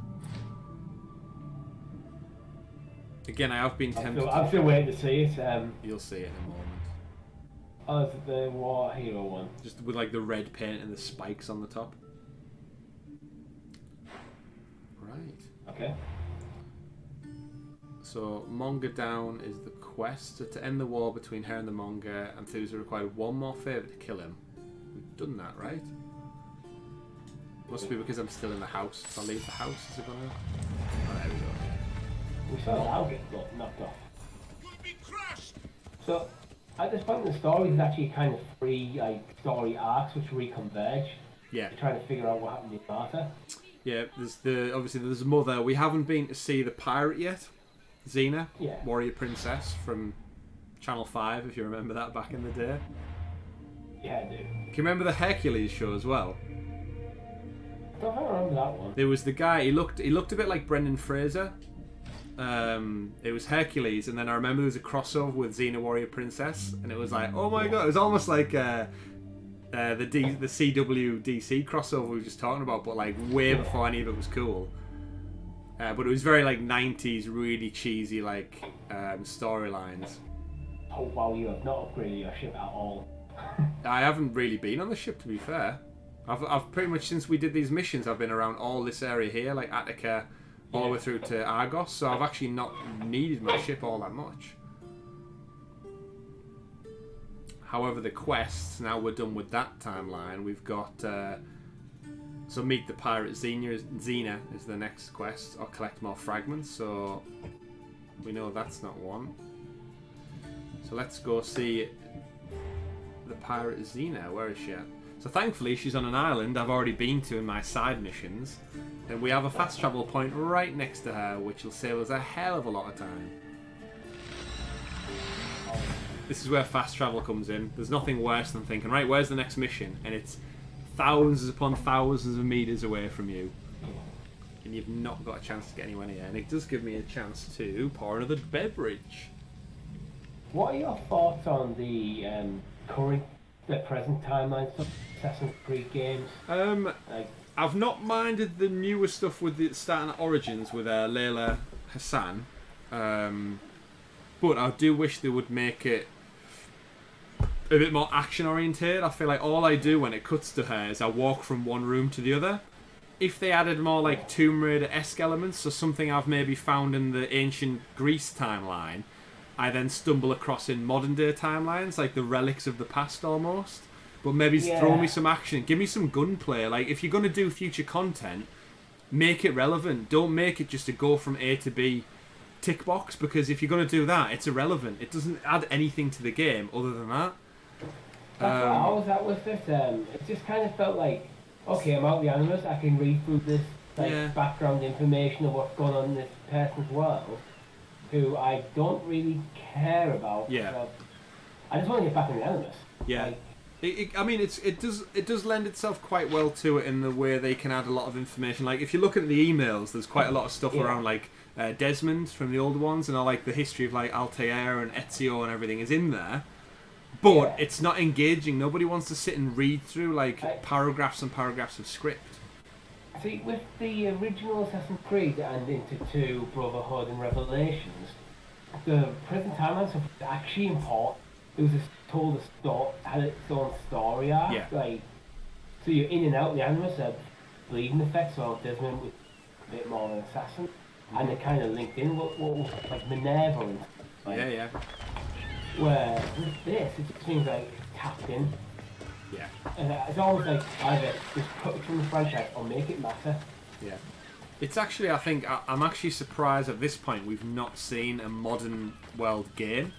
Again, I have been tempted. I'm still waiting to see it. You'll see it in a moment. Oh, is it the War Hero one? Just with like the red paint and the spikes on the top. Right. Okay. So Monga down is the quest. So to end the war between her and the Monga, Anthusa required one more favour to kill him. We've done that, right? Must be because I'm still in the house. If I leave the house, is it gonna... Oh, there we go. We saw Al get knocked off. So, at this point in the story, there's actually kind of 3 like story arcs which reconverge. Yeah. You're trying to figure out what happened to Sparta. Yeah, obviously there's a mother. We haven't been to see the pirate yet. Xena, warrior princess from Channel 5, if you remember that back in the day. Yeah, I do. Can you remember the Hercules show as well? I don't remember that one. There was the guy, he looked a bit like Brendan Fraser. It was Hercules, and then I remember there was a crossover with Xena Warrior Princess, and it was like, oh my god, it was almost like the CW DC crossover we were just talking about, but like way before any of it was cool. But it was very like 90s, really cheesy like storylines. Oh wow, you have not upgraded your ship at all. I haven't really been on the ship, to be fair. I've pretty much, since we did these missions, I've been around all this area here, like Attica, all the way through to Argos, so I've actually not needed my ship all that much. However, the quests, now we're done with that timeline, we've got... so meet the pirate Xena is the next quest, or collect more fragments, so we know that's not one. So let's go see the pirate Xena. Where is she at? So thankfully she's on an island I've already been to in my side missions, and we have a fast travel point right next to her, which will save us a hell of a lot of time. This is where fast travel comes in. There's nothing worse than thinking, right, where's the next mission? And it's thousands upon thousands of meters away from you, and you've not got a chance to get anywhere near. And it does give me a chance to pour another beverage. What are your thoughts on the present timeline of Assassin's Creed games? I've not minded the newer stuff with the starting at Origins with Layla Hassan, but I do wish they would make it a bit more action oriented. I feel like all I do when it cuts to her is I walk from one room to the other. If they added more like Tomb Raider-esque elements, or something I've maybe found in the ancient Greece timeline, I then stumble across in modern day timelines, like the relics of the past almost. But maybe throw me some action, give me some gunplay. Like, if you're going to do future content, make it relevant. Don't make it just a go from A to B tick box, because if you're going to do that, it's irrelevant. It doesn't add anything to the game other than that. That's what I was at with it. It just kind of felt like, okay, I'm out the Animus, I can read through this background information of what's going on in this person's world, who I don't really care about. Yeah. So I just want to get back in the Animus. Yeah. I mean, it does lend itself quite well to it in the way they can add a lot of information. Like, if you look at the emails, there's quite a lot of stuff around, like, Desmond from the older ones, and all, like, the history of, like, Altair and Ezio and everything is in there. But it's not engaging. Nobody wants to sit and read through, like, paragraphs and paragraphs of script. See, with the original Assassin's Creed and into 2, Brotherhood and Revelations, the present timeline stuff was actually important. It was had its own story arc. Yeah. Like, so you're in and out of the Animus, bleeding effects, so Desmond was a bit more of an assassin, and they kind of linked in what like Minerva and like, yeah. Where with this, it just seems like tapped in. Yeah. And it's always like either just cut it from the franchise or make it matter. Yeah. It's actually, I think, I'm actually surprised at this point we've not seen a modern world game.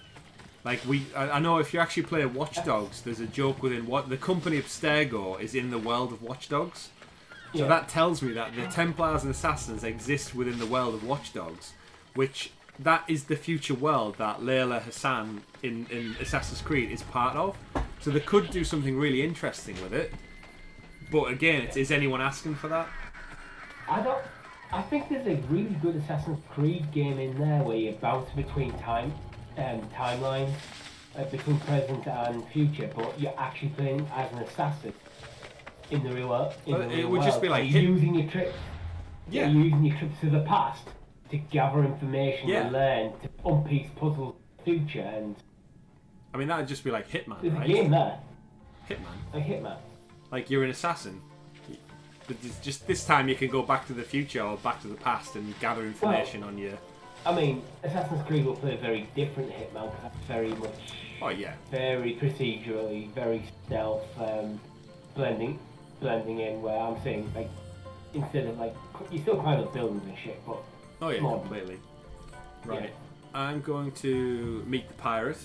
Like, I know if you actually play Watch Dogs, there's a joke within what the company Abstergo is in the world of Watch Dogs. So that tells me that the Templars and Assassins exist within the world of Watch Dogs, which that is the future world that Layla Hassan in Assassin's Creed is part of. So they could do something really interesting with it. But again, is anyone asking for that? I think there's a really good Assassin's Creed game in there where you bounce between timelines, between present and future, but you're actually playing as an assassin in the real world. It would just be like using your trips. Yeah. You're using your trips to the past to gather information and learn to unpiece puzzles in the future. And I mean, that would just be like Hitman, there's right? a game there. Hitman. Like Hitman. Like you're an assassin. But just this time you can go back to the future or back to the past and gather information on your... I mean, Assassin's Creed will play a very different Hitman, because that's very much... very procedurally, very stealth, blending in, where I'm saying, like, instead of like you still climb up buildings and shit, but Oh yeah, more. completely. Right. Yeah. I'm going to meet the pirate.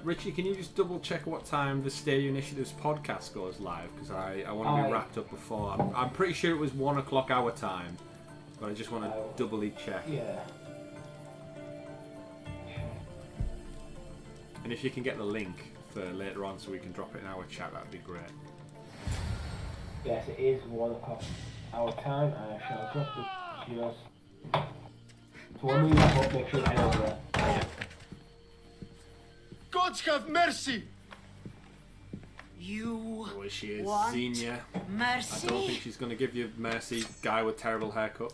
Richie, can you just double check what time the Stadia Initiative's podcast goes live? Because I want to be wrapped up before. I'm pretty sure it was 1 o'clock our time, but I just want to doubly check. Yeah. And if you can get the link for later on so we can drop it in our chat, that'd be great. Yes, it is 1 o'clock our time, and I shall drop the just. So when we wrap up, make sure to head over there. Gods have mercy! You Oh, she is want Xenia. mercy? I don't think she's going to give you mercy, guy with terrible haircut.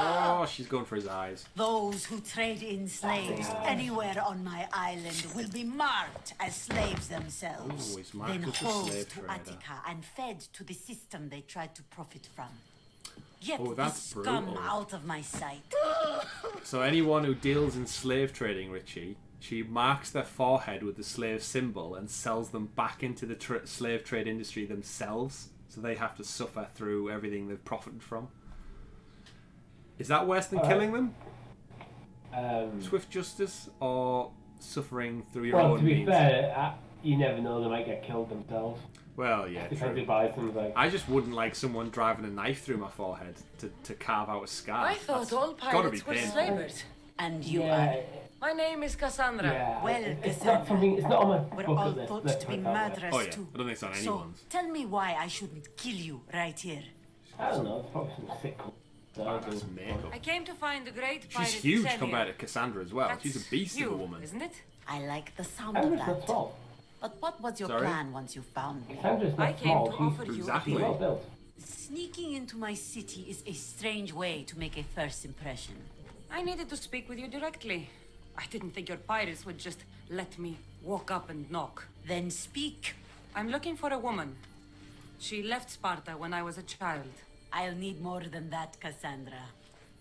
Oh, she's going for his eyes. Those who trade in slaves anywhere on my island will be marked as slaves themselves, Ooh, he's marked then as a hauled slave to trader. Attica and fed to the system they tried to profit from. Get Oh, that's this scum brutal. out of my sight. So anyone who deals in slave trading, Richie, she marks their forehead with the slave symbol and sells them back into the slave trade industry themselves, so they have to suffer through everything they've profited from. Is that worse than killing them? Swift justice or suffering through your Well, own to be means? fair, you never know, they might get killed themselves. Well, yeah, Depends true. who buys them, like. I just wouldn't like someone driving a knife through my forehead to carve out a scar. I thought That's all gotta be pirates were painful. slavers. And you Yeah. My name is Cassandra. Yeah, Well, it's not something. It's not on my We're bucket all list. thought Let's to put be it that way. murderers Oh yeah, too. I don't think it's on So anyone's. tell me why I shouldn't kill you right here. I don't know. It's probably some sick. That's makeup. I came to find the great pirate She's huge Xenia. compared to Cassandra as well. That's She's a beast you, of a woman. isn't it? I like the sound I'm of just not that. tall. But what was your Sorry? plan once you found me? Sandra's I not came small. to She's offer you Exactly. a well deal. built. Sneaking into my city is a strange way to make a first impression. I needed to speak with you directly. I didn't think your pirates would just let me walk up and knock. Then speak. I'm looking for a woman. She left Sparta when I was a child. I'll need more than that, Cassandra.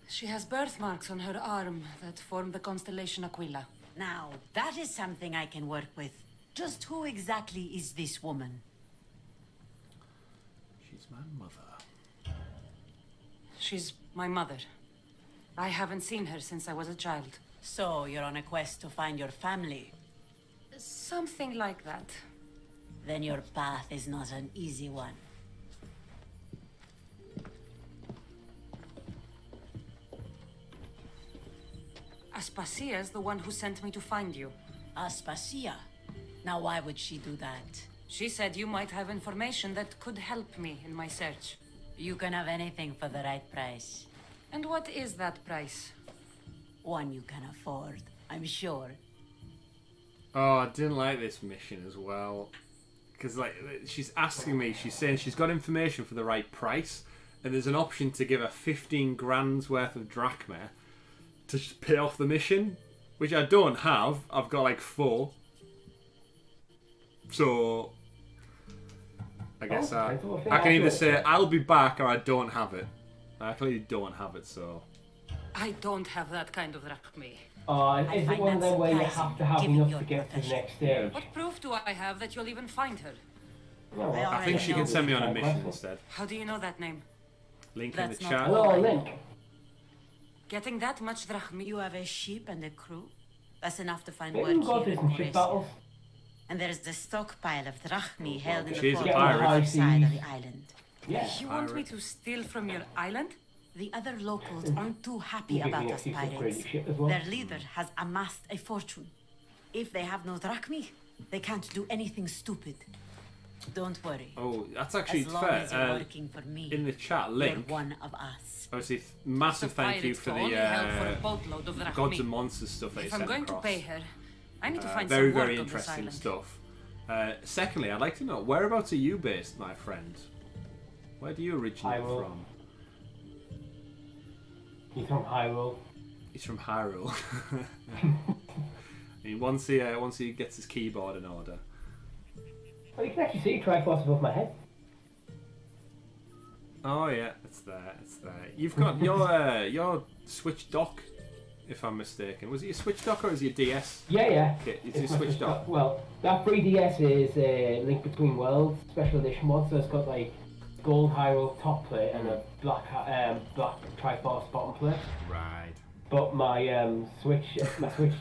She has birthmarks on her arm that form the constellation Aquila. Now, that is something I can work with. Just who exactly is this woman? She's my mother. She's my mother. I haven't seen her since I was a child. So, you're on a quest to find your family. Something like that. Then your path is not an easy one. Aspasia's the one who sent me to find you. Aspasia? Now why would she do that? She said you might have information that could help me in my search. You can have anything for the right price. And what is that price? One you can afford, I'm sure. Oh, I didn't like this mission as well. Because, like, she's asking me, she's saying she's got information for the right price, and there's an option to give her 15 grand's worth of drachma to just pay off the mission, which I don't have. I've got, like, 4. So, I guess I can either say I'll be back or I don't have it. I clearly don't have it, so. I don't have that kind of drachma. Oh, and is it find one of that them where you surprising, have to have given enough your to get to the profession. next stage? What proof do I have that you'll even find her? No, I I think she can know. send me on a mission instead. How do you know that name? Link in the That's not chat. all. Hello, Link. Getting that much drachma. You have a ship and a crew? That's enough to find Maybe work we go here through in some ship Greece. battles. And there's the stockpile of drachmi held in the She's a fort on pirate. the other side of Seas. the island. Yeah. You want me to steal from your island? The other locals aren't too happy You're about picking us up secret pirates. crazy shit as well. Their leader has amassed a fortune. If they have no drachmi, they can't do anything stupid. Don't worry. Oh, that's actually As long fair. as you're working for me, In the chat, you're Link. one of us. Obviously, massive thank you Pirates for only the held for a boatload of drachma. Gods and Monsters stuff that you If I'm sent going across. to pay her, I need to find Very, some work very on this interesting island. stuff. Secondly, I'd like to know, whereabouts are you based, my friend? Where do you originate Hyrule. from? He's from Hyrule. He's from Hyrule. I mean, once he gets his keyboard in order. Well, you can actually see Triforce above my head. Oh yeah, it's there, it's there. You've got your Switch dock, if I'm mistaken. Was it your Switch dock or is it your DS? Yeah. Okay, it's It's your my Switch Switch dock. Well, that 3DS is a Link Between Worlds special edition one, so it's got like gold Hyrule top plate and a black Triforce bottom plate. Right. But my Switch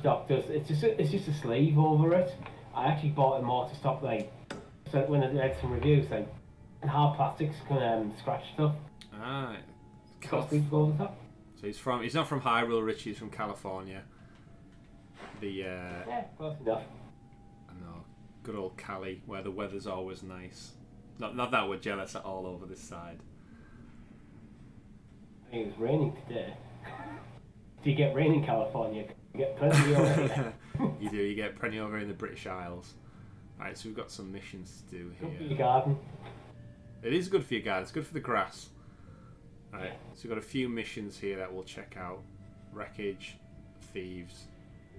dock does. It's just a sleeve over it. I actually bought a more to stop so when I did some reviews hard plastics can scratch stuff. Ah. Got sleeves over the top. So he's not from Hyrule, Richie. He's from California. Yeah, close enough. I know, good old Cali, where the weather's always nice. Not that we're jealous at all over this side. I think it's raining today. Do you get rain in California? You get plenty over here. You do. You get plenty over in the British Isles. Right, so we've got some missions to do here. Good for your garden. It is good for your garden. It's good for the grass. Right, so we've got a few missions here that we'll check out. Wreckage, thieves,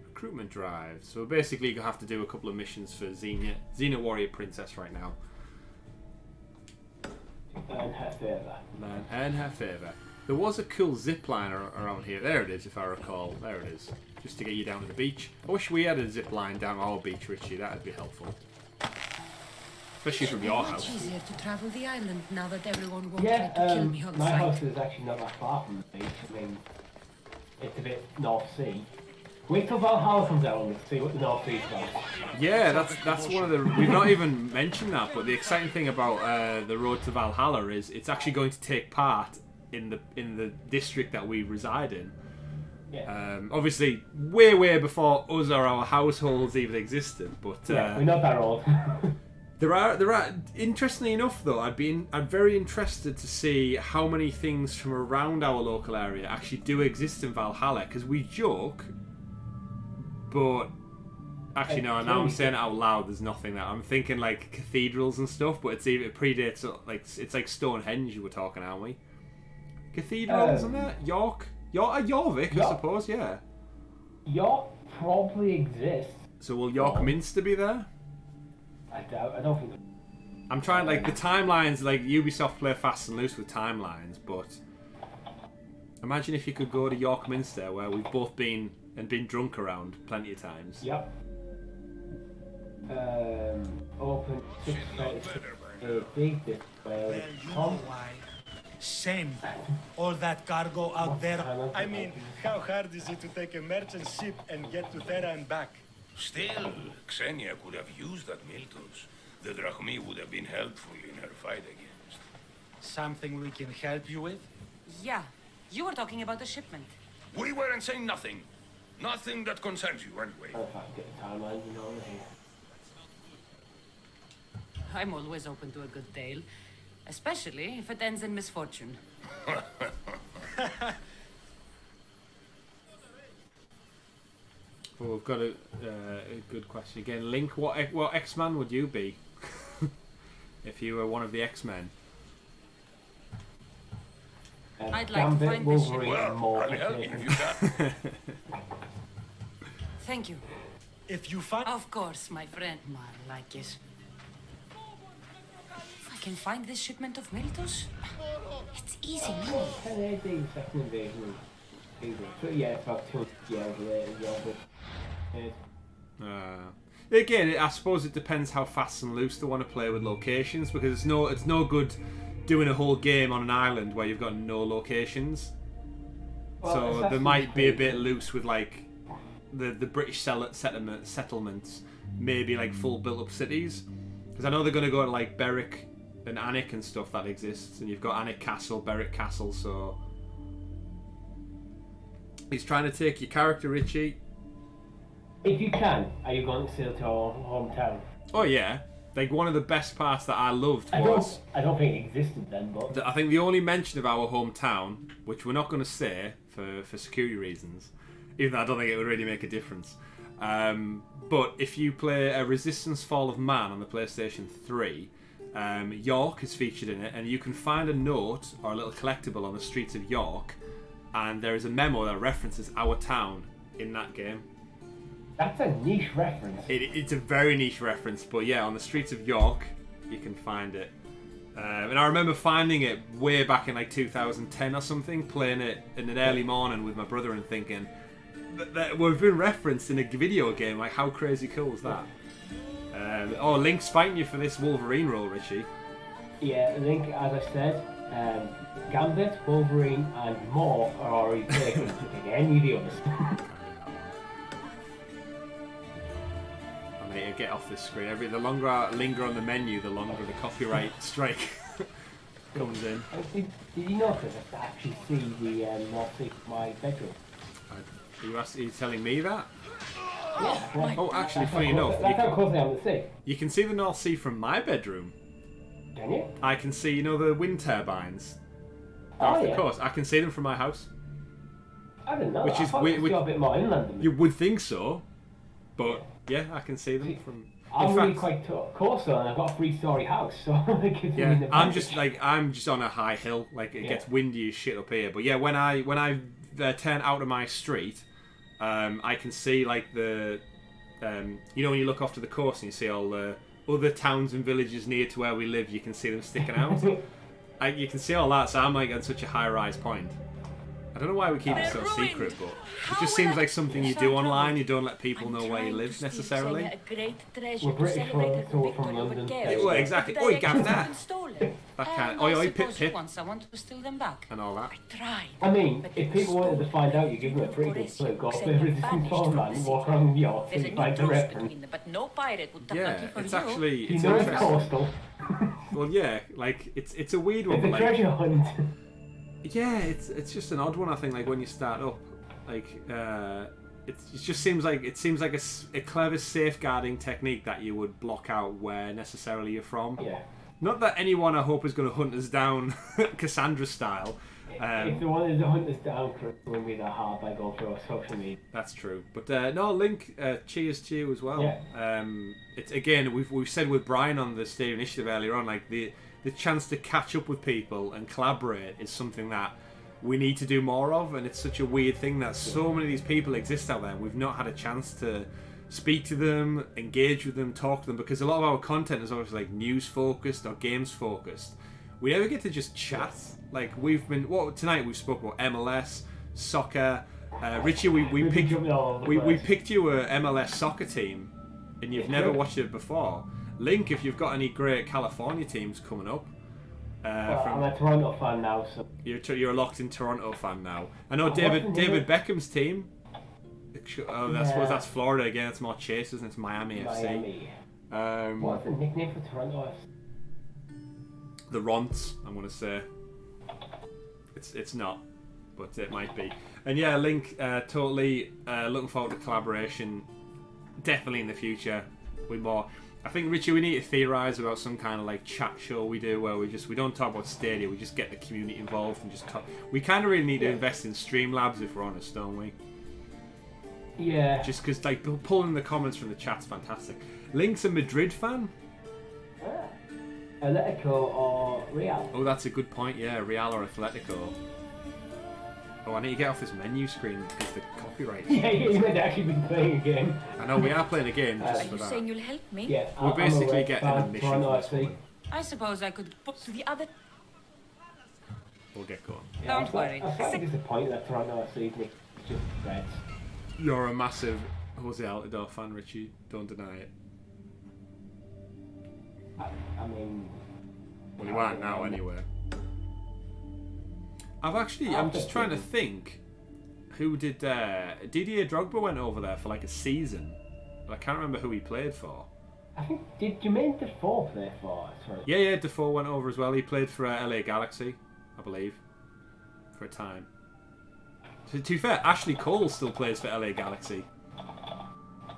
recruitment drive. So basically you have to do a couple of missions for Xena Warrior Princess right now. Earn her favour. Man, earn her favour. There was a cool zip line around here. There it is, if I recall. There it is. Just to get you down to the beach. I wish we had a zip line down our beach, Richie. That would be helpful. Especially from your house. It's easier to travel the island now that everyone won't Yeah, try to kill me on my sight. house is actually not that far from the beach. I mean, it's a bit North Sea. Wait till Valhalla comes out and see what the North Sea is like. Yeah, that's one of the... We've not even mentioned that, but the exciting thing about the road to Valhalla is it's actually going to take part in the district that we reside in. Yeah. Obviously, way before us or our households even existed, but... yeah, we're not that old. There are. Interestingly enough, though, I'm very interested to see how many things from around our local area actually do exist in Valhalla. Because we joke, but actually no. Now I'm saying it out loud. There's nothing that I'm thinking like cathedrals and stuff, but it predates it's like Stonehenge. We're talking, aren't we? Cathedrals and that Jorvik, I suppose. Yeah. York probably exists. So will York Minster be there? I don't think. I'm trying, like, the timelines, like, Ubisoft play fast and loose with timelines, but imagine if you could go to York Minster, where we've both been drunk around plenty of times. Yep. Open 6:30 this way. Shame. All that cargo out there. I mean, how hard is it to take a merchant ship and get to Thera and back? Still, Xenia could have used that Miltos. The Drachmi would have been helpful in her fight against. Something we can help you with? Yeah, you were talking about the shipment. We weren't saying nothing. Nothing that concerns you, anyway. If I can get the timelines and all here. I'm always open to a good tale, especially if it ends in misfortune. Well, we've got a good question again. Link, what X-Man would you be if you were one of the X-Men? I'd like to find this ship. Well, I'll help you if you can. Thank you. If you find... Of course, my friend Marlakis. If I can find this shipment of Miltos, it's easy money. 1018 second invasion of England. So yeah, it's about 2 years later. Again, I suppose it depends how fast and loose they want to play with locations, because it's no good doing a whole game on an island where you've got no locations. Well, so they might be a bit loose with like the British settlements, maybe like full built-up cities, because I know they're going to go to like Berwick and Alnwick and stuff that exists, and you've got Alnwick Castle, Berwick Castle. So he's trying to take your character, Richie. If you can, are you going to sail to our hometown? Oh yeah, like one of the best parts that I loved was... I don't think it existed then, but... I think the only mention of our hometown, which we're not going to say for security reasons, even though I don't think it would really make a difference, but if you play a Resistance Fall of Man on the PlayStation 3, York is featured in it, and you can find a note or a little collectible on the streets of York, and there is a memo that references our town in that game. That's a niche reference. It's a very niche reference, but yeah, on the streets of York, you can find it. And I remember finding it way back in like 2010 or something, playing it in an early morning with my brother and thinking, that we've been referenced in a video game, like how crazy cool is that? Link's fighting you for this Wolverine role, Richie. Yeah, I think, as I said, Gambit, Wolverine, and Morph are already taken. To pick any of the others. I need to get off this screen. The longer I linger on the menu, the longer the copyright strike comes in. Did you notice I actually see the North Sea from my bedroom? Are you telling me that? Yeah. Oh, actually, funny enough, that's how close I am to the sea. You can see the North Sea from my bedroom. Can you? I can see, you know, the wind turbines. Oh, Of course, I can see them from my house. I didn't know. Which that. is I thought it was a bit more inland than me. You would think so, but yeah, I can see them from. I'm really quite coastal, and I've got a 3-story house, so it gives me an I'm advantage. just on a high hill. Like it gets windy as shit up here. But yeah, when I turn out of my street, I can see like the, you know, when you look off to the coast and you see all the other towns and villages near to where we live, you can see them sticking out. You can see all that. So I'm like at such a high-rise point. I don't know why we keep it so secret, but it just seems like something you do online. You don't let people know where you live necessarily. We're British so from London. Well, exactly. Oh, you got that. That kind. Oh, pip pip. Want someone to steal them back. And all that. I mean, if people wanted to find out, you give them a pretty good clue. Go up there with this phone man, walk around New York, and find the reference. But no pirate would It's actually. You know it's coastal. Well, yeah, like it's a weird one. It's a treasure hunt. Yeah, it's just an odd one. I think like when you start up, like it just seems like a clever safeguarding technique that you would block out where necessarily you're from. Yeah. Not that anyone I hope is going to hunt us down, Kassandra style. If they wanted to hunt us down, Chris, it wouldn't be that hard by going through our social media. That's true. But no, Link, cheers to you as well. Yeah. It's again we've said with Brian on the Stadia Initiative earlier on, like the chance to catch up with people and collaborate is something that we need to do more of, and it's such a weird thing that so many of these people exist out there and we've not had a chance to speak to them, engage with them, talk to them, because a lot of our content is always like news focused or games focused. We never get to just chat. Like tonight we've spoke about MLS, soccer. Richie, we picked you a MLS soccer team and you've never watched it before. Link, if you've got any great California teams coming up. I'm a Toronto fan now, so you're a locked in Toronto fan now. I know David Beckham's team. I suppose that's Florida again. It's more Chase, isn't it? It's Miami FC. What's the nickname for Toronto FC? The Ronts, I'm gonna say. It's not, but it might be. And yeah, Link, totally looking forward to collaboration. Definitely in the future with more. I think, Richie, we need to theorise about some kind of like chat show we do where we don't talk about Stadia, we just get the community involved and just talk. We kind of really need to invest in Streamlabs if we're honest, don't we? Yeah. Just because like pulling the comments from the chat's fantastic. Link's a Madrid fan. Atletico or Real? Oh, that's a good point. Yeah, Real or Atletico. Oh, I need to get off this menu screen because the copyright. Yeah, you might actually be playing a game. I know we are playing a game just for Are you that. saying you'll help me? Yeah, we're basically getting a mission for this one. I suppose I could put to the other. We'll get going. Yeah, Don't worry. I'm quite disappointed that Toronto FC is just Reds. You're a massive Jose Altidore fan, Richie. Don't deny it. I mean... Well, you aren't now anyway. I'm just trying to think. Who did... Didier Drogba went over there for like a season. But I can't remember who he played for. I think... Did Jermaine Defoe play for us? Yeah, Defoe went over as well. He played for LA Galaxy, I believe. For a time. To be fair, Ashley Cole still plays for LA Galaxy.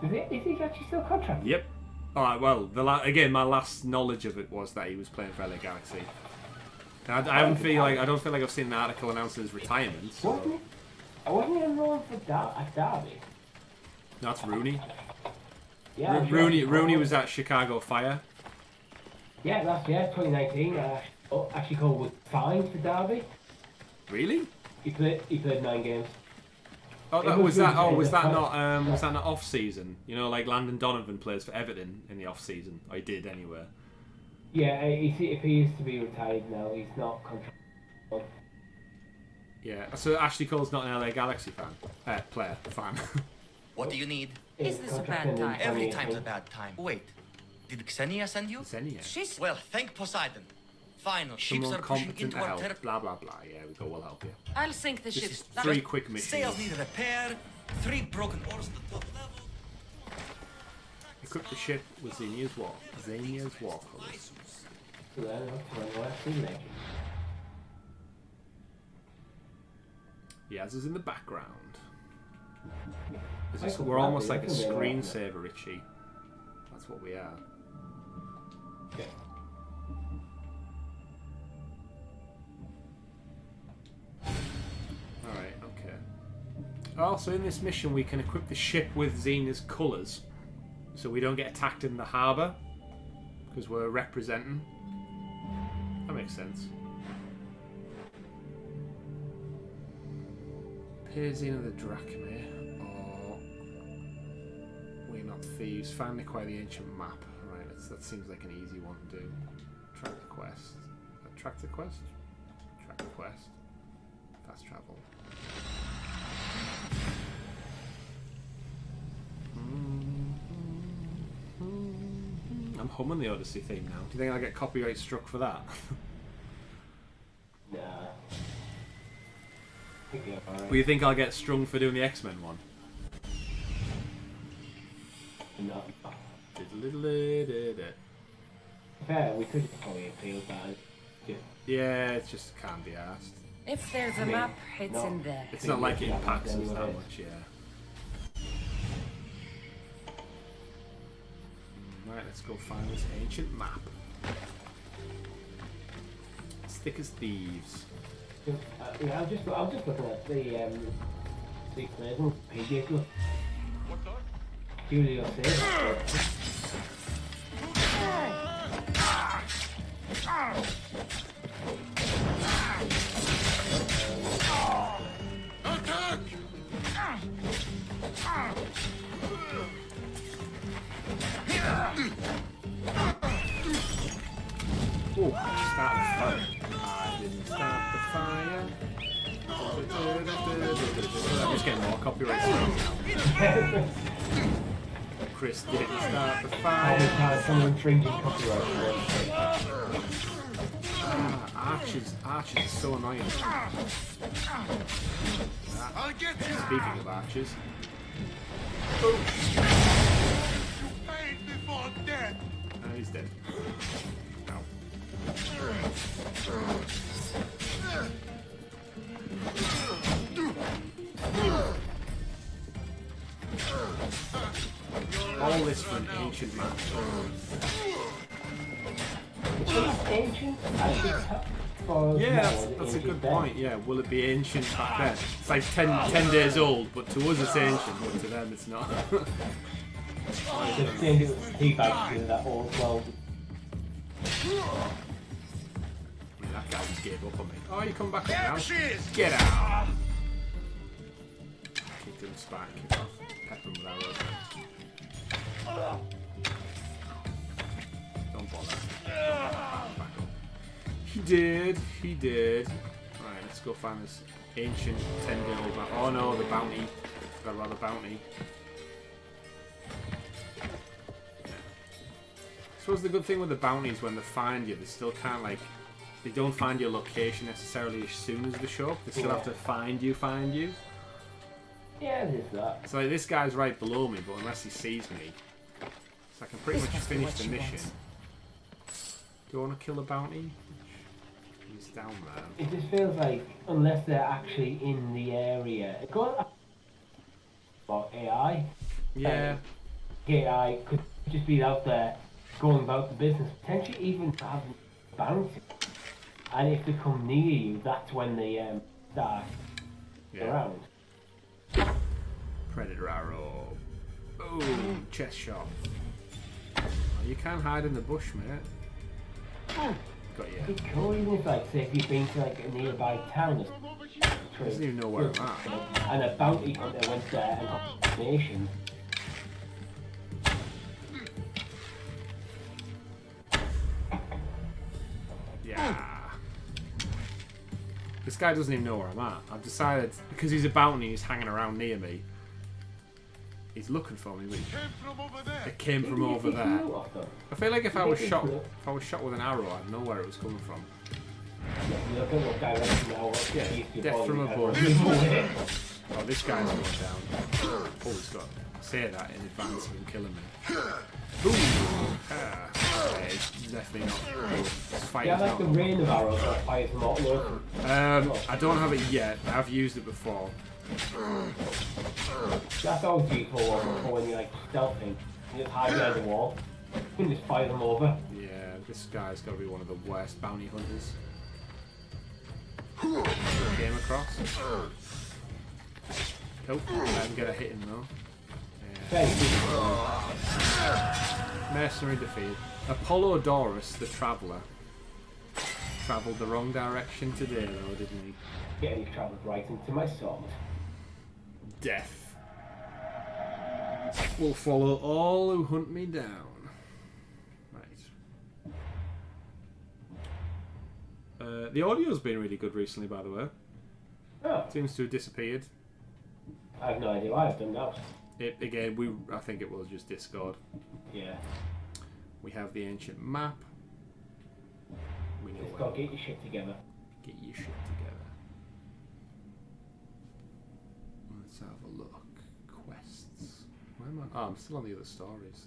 Is he actually still contracted? Yep. Alright, well, again, my last knowledge of it was that he was playing for LA Galaxy. And I don't feel like I've seen an article announcing his retirement. So. Wasn't he enrolled for at Derby? No, that's Rooney. Yeah, Rooney was at Chicago Fire. Yeah, 2019. Ashley Cole was signed for Derby. Really? He played 9 games. Was that not off season? You know, like Landon Donovan plays for Everton in the off season. I did anyway. Yeah, he appears to be retired now. He's not contracted. Yeah, so Ashley Cole's not an LA Galaxy fan, fan. What do you need? Is this a bad time? Every time's a bad time. Wait, did Xenia send you? Xenia. Well, thank Poseidon. Final ships Someone are pushing competent into to our help. territory. Blah blah blah. Yeah, we go. We'll help you. I'll sink the This ship. is 3 quick missions. Sails need repair. 3 broken oars at the top level. Equip the ship with Xenia's war. Xenia's war colours. Yaz is in the background. We're almost like a screensaver, Richie. That's what we are. Okay. Alright, okay. Also, in this mission, we can equip the ship with Xena's colours, so we don't get attacked in the harbour, because we're representing. That makes sense. Pay Xena the drachmae, or we're not thieves. Find and acquire the ancient map. Right, that seems like an easy one to do. Track the quest. Track the quest? Track the quest. Fast travel. I'm humming the Odyssey theme now. Do you think I'll get copyright struck for that? Nah. Right. Well, you think I'll get strung for doing the X-Men one? No. Fair, we could probably appeal that. Yeah, it just can't be asked. If there's a map, it's in there. It's not like it impacts us that much, yeah. Right, let's go find this ancient map. As thick as thieves. Yeah, I was just looking at the PDF. Julia said. Oh, start the fire. I didn't start the fire. I'm just getting more copyright now. Chris didn't start the fire. Someone infringing copyright. Archers are so annoying. I'll get you. Speaking of archers. You paid before death. Oh, he's dead. Ow. All this for an ancient map. Ancient? Yeah, that's a good point. Yeah, will it be ancient back then? It's like 10 days old, but to us it's ancient, but to them it's not. Just change it with tea bags to that old world. I mean, that guy just gave up on me. Oh, you come back now? Get out! Kick him back, kick off. Pepper him with arrows. Don't bother. Back up. He did. Alright, let's go find this ancient 10-day-old map. Oh no, the bounty. Forgot about the bounty. I suppose the good thing with the bounties, when they find you, they still can't, like, they don't find your location necessarily as soon as they show up. They still have to find you. Yeah, there's that. So like, this guy's right below me, but unless he sees me, so I can pretty much finish the mission. Do you want to kill the bounty? He's down there. It just feels like, unless they're actually in the area, it goes about AI. Yeah. AI could just be out there going about the business, potentially even having bounty. And if they come near you, that's when they start around. Predator arrow. Boom! Chest shot. Oh, you can't hide in the bush, mate. Got you. It's cool, even if, like, say, if you've been to, like, a nearby town or something. Doesn't even know where I'm at. And a bounty hunter went there and got information. Yeah. This guy doesn't even know where I'm at. I've decided, because he's a bounty, he's hanging around near me. he's looking for me. Came from over there. It came from over there. I feel like if I was shot with an arrow, I'd know where it was coming from. Yeah, death from above. Oh, this guy's going down. Oh, he's got to say that in advance of him killing me. Boom! Yeah, it's definitely not. This fight Yeah, is like not. the rain of arrows that fires from out low. I don't have it yet. I've used it before. That's always useful when you're like stealthing. You just hide behind the wall. You can just fire them over. Yeah, this guy's got to be one of the worst bounty hunters. Came across. Nope, I didn't get a hit in though. Yeah. Mercenary defeat. Apollodorus, the Traveller. Travelled the wrong direction today though, didn't he? Yeah, he travelled right into my sword. Death will follow all who hunt me down. Right. The audio's been really good recently, by the way. Oh. Seems to have disappeared. I have no idea why I've done that. I think it was just Discord. Yeah. We have the ancient map. We know Just gotta get your shit together. Get your shit together. Let's have a look. Quests. Where am I? Oh, I'm still on the other stories.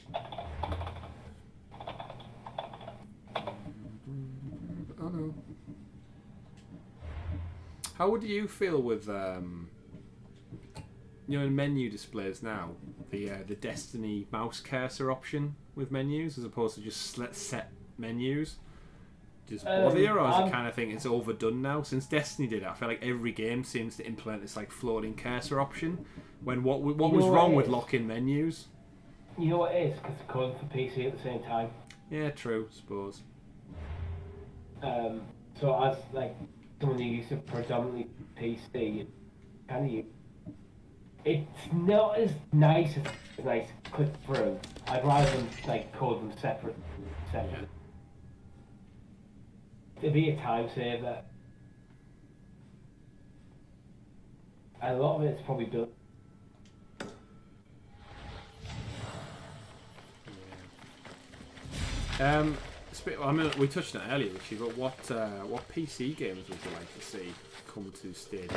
Oh no. How would you feel with in menu displays now, the Destiny mouse cursor option with menus as opposed to just set menus? Just bother you, or is it kind of thing it's overdone now? Since Destiny did it, I feel like every game seems to implement this like floating cursor option. When what was wrong with lock-in menus? You know what it is? Because it's coded for PC at the same time. Yeah, true. Suppose. So as like someone who used to predominantly PC, kind of it's not as nice as nice to click through. I'd rather than like code them separate. Yeah. It'd be a time saver. A lot of it's probably built. I mean, we touched on it earlier, Richie, but what PC games would you like to see come to Stadia?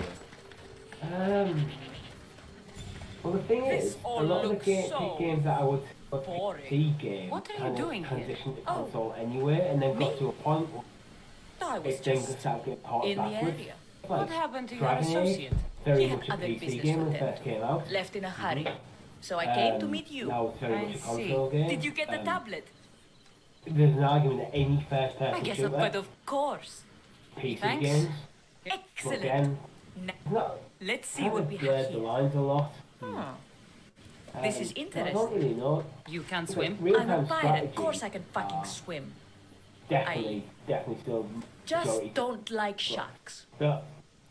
Well, the thing is, a lot of the games that I would PC games What are you kind doing of here? transitioned to console anyway, and then got to a point where I was it then just started getting ported in the backwards. area. Like What happened to your Dragon Age, associate? very He had much a other PC business game to when it attend first came out. Left in a hurry. So I came to meet you. Now it's very much a I see. console game. Did you get the tablet? There's an argument that any first-person I guess, shooter, but of course. PC Thanks. games, Excellent. again, Now, let's see kind what of we blurred have the here. lines a lot. This is I don't interesting. really know. You can It's swim. like real-time I'm a pirate. strategy. Of course I can fucking swim. Definitely still. Just majority- don't like sharks. But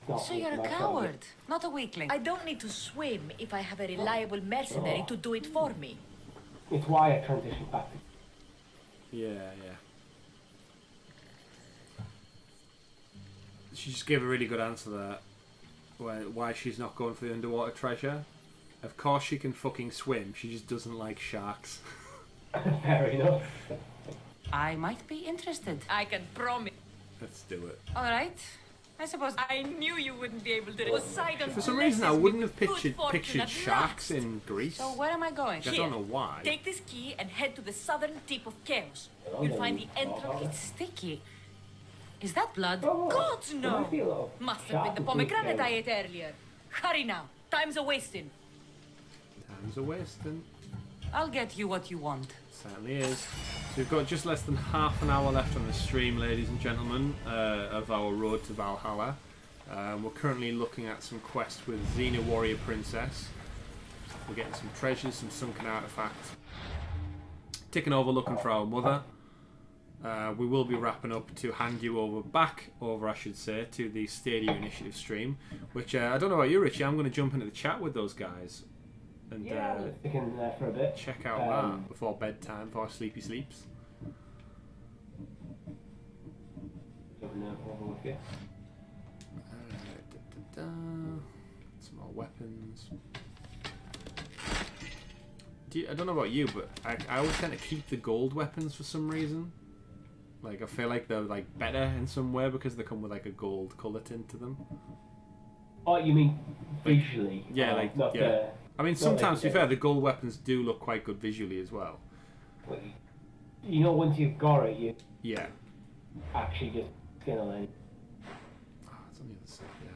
not So you're a not coward, not a weakling. I don't need to swim if I have a reliable mercenary to do it for me. It's why I transitioned back to. Yeah. She just gave a really good answer there. Why she's not going for the underwater treasure. Of course she can fucking swim, she just doesn't like sharks. Fair enough. I might be interested. I can promise. Let's do it. All right. I suppose I knew you wouldn't be able to. Poseidon For some reason I wouldn't have blesses me with good pictured fortune sharks at last. in Greece. So where am I going? I don't know why. Take this key and head to the southern tip of Chaos. You'll find the entrance. It's sticky. Is that blood? Gods no! Must have been the pomegranate I ate earlier. Hurry now. Time's a wasting. Time's a wasting. I'll get you what you want. Certainly is. So we've got just less than half an hour left on the stream, ladies and gentlemen, of our road to Valhalla. We're currently looking at some quests with Xena Warrior Princess. We're getting some treasures, some sunken artifacts. Ticking over looking for our mother. We will be wrapping up to hand you back over, I should say, to the Stadia Initiative stream, which I don't know about you, Richie. I'm going to jump into the chat with those guys and Sticking there for a bit. check out that before bedtime, before Sleepy sleeps. Some more weapons. I don't know about you, but I always tend to keep the gold weapons for some reason. Like, I feel like they're like better in some way because they come with like a gold colour tint to them. Oh, you mean visually? Yeah, I mean, sometimes, to be fair, the gold weapons do look quite good visually as well. You know, once you've got it, you actually just skin on it. Oh, it's on the other side of the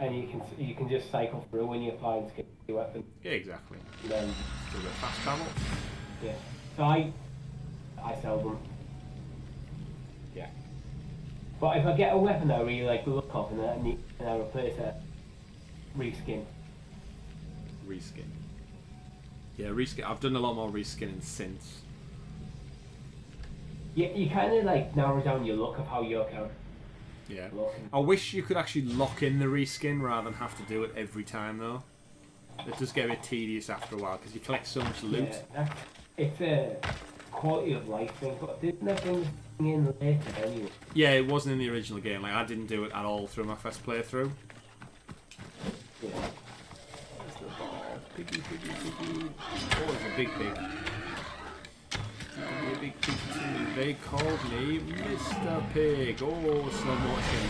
island. And you can just cycle through when you apply and skin your weapon. Yeah, exactly. And then still a bit fast travel. Yeah. So I sell them. Yeah. But if I get a weapon that I really like the look of and I replace it, reskin. Yeah, reskin. I've done a lot more reskinning since. Yeah, you kind of like narrow down your look of how your character. Yeah. I wish you could actually lock in the reskin rather than have to do it every time though. It does get a bit tedious after a while because you collect so much loot. Yeah, it's a quality of life thing, but didn't they bring this thing in later anyway? Yeah, it wasn't in the original game. Like, I didn't do it at all through my first playthrough. Yeah. There's the ball. Piggy. Oh, it's a big pig. A big pig to me. They called me Mr. Pig. Oh, slow motion.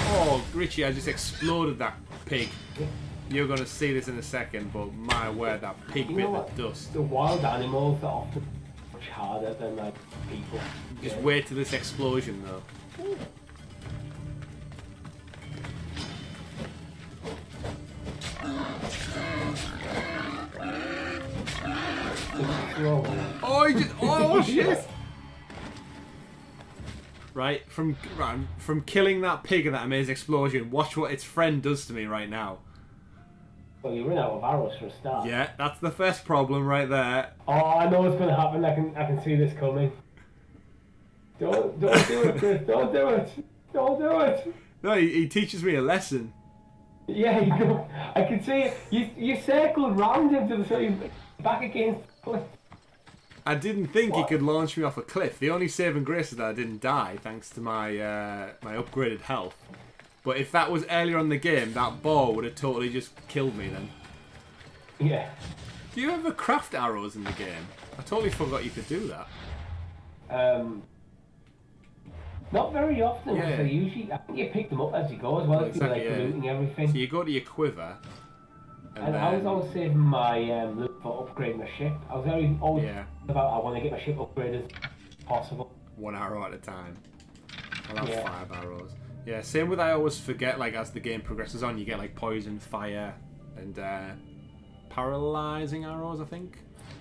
Oh, Richie, I just exploded that pig. You're going to see this in a second, but my word, that pig bit the dust. The wild animals are often much harder than like people. Just wait till this explosion though. Oh shit! Right, from killing that pig and that amazing explosion, watch what its friend does to me right now. Well, you run out of arrows for a start. Yeah, that's the first problem right there. Oh, I know what's going to happen. I can see this coming. Don't do it, Chris. Don't do it. Don't do it. No, he teaches me a lesson. Yeah, you go. I can see it. You circled round him to the side, back against the cliff. I didn't think he could launch me off a cliff. The only saving grace is that I didn't die thanks to my my upgraded health. But if that was earlier on in the game, that bow would have totally just killed me then. Yeah. Do you ever craft arrows in the game? I totally forgot you could do that. Not very often. Yeah. So usually, I think you pick them up as you go as well. If you're like looting everything. So you go to your quiver. And then... I was always saving my loot for upgrading my ship. I was always about I want to get my ship upgraded as possible. 1 arrow at a time. I'll have 5 arrows. Yeah, same with I always forget, like, as the game progresses on, you get, like, poison, fire, and paralyzing arrows, I think.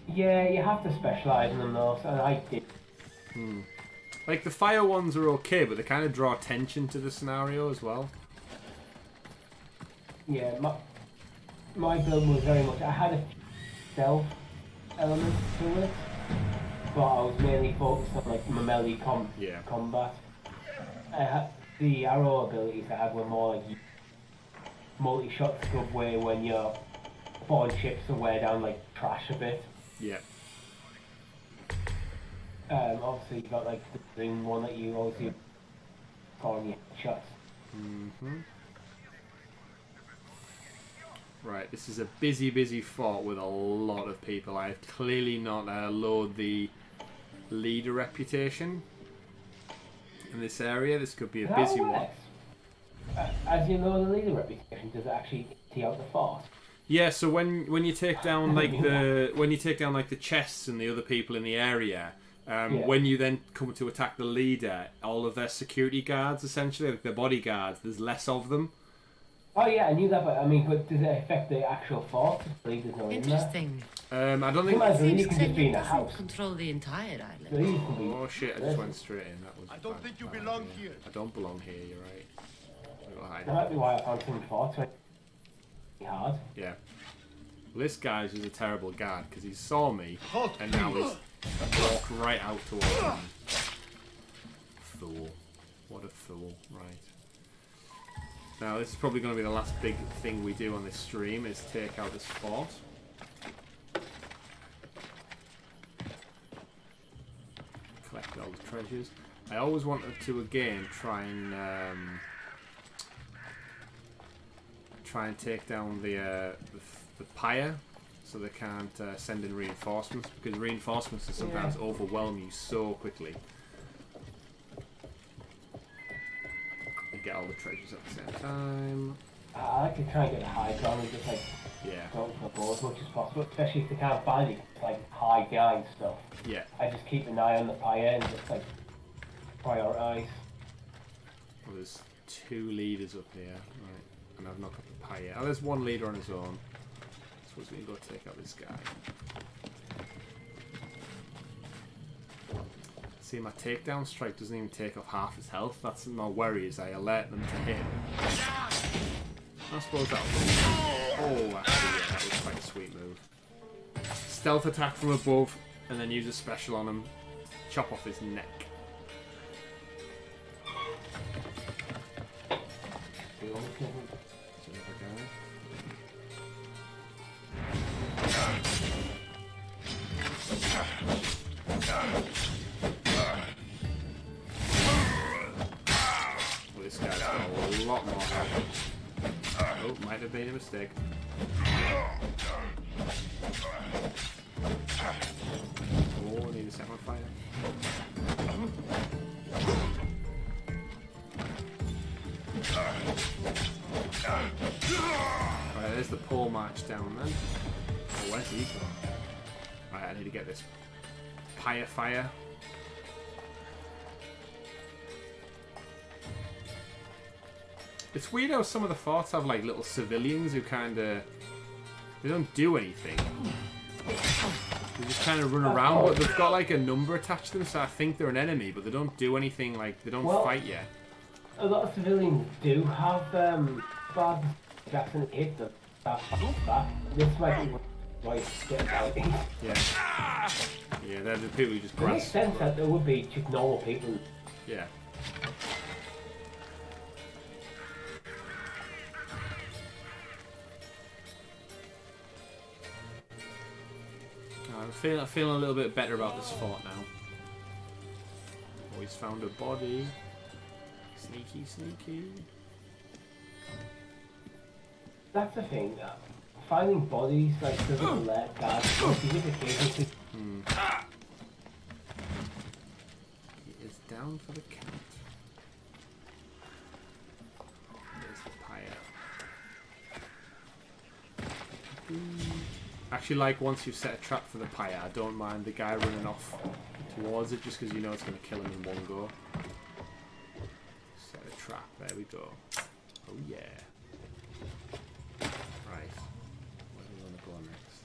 Yeah, you have to specialise in them, though, and I did. Like, the fire ones are okay, but they kind of draw attention to the scenario as well. Yeah, my build was very much... I had a stealth element to it, but I was mainly focused on, like, my melee combat. The arrow abilities I had were more like multi-shot scrub way when you're falling ships to wear down like trash a bit. Yeah. Obviously you got like the zoom one that you always do calling your shots. Right, this is a busy fort with a lot of people. I have clearly not lowered the leader reputation. In this area, this could be a busy one. As you know, the leader reputation, does it actually empty out the fort? Yeah, so when you take down like the chests and the other people in the area, when you then come to attack the leader, all of their security guards, essentially, like their bodyguards, there's less of them. Oh yeah, I knew that, but I mean, does it affect the actual fort? Interesting. I don't think. Sometimes you can just be in a house. Control the entire island. Oh shit! I just went straight in. That was. I don't think you belong here. I don't belong here. You're right. That might be why I found some forts. Hard. Yeah. Well, this guy's just a terrible guard because he saw me and now he's walked right out towards me. Fool. What a fool. Right. Now this is probably going to be the last big thing we do on this stream is take out this fort. Collect all the treasures. I always wanted to again try and take down the pyre. so they can't send in reinforcements, because reinforcements can sometimes overwhelm you so quickly. You get all the treasures at the same time. I like to try and get the high ground and just like don't for the ball as much as possible, especially if they can't find it, like hide behind stuff. Yeah. I just keep an eye on the pyre and just like prioritise. Well, there's 2 leaders up here, right? And I've not got the pie yet. Oh, there's 1 leader on his own. I suppose we can go take out this guy. See, my takedown strike doesn't even take off half his health. That's my worry, is I alert them to hit. I suppose that was... Oh, actually, yeah, that was quite a sweet move. Stealth attack from above, and then use a special on him. Chop off his neck. Well, this guy's got a lot more health. Oh, might have made a mistake. Oh, I need to set on fire. Alright, there's the pole march down then. Oh, where's he gone? Right, I need to get this pyre fire. It's weird how some of the forts have like little civilians who kinda... They don't do anything. They just kind of run around, but they've got like a number attached to them, so I think they're an enemy, but they don't do anything, like, they don't fight yet. A lot of civilians do have bad Jackson hit them back. This might be why you get about it. Yeah. Yeah, they're the people who just It makes grasp. sense that there would be just normal people. Yeah. I'm feeling a little bit better about this fort now. Always found a body. Sneaky, sneaky. That's the thing. Finding bodies like doesn't let guards. He is down for the count. There's the pyre. Actually, like, once you've set a trap for the pyre, I don't mind the guy running off towards it just because you know it's going to kill him in one go. Set a trap, there we go. Oh yeah. Right. Where do we want to go next?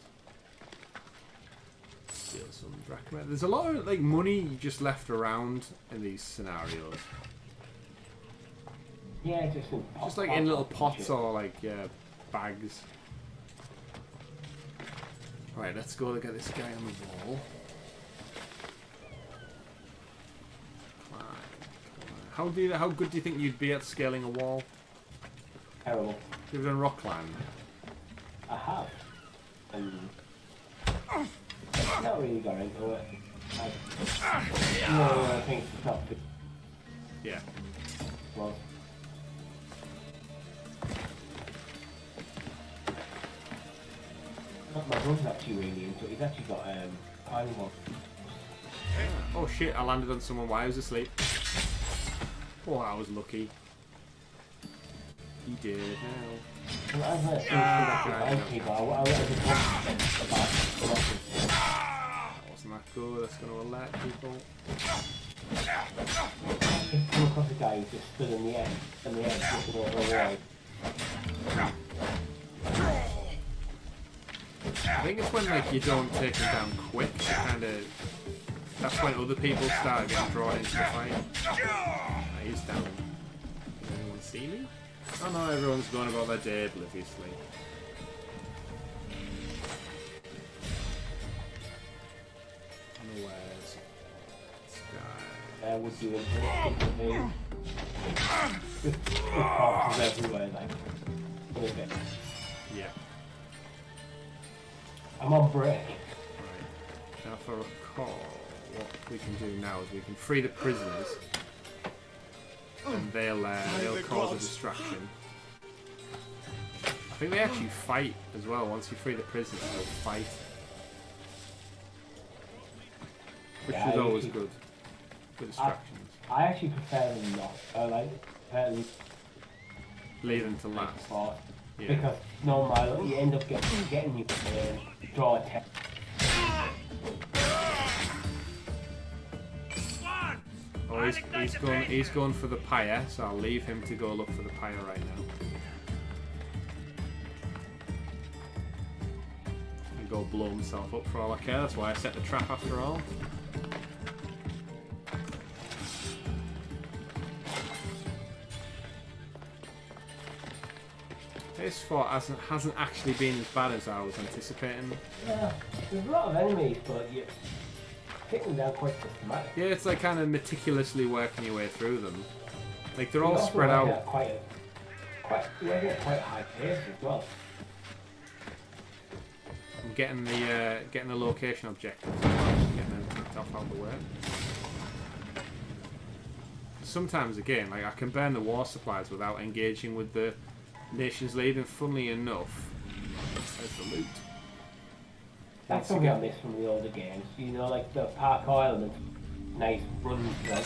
Steal some drachma. There's a lot of like money just left around in these scenarios. Yeah, just in pots. Just like in little pots or like bags. Right, let's go look at this guy on the wall. Climb. How good do you think you'd be at scaling a wall? Terrible. You've done rock climb. I have. Not really got into it. I think it's not. Yeah. Well. My brother's actually really into it. He's actually got tiny one. Oh shit, I landed on someone while I was asleep. Oh, I was lucky. He did now. Wasn't that good? That's going to alert people. I came across a guy who just stood in the edge looking over the wall. I think it's when like you don't take them down quick, that's when other people start getting drawn into the fight. He's down. Can anyone see me? Oh no, everyone's going about their day obliviously. Unawares. This guy. Would you interested in me? With corpses everywhere, like, a little bit. Yeah. I'm on break. Right. Now if I recall, what we can do now is we can free the prisoners. And they'll cause a distraction. I think they actually fight as well. Once you free the prisoners, they'll fight. Which is always good. Good distractions. I actually prefer them not. I like leave them to last. Yeah. Because normally you end up getting you draw a tech. Oh, he's going for the pyre, so I'll leave him to go look for the pyre right now. And go blow himself up for all I care. That's why I set the trap after all. This fight hasn't actually been as bad as I was anticipating. Yeah, there's a lot of enemies, but you take them down quite systematic. Yeah, it's like kind of meticulously working your way through them. Like they're all spread out. At quite a high pace as well. I'm getting the location objectives, getting them ticked off out of the way. Sometimes again, like I can burn the war supplies without engaging with the nation's lead, and funnily enough, there's the loot. That's something I miss from the older games. You know, like the parkour element, nice runs. Like. Yeah.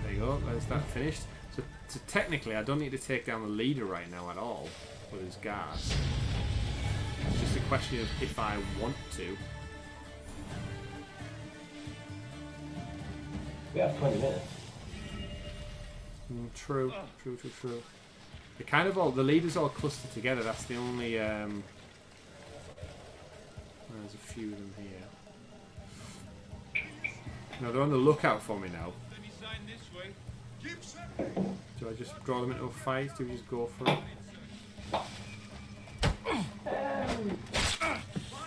There you go. There's that finished. So technically, I don't need to take down the leader right now at all with his guards. It's just a question of if I want to. We have 20 minutes. True. They're kind of all, the leaders all clustered together. That's the only. There's a few of them here. No, they're on the lookout for me now. Do I just draw them into a fight? Do we just go for it?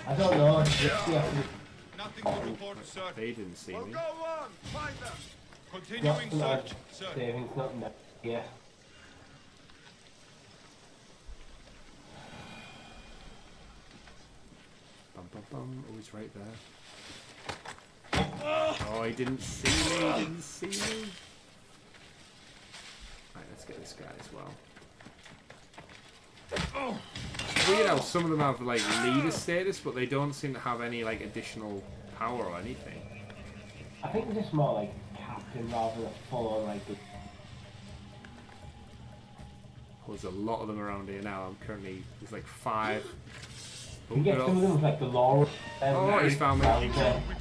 I don't know. They didn't see me. Go on, find them. Continuing search, sir. Savings, not enough. Yeah. Bum bum bum. Oh, he's right there. Oh, he didn't see me. He didn't see me. Right, let's get this guy as well. It's weird how some of them have like leader status, but they don't seem to have any like additional power or anything. I think they're just more like captain rather than a full on like. There's a lot of them around here now. I'm currently there's like 5. You get some of them with like the law. Oh, he's found me.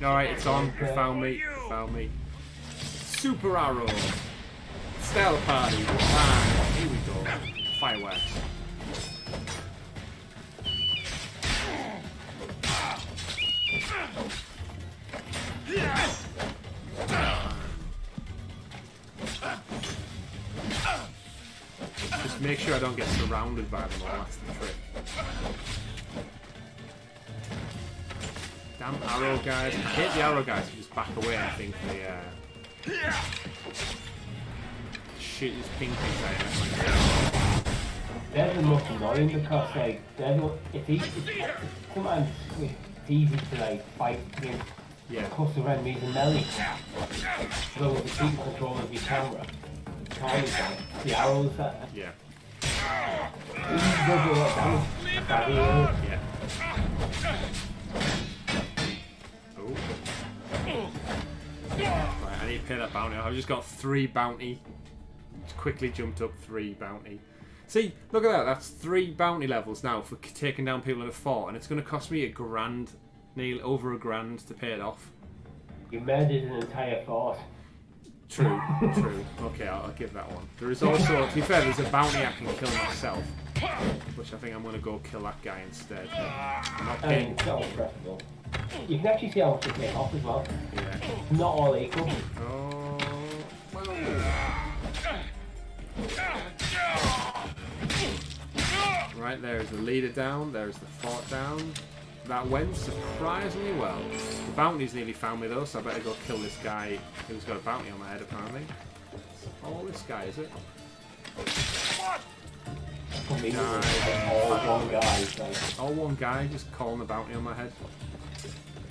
Alright, it's on. He found me. Found me. Super arrow. Stellar party. Ah, here we go. Fireworks. Just make sure I don't get surrounded by them all, that's the trick. Damn arrow guys. I hate the arrow guys who just back away and think they shoot his ping things at him. They're the most annoying because like sometimes it's easy to like fight against cluster enemies and melee. So with the keep control of your camera, the arrows that does a lot of damage. Yeah. Oh. Right, I need to pay that bounty. I've just got 3 bounty. Just quickly jumped up 3 bounty. See, look at that. That's 3 bounty levels now for taking down people in a fort, and it's going to cost me $1,000, nearly over $1,000 to pay it off. You murdered an entire fort. True. Okay, I'll give that one. There is also, to be fair, there's a bounty I can kill myself, which I think I'm going to go kill that guy instead. I'm not paying. It's not impressible. You can actually see how much they take off as well. Yeah. Not all equal. Oh, well. Right, there's the leader down, there's the fort down. That went surprisingly well. The bounty's nearly found me though, so I better go kill this guy who's got a bounty on my head apparently. Oh, this guy, is it? All one guy just calling the bounty on my head.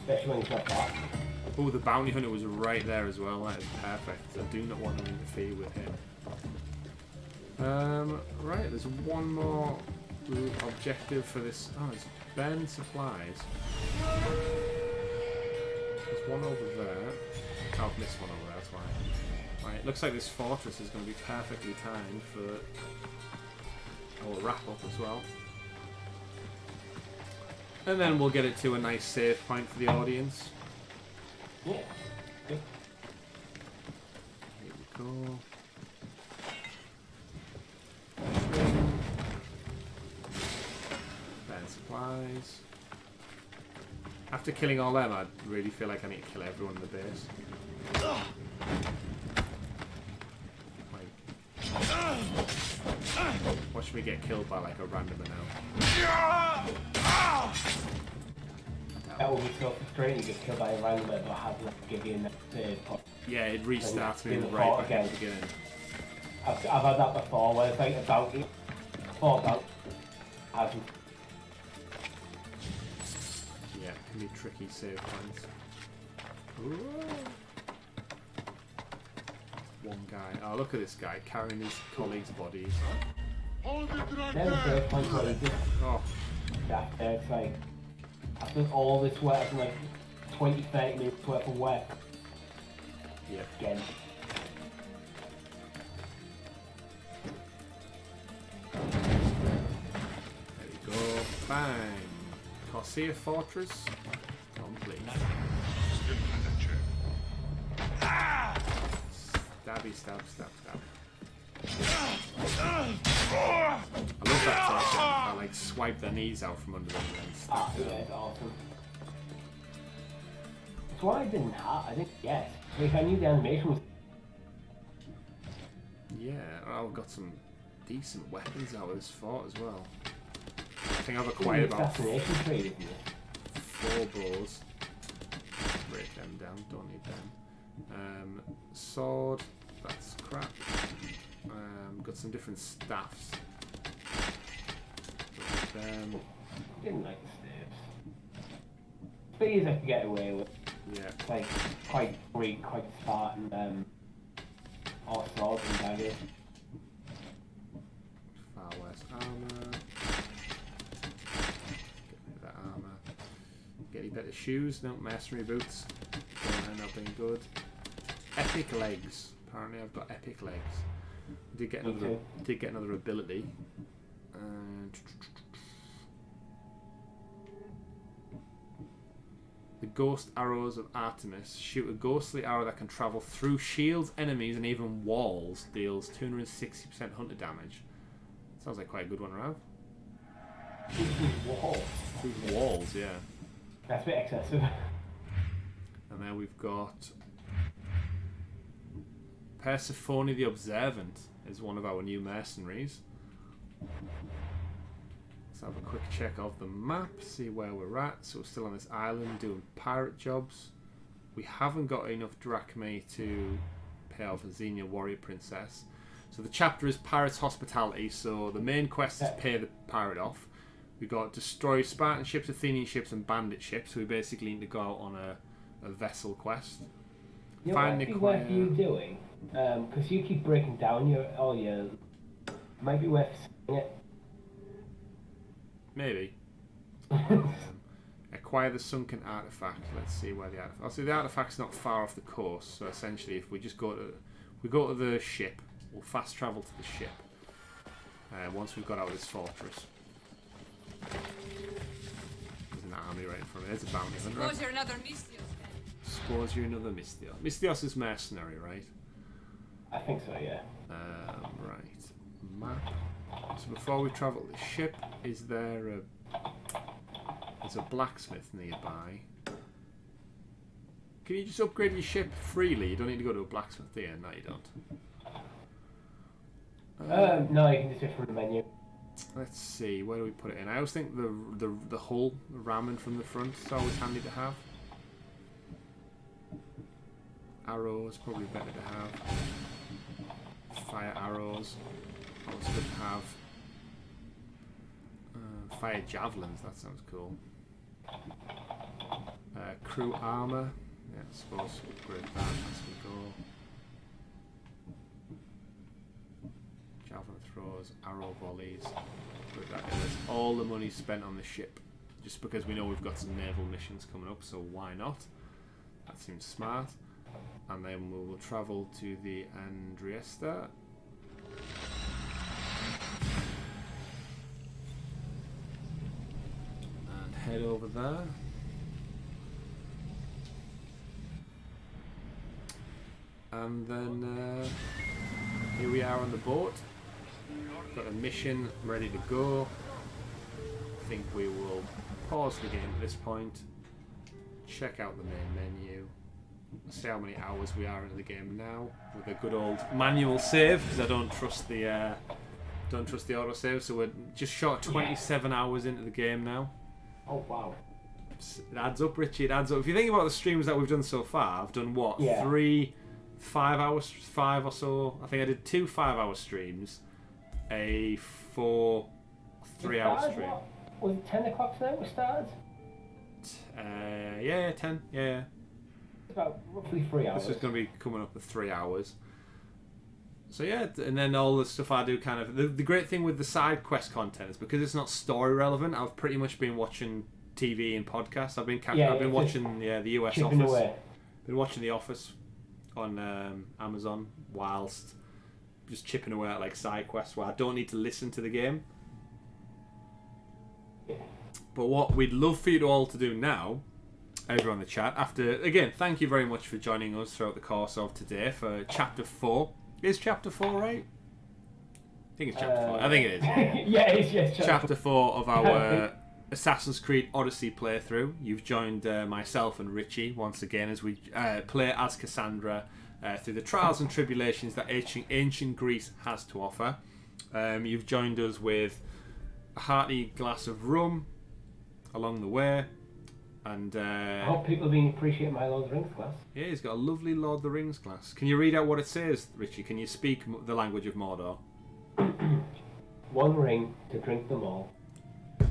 Especially when he's not back. Oh, the bounty hunter was right there as well. That is perfect. I do not want to interfere with him. Right, there's one more Ooh, objective for this. Oh, it's burn supplies. There's one over there. Oh, I've missed one over there, that's why. Right, it looks like this fortress is going to be perfectly timed for our wrap up as well. And then we'll get it to a nice save point for the audience. Yeah. Good. Here we go. Burn supplies. After killing all them, I really feel like I need to kill everyone in the base. Watch me get killed by like a randomer now. That would be so frustrating to get killed by a randomer but have like give you that save point. Yeah, it restarts me Then right back again. at the beginning. I've had that before where it's like about it. Thought about hasn't. Yeah, it can be tricky save points. Ooh. One guy. Oh, look at this guy carrying his colleagues' bodies. There's the first point where he just it's like I've done all this work, I've done like 20-30 minutes worth of work. Yeah. Again. There we go. Bang. Corsair Fortress. Complete. Stabby, stab, stab, stab. I love that sort. I like swipe their knees out from under them and then stab. Yeah, it's awesome. That's why I didn't have. I think yes. Like I knew the animation was. Yeah, I've got some decent weapons out of this fort as well. I think I've acquired about 4 bows. Break them down, don't need them. Sword, that's crap. Got some different staffs. Didn't like the staves. Spears I could get away with. Yeah. It's like quite Greek, quite Spartan, all swords and daggers. Far West armor. Get rid of that armor. Get any better shoes? No, mercenary boots. Don't end up being good. Epic legs. Apparently I've got epic legs. Did get another ability. The ghost arrows of Artemis shoot a ghostly arrow that can travel through shields, enemies, and even walls. Deals 260% hunter damage. Sounds like quite a good one, Rav. Walls. Through walls, yeah. That's a bit excessive. And then we've got Persephone the Observant is one of our new mercenaries. Let's have a quick check of the map, see where we're at. So we're still on this island doing pirate jobs. We haven't got enough drachmae to pay off a Xenia warrior princess. So the chapter is Pirates Hospitality, so the main quest is pay the pirate off. We've got destroy Spartan ships, Athenian ships and bandit ships, so we basically need to go out on a vessel quest. You know what might be worth you doing? Because you keep breaking down all your... Might be worth saying it. Maybe. Acquire the sunken artifact. Let's see where the artifact... Oh, so the artifact's not far off the coast, so essentially if we just go to... We go to the ship. We'll fast travel to the ship. Once we've got out of this fortress. There's an army right in front of me. There's a bounty hunter. Suppose you're another Mystios then. Suppose you're another Mystios. Mystios is mercenary, right? I think so, yeah. Right. Map. So before we travel to the ship, is there a... There's a blacksmith nearby. Can you just upgrade your ship freely? You don't need to go to a blacksmith, do you? No, you don't. No, you can just do it from the menu. Let's see, where do we put it in? I always think the hull, the ramming from the front is always handy to have. Arrows, probably better to have. Fire arrows, always good to have. Fire javelins, that sounds cool. Crew armor, yeah, I suppose upgrade that as we go. Javelin throws, arrow volleys. But that's all the money spent on the ship. Just because we know we've got some naval missions coming up, so why not? That seems smart. And then we will travel to the Andriesta. And head over there. And then here we are on the boat. Got a mission ready to go. I think we will pause the game at this point. Check out the main menu. See how many hours we are into the game now with a good old manual save, because I don't trust the autosave. So we're just short of 27 hours into the game now. Oh wow! It adds up, Richie. It adds up. If you think about the streams that we've done so far, I've done what? Yeah. 5 hours, 5 or so. I think I did 2 5-hour streams, a 4 3-hour stream. Was it 10 o'clock tonight we started? Yeah, 10. Yeah. About roughly 3 hours. This is going to be coming up with 3 hours. So yeah, and then all the stuff I do kind of... The great thing with the side quest content is because it's not story relevant, I've pretty much been watching TV and podcasts. I've been watching the US Office. Away. Been watching The Office on Amazon whilst just chipping away at like side quests where I don't need to listen to the game. Yeah. But what we'd love for you to all to do now, everyone in the chat, after, again, thank you very much for joining us throughout the course of today for Chapter 4. Is Chapter 4 right? I think it's Chapter 4. I think it is. Yeah, it is, yes. Chapter 4 of our Assassin's Creed Odyssey playthrough. You've joined myself and Richie once again as we play as Kassandra through the trials and tribulations that ancient Greece has to offer. You've joined us with a hearty glass of rum along the way. And I hope people have been appreciating my Lord of the Rings glass. Yeah, he's got a lovely Lord of the Rings glass. Can you read out what it says, Richie? Can you speak the language of Mordor? 1 ring to drink them all.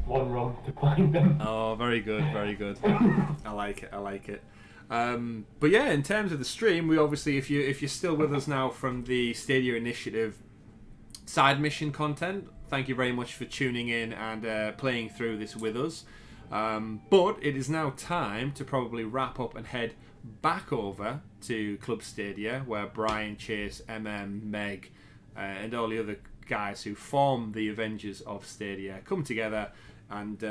1 rum to find them. Oh, very good, very good. I like it. But yeah, in terms of the stream, we obviously, if you're still with us now from the Stadia Initiative side mission content, thank you very much for tuning in and playing through this with us. But it is now time to probably wrap up and head back over to Club Stadia, where Brian, Chase, Meg, and all the other guys who form the Avengers of Stadia come together and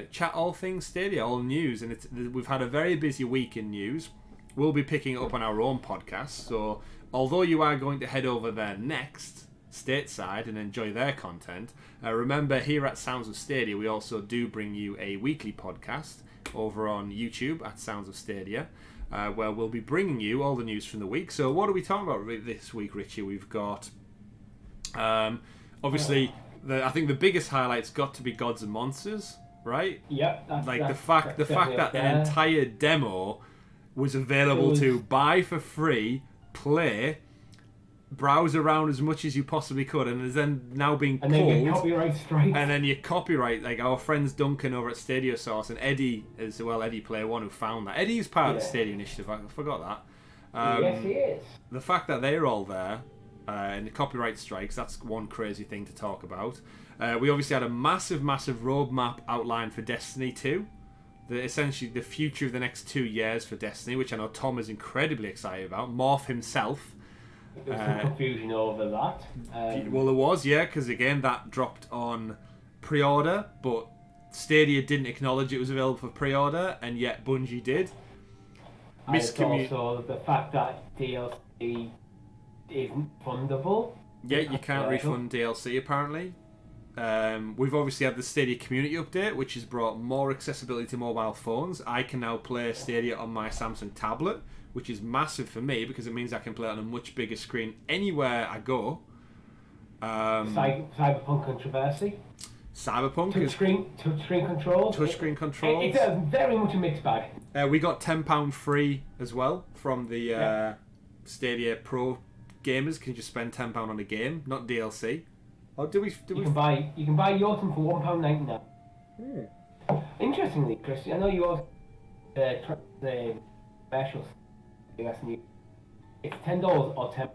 chat all things Stadia, all news. And we've had a very busy week in news. We'll be picking it up on our own podcast. So although you are going to head over there next, stateside, and enjoy their content, remember here at Sounds of Stadia we also do bring you a weekly podcast over on YouTube at Sounds of Stadia, where we'll be bringing you all the news from the week. So what are we talking about this week, Richie? We've got obviously I think the biggest highlight's got to be Gods and Monsters, right? Yep. The fact that an entire demo was available to buy for free, play, browse around as much as you possibly could, and is then now being pulled. And then your copyright strikes. And then your copyright, like our friends Duncan over at Stadia Source and Eddie as well, Eddie Player One, who found that. Eddie's part of the Stadia Initiative, I forgot that. Yes, he is. The fact that they're all there, and the copyright strikes, that's one crazy thing to talk about. We obviously had a massive roadmap outlined for Destiny 2. Essentially the future of the next 2 years for Destiny, which I know Tom is incredibly excited about. Morph himself. There was some confusion over that. Well, there was, yeah, because again, that dropped on pre-order, but Stadia didn't acknowledge it was available for pre-order, and yet Bungie did. Also the fact that DLC isn't fundable. Yeah, you can't refund DLC apparently. We've obviously had the Stadia community update, which has brought more accessibility to mobile phones. I can now play Stadia on my Samsung tablet, which is massive for me because it means I can play on a much bigger screen anywhere I go. Cyberpunk controversy. Cyberpunk touchscreen controls. Touchscreen controls. It's very much a mixed bag. We got £10 free as well from the Stadia Pro gamers. Can just spend £10 on a game, not DLC. Or do we? You can buy Jotun for £1.99. Interestingly, Chris, I know you also the specials. It's $10 or $10.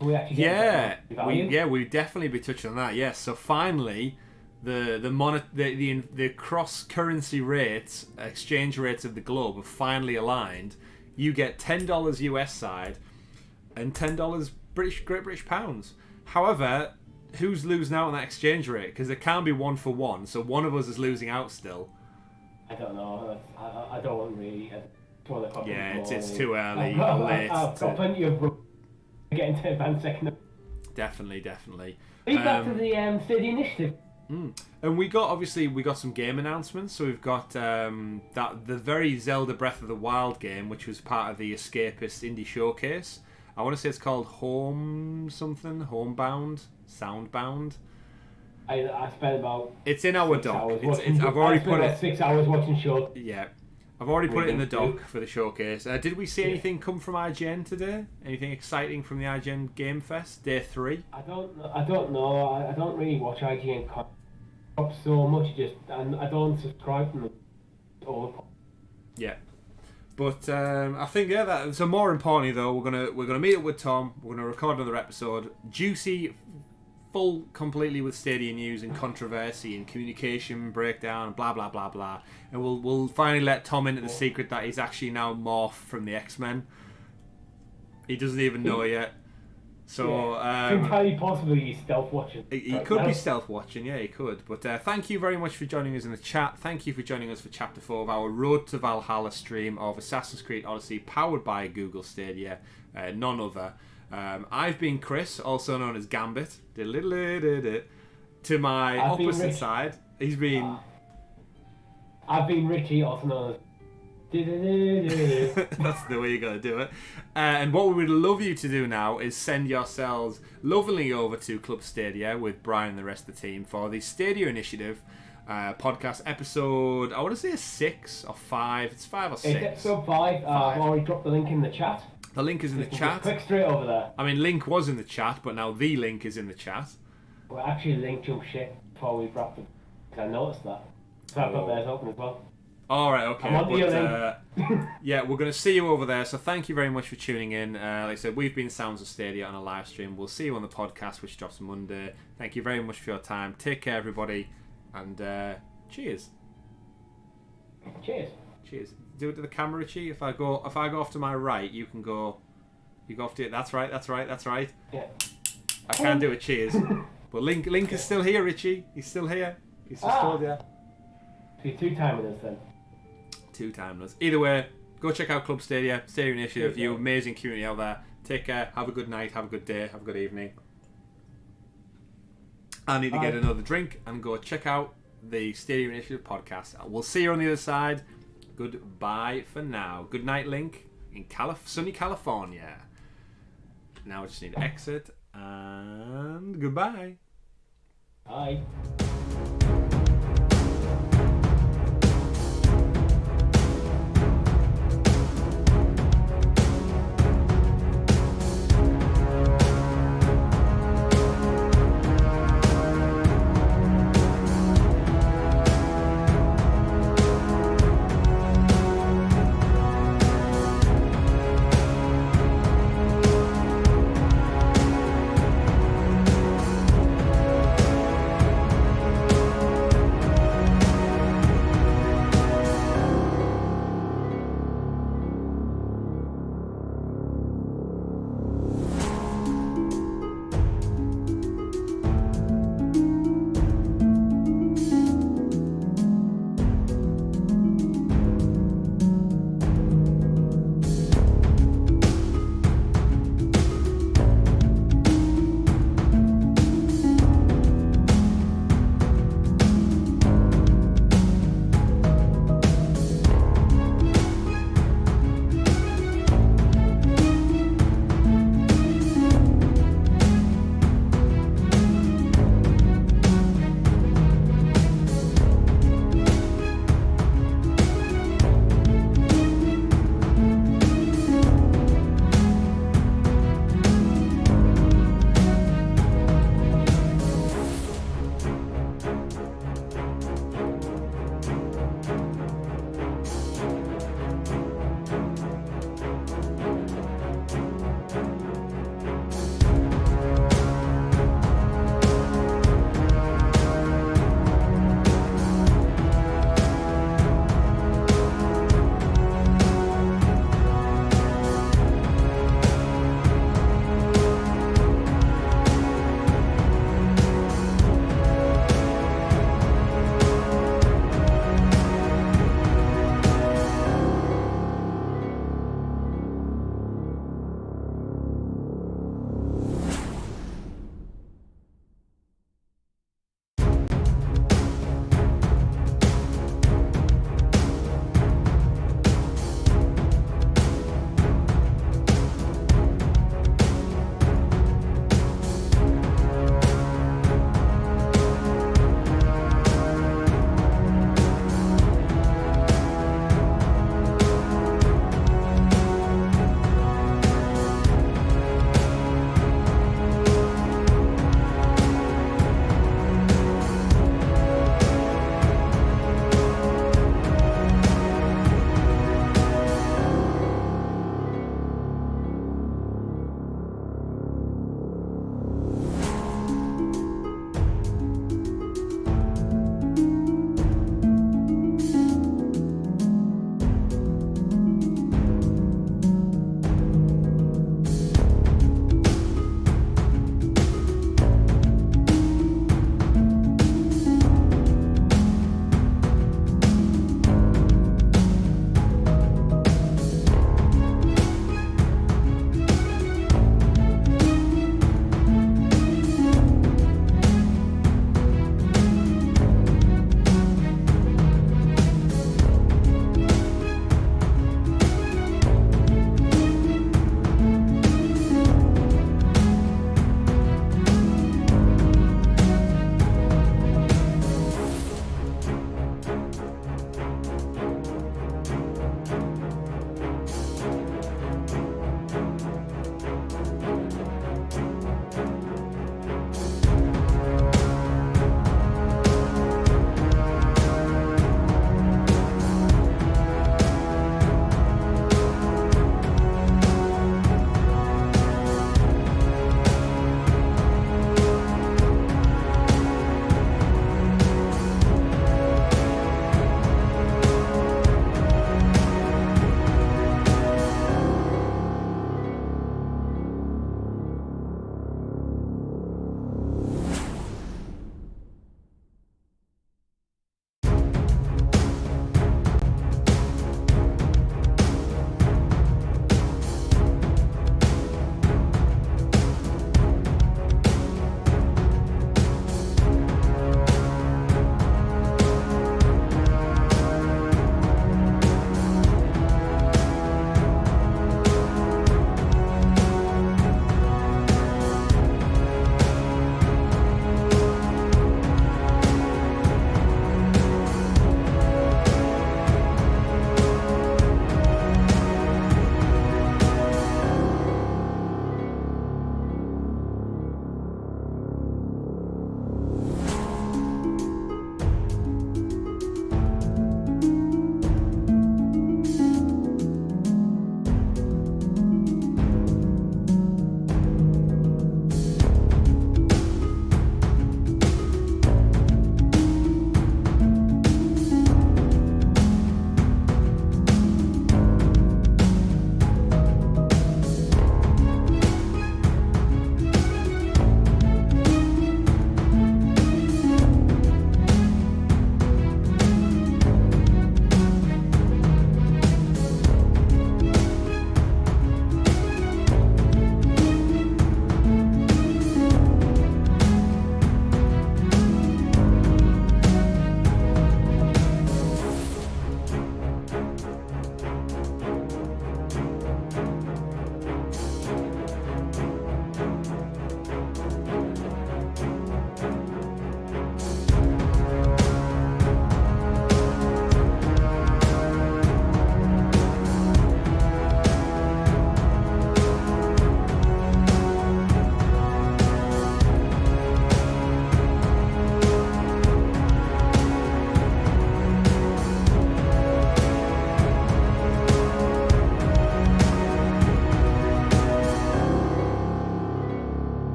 We actually we'd definitely be touching on that. Yes, so finally, the cross currency rates, exchange rates of the globe have finally aligned. You get $10 US side and $10 Great British pounds. However, who's losing out on that exchange rate? Because it can be 1 for 1, so one of us is losing out still. I don't know. I don't really. It's too early or late. I've got plenty of getting to advanced second. Definitely. Leave that to the Stadia initiative. And we got some game announcements. So we've got the very Zelda Breath of the Wild game, which was part of the Escapist Indie Showcase. I want to say it's called Homebound, Soundbound. I spent about. It's in our doc. I've already put it. 6 hours watching show. Yeah, I've already put it in the doc for the showcase. Did we see anything come from IGN today? Anything exciting from the IGN Game Fest Day 3? I don't know. I don't really watch IGN so much. And I don't subscribe to them. Yeah. But I think so. More importantly, though, we're gonna meet up with Tom. We're gonna record another episode, juicy, full, completely with Stadia news and controversy and communication breakdown, blah blah blah blah. And we'll finally let Tom into the secret that he's actually now morphed from the X-Men. He doesn't even know yet. So it's entirely possible he's stealth watching. He could be stealth watching, yeah, he could. But thank you very much for joining us in the chat. Thank you for joining us for Chapter 4 of our Road to Valhalla stream of Assassin's Creed Odyssey, powered by Google Stadia, none other. I've been Chris, also known as Gambit. To my opposite side, he's been. I've been Richie, also known as. That's the way you gotta do it. And what we would love you to do now is send yourselves lovingly over to Club Stadia with Brian and the rest of the team for the Stadia Initiative podcast episode. I want to say 6 or 5. It's 5 or 6. It's episode 5. I've already dropped the link in the chat. The link is in the chat. Click straight over there. I mean, link was in the chat, but now the link is in the chat. Well, actually, link jumped shit before we wrapped it. I noticed that. So I've got theirs open as well. Alright, okay. I'm on the link. Yeah, we're going to see you over there, so thank you very much for tuning in. Like I said, we've been Sounds of Stadia on a live stream. We'll see you on the podcast, which drops Monday. Thank you very much for your time. Take care, everybody, and cheers. Cheers. Cheers. Do it to the camera, Richie. If I go off to my right, you can go. You go off to it. That's right. Yeah. I can't do it. Cheers. But Link is still here, Richie. He's still here. He's just told you. You're 2-timing us then. 2-timeless. Either way, go check out Club Stadia, Stadia Initiative, you amazing community out there. Take care, have a good night, have a good day, have a good evening. I need to get another drink and go check out the Stadia Initiative podcast. We'll see you on the other side. Goodbye for now. Good night, Link, in sunny California. Now I just need to exit, and goodbye. Bye.